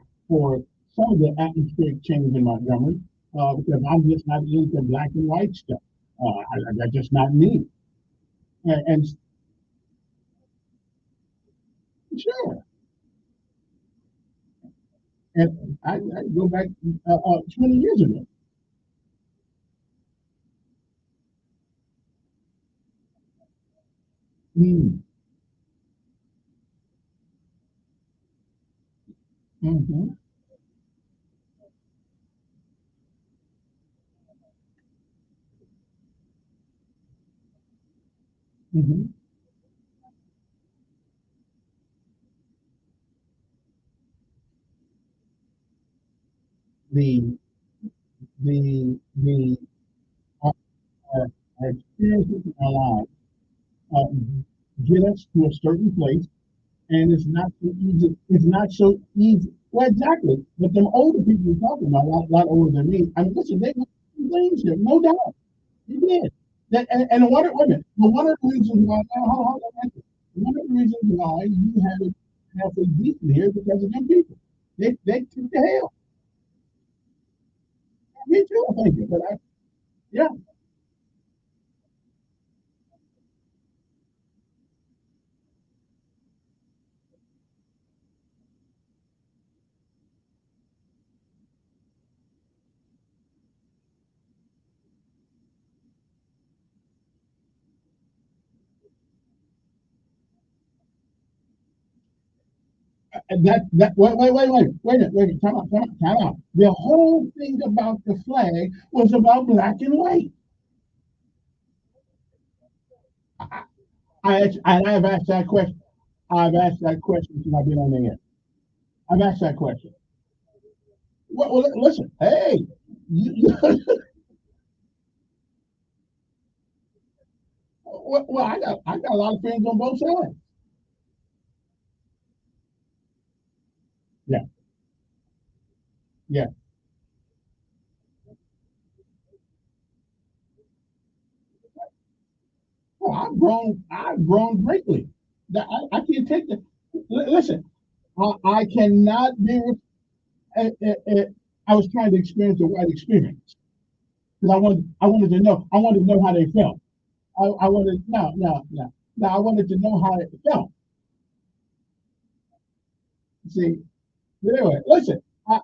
some of the atmospheric change in Montgomery, because I'm just not into black and white stuff. That's just not me. And sure, and I go back 20 years ago. Mm. Hmm. Hmm. The the our, our experiences in our lives uh, get us to a certain place, and it's not so easy. It's not so easy. Well, exactly. But them older people you're talking about, a lot older than me. I mean, listen, they went through things here, no doubt. They did. And wait a minute. But one of the reasons why, hold on, one of the reasons why you have it halfway decent here is because of them people. They took the hell. Me too, I think. But yeah. And that wait, time out. The whole thing about the flag was about black and white. I've asked that question. I've asked that question since I've been on the air. I've asked that question. Listen, hey, I got a lot of friends on both sides. Yeah, yeah. Well, I've grown greatly. I can't take that. Listen, I cannot be. I was trying to experience the right experience because I wanted to know how they felt. I wanted no. I wanted to know how it felt. See, but anyway, listen. I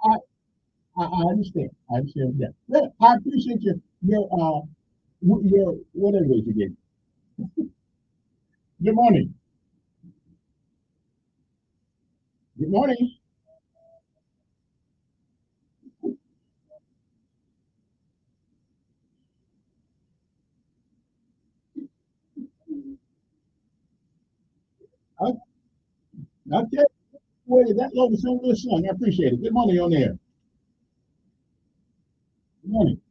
understand. I understand. Yeah. Yeah, I appreciate your whatever it is you gave. Good morning. Good morning. Okay. Well, that love is so good song. I appreciate it. Good morning on there. Good morning.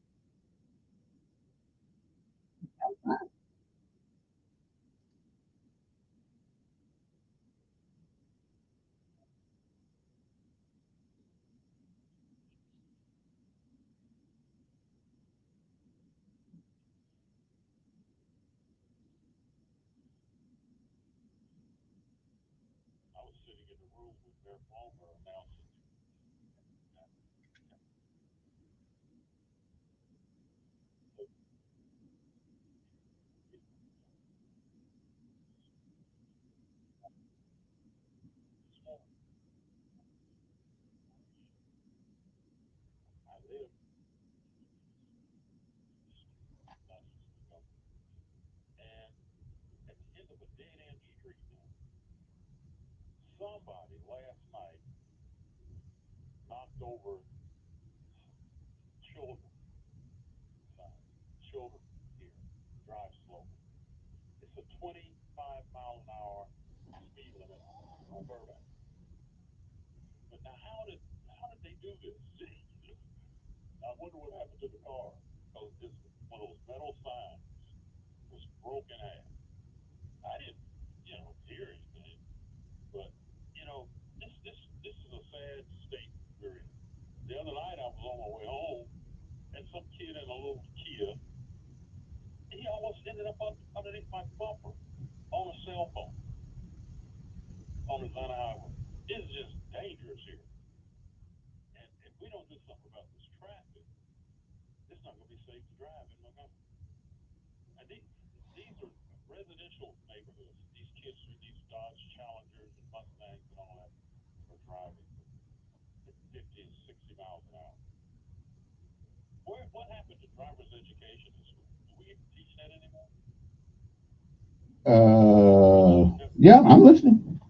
Yeah, I'm listening.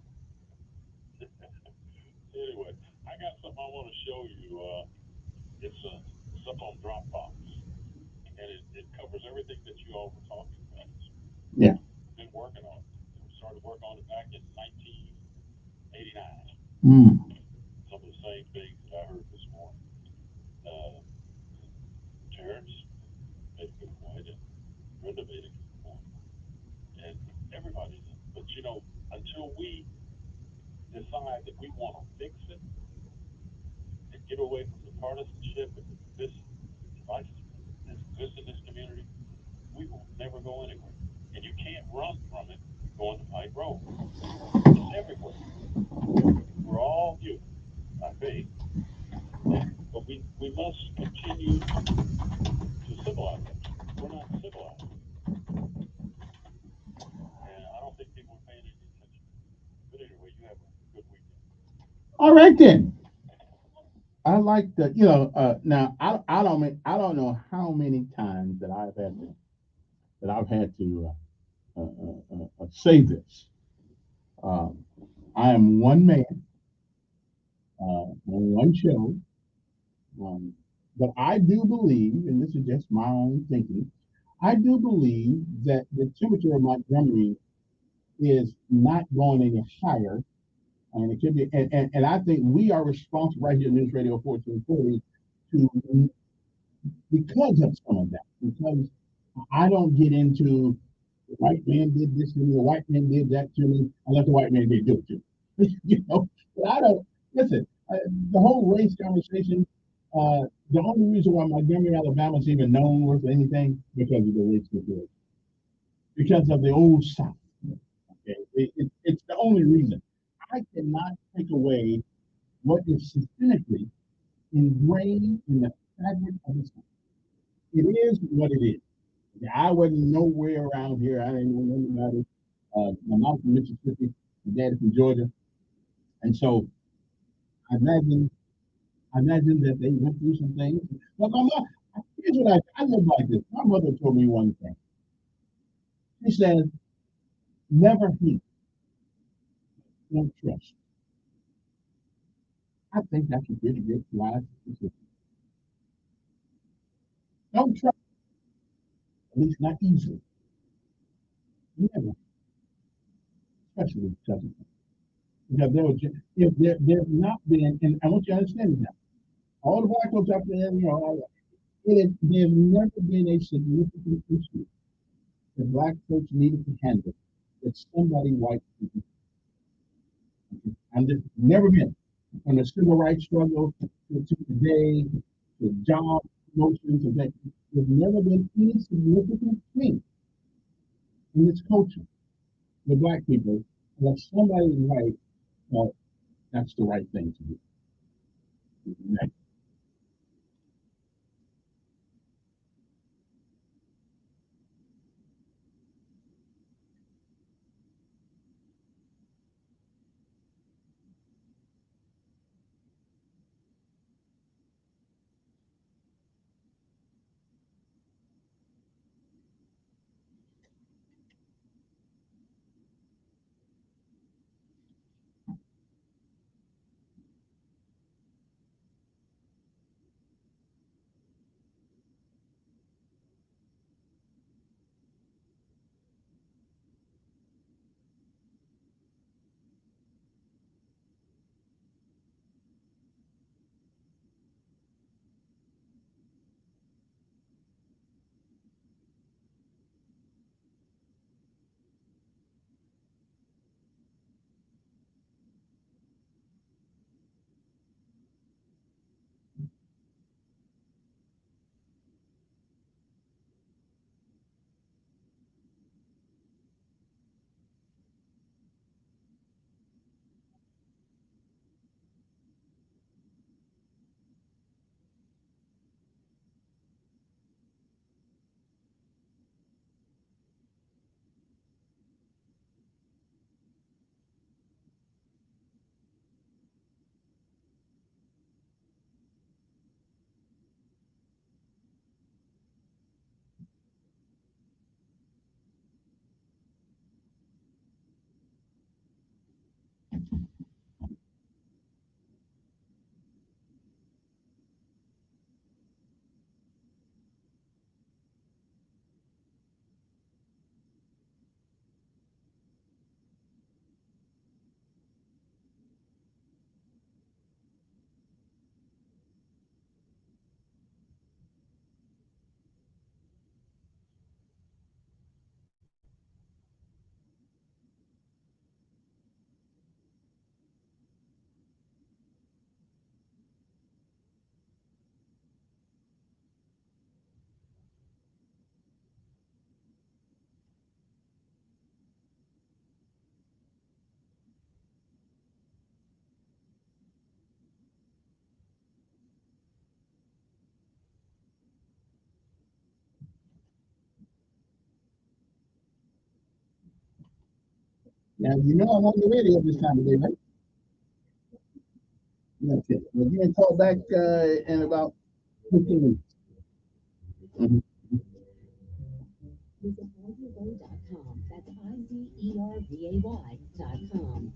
Yeah. Mm. All right then. I like that. Now I don't know how many times that I've had to say this. Um, I am one man on one show, but I do believe, and this is just my own thinking, I do believe that the temperature of Montgomery is not going any higher. And it could be, and I think we are responsible right here in News Radio 1440 to, because of some of that, because I don't get into the white man did this to me, the white man did that to me, unless the white man did do it to me. But I don't, listen, the whole race conversation, the only reason why Montgomery, Alabama is even known worth anything because of the race situation, because of the old South. Okay, it's the only reason. I cannot take away what is systemically ingrained in the fabric of the South. It is what it is. Okay, I wasn't nowhere around here. I didn't know nothing about it. My mom from Mississippi, my dad from Georgia, and so I imagine that they went through some things. But my mom, here's what I live like this. My mother told me one thing. She said, "Never hate, don't trust." I think that's a pretty good wise decision. Don't trust, at least not easily. Never, especially because of that. Because there was, if there's not been, and I want you to understand that all the black folks out there, there's never been a significant issue that black folks needed to handle that somebody white people. And there's never been, from the civil rights struggle to today, to job promotions, to that, there's never been any significant thing in this culture with black people that somebody white thought that's the right thing to do. Right? Now, you know I'm on the radio this time of day, right? Okay. We'll give me a call back in about 15 minutes. Mhm. Visit IZERVAY.com. That's IZERVAY.com.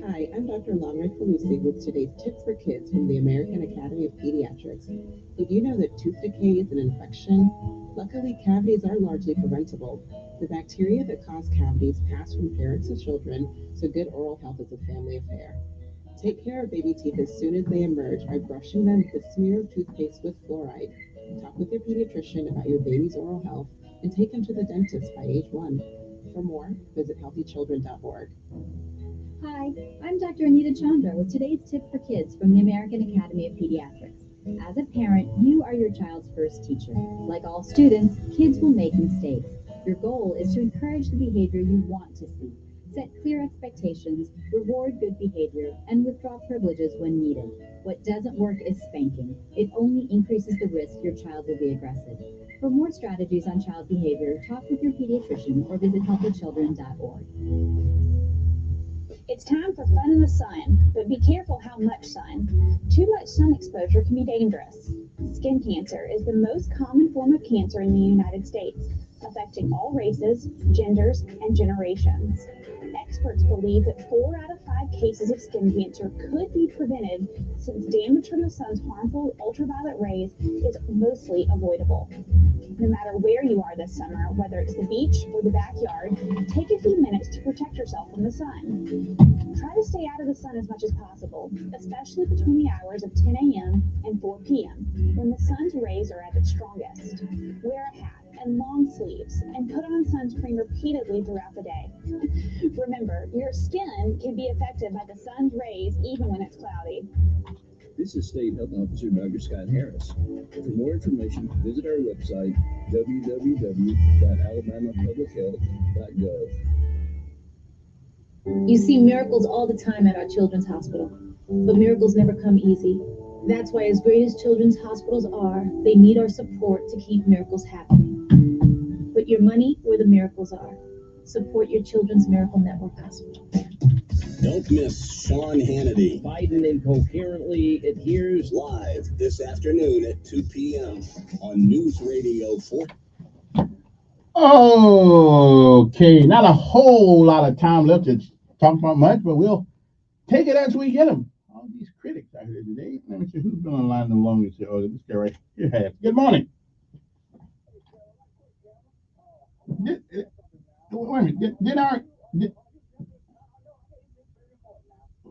Hi, I'm Dr. Lamre Falusi with today's Tips for Kids from the American Academy of Pediatrics. Did you know that tooth decay is an infection? Luckily, cavities are largely preventable. The bacteria that cause cavities pass from parents to children, so good oral health is a family affair. Take care of baby teeth as soon as they emerge by brushing them with a smear of toothpaste with fluoride. Talk with your pediatrician about your baby's oral health and take them to the dentist by age 1. For more, visit healthychildren.org. Hi, I'm Dr. Anita Chandra with today's tip for kids from the American Academy of Pediatrics. As a parent, you are your child's first teacher. Like all students, kids will make mistakes. Your goal is to encourage the behavior you want to see. Set clear expectations, reward good behavior, and withdraw privileges when needed. What doesn't work is spanking. It only increases the risk your child will be aggressive. For more strategies on child behavior, talk with your pediatrician or visit healthychildren.org. It's time for fun in the sun, but be careful how much sun. Too much sun exposure can be dangerous. Skin cancer is the most common form of cancer in the United States, affecting all races, genders, and generations. Experts believe that 4 out of 5 cases of skin cancer could be prevented since damage from the sun's harmful ultraviolet rays is mostly avoidable. No matter where you are this summer, whether it's the beach or the backyard, take a few minutes to protect yourself from the sun. Try to stay out of the sun as much as possible, especially between the hours of 10 a.m. and 4 p.m., when the sun's rays are at its strongest. Wear a hat and long sleeves, and put on sunscreen repeatedly throughout the day. Remember, your skin can be affected by the sun's rays even when it's cloudy. This is State Health Officer Dr. Scott Harris. For more information, visit our website, www.alabamapublichealth.gov. You see miracles all the time at our children's hospital, but miracles never come easy. That's why, as great as children's hospitals are, they need our support to keep miracles happening. Put your money where the miracles are. Support your Children's Miracle Network Hospital. Don't miss Sean Hannity. Biden incoherently adheres Live this afternoon at 2 p.m. on News Radio 4. Okay, not a whole lot of time left to talk about much, but we'll take it as we get them. All these critics out here today. Let me see who's been online the longest. Oh, this guy right here. Good morning. Wait a minute.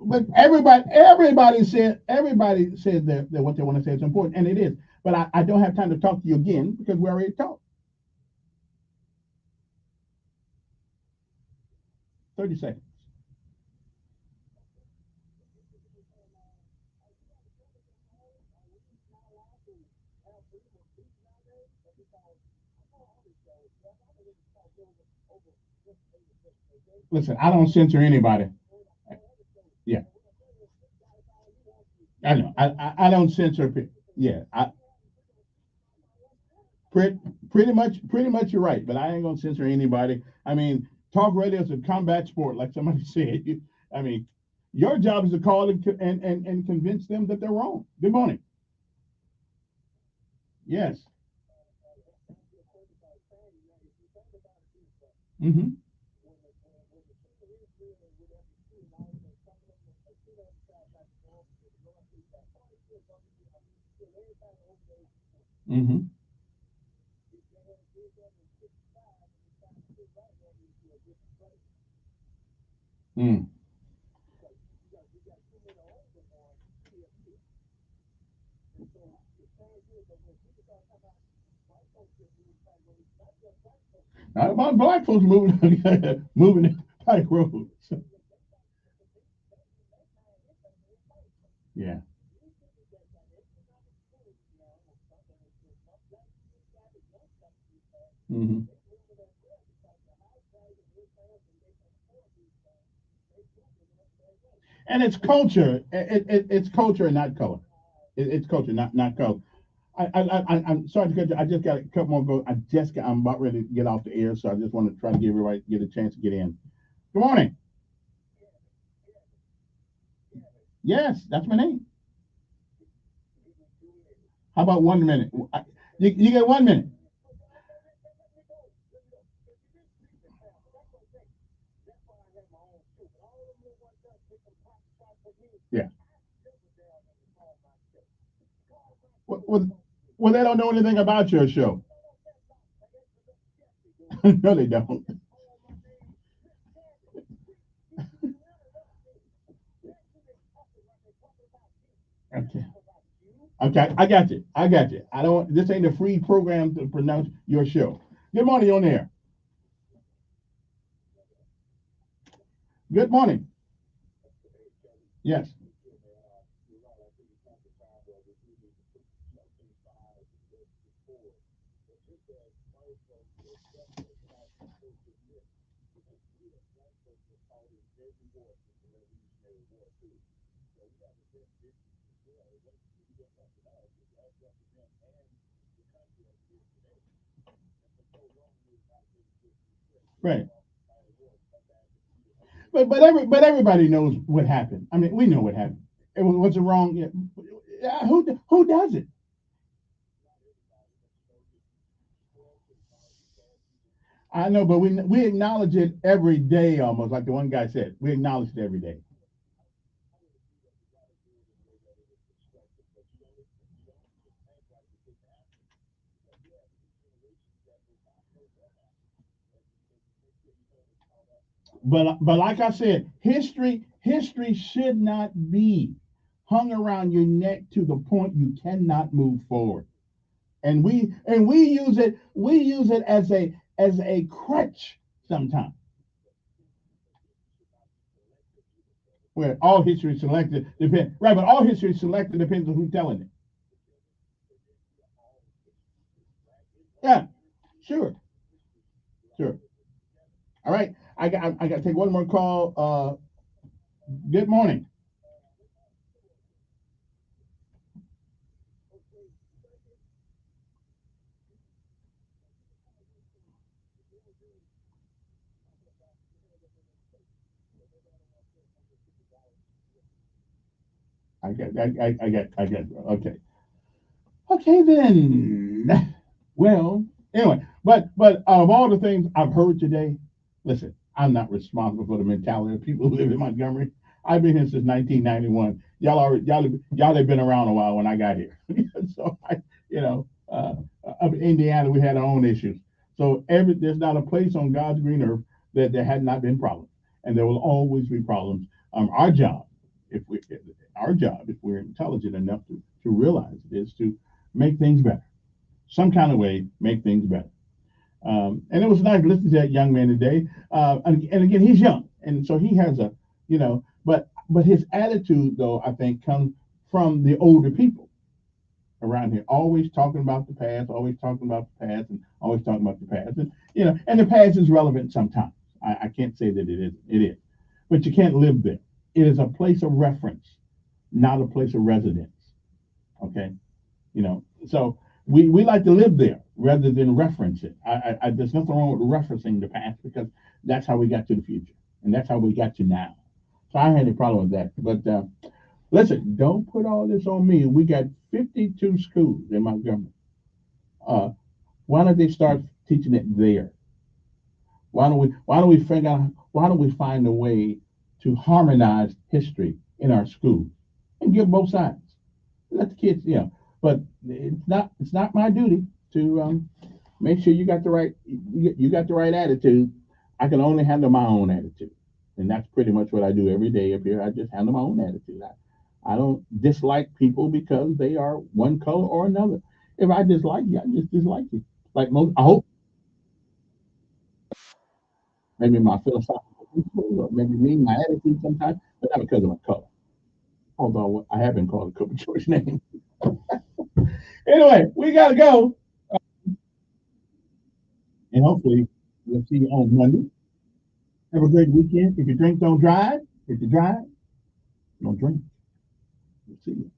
But everybody said that what they want to say is important, and it is. But I don't have time to talk to you again because we already talked. 30 seconds. Listen, I don't censor anybody. Yeah, I know. I don't censor people. Yeah, pretty much you're right. But I ain't gonna censor anybody. I mean, talk radio is a combat sport, like somebody said. I mean, your job is to call and convince them that they're wrong. Good morning. Yes. Mm-hmm. Mm-hmm. Mm. Not about black folks moving moving in Pike Road. So, yeah. Mm-hmm. And it's culture. It's culture and not color. It's culture, not color. I'm sorry to cut you. I just got a couple more go. I'm about ready to get off the air, so I just want to try to give everybody get a chance to get in. Good morning. Yes, that's my name. How about 1 minute? You get 1 minute. Yeah. Well, well, they don't know anything about your show. No, they don't. Okay. Okay, I got you. I got you. I don't. This ain't a free program to pronounce your show. Good morning on air. Good morning. Yes. Right. But everybody knows what happened. I mean, we know what happened. Was it wrong? Yeah. Yeah, who does it? I know, but we acknowledge it every day, almost like the one guy said. We acknowledge it every day. But like I said, history should not be hung around your neck to the point you cannot move forward. And we use it as a crutch sometimes. Where all history selected depend right, but all history selected depends on who's telling it. Yeah, sure, sure. All right, I got to take one more call. Good morning. I got. Okay, okay then. Well, anyway, but out of all the things I've heard today, listen, I'm not responsible for the mentality of people who live in Montgomery. I've been here since 1991. Y'all have been around a while when I got here. So you know, up in Indiana, we had our own issues. So there's not a place on God's green earth that there had not been problems, and there will always be problems. Our job, if we, our job, if we're intelligent enough to realize it, is to make things better some kind of way, make things better. And it was nice listening to that young man today. And again, he's young, and so he has but his attitude though I think comes from the older people around here, always talking about the past, always talking about the past, and always talking about the past, and the past is relevant sometimes. I can't say that it is. It is, but you can't live there. It is a place of reference, not a place of residence. Okay, so we like to live there rather than reference it. There's nothing wrong with referencing the past because that's how we got to the future and that's how we got to now. So I had a problem with that. But listen, don't put all this on me. We got 52 schools in Montgomery. Uh, why don't they start teaching it there? Why don't we find a way to harmonize history in our schools and give both sides? Let the kids, but it's not my duty to make sure you got the right attitude. I can only handle my own attitude, and that's pretty much what I do every day up here. I just handle my own attitude. I don't dislike people because they are one color or another. If I dislike you, I just dislike you. Like most, I hope maybe my philosophical principles or maybe me, my attitude sometimes, but not because of my color. Although I have been called a couple choice names. Anyway, we gotta go, and hopefully we'll see you on Monday. Have a great weekend. If you drink, don't drive. If you drive, don't drink. We'll see you.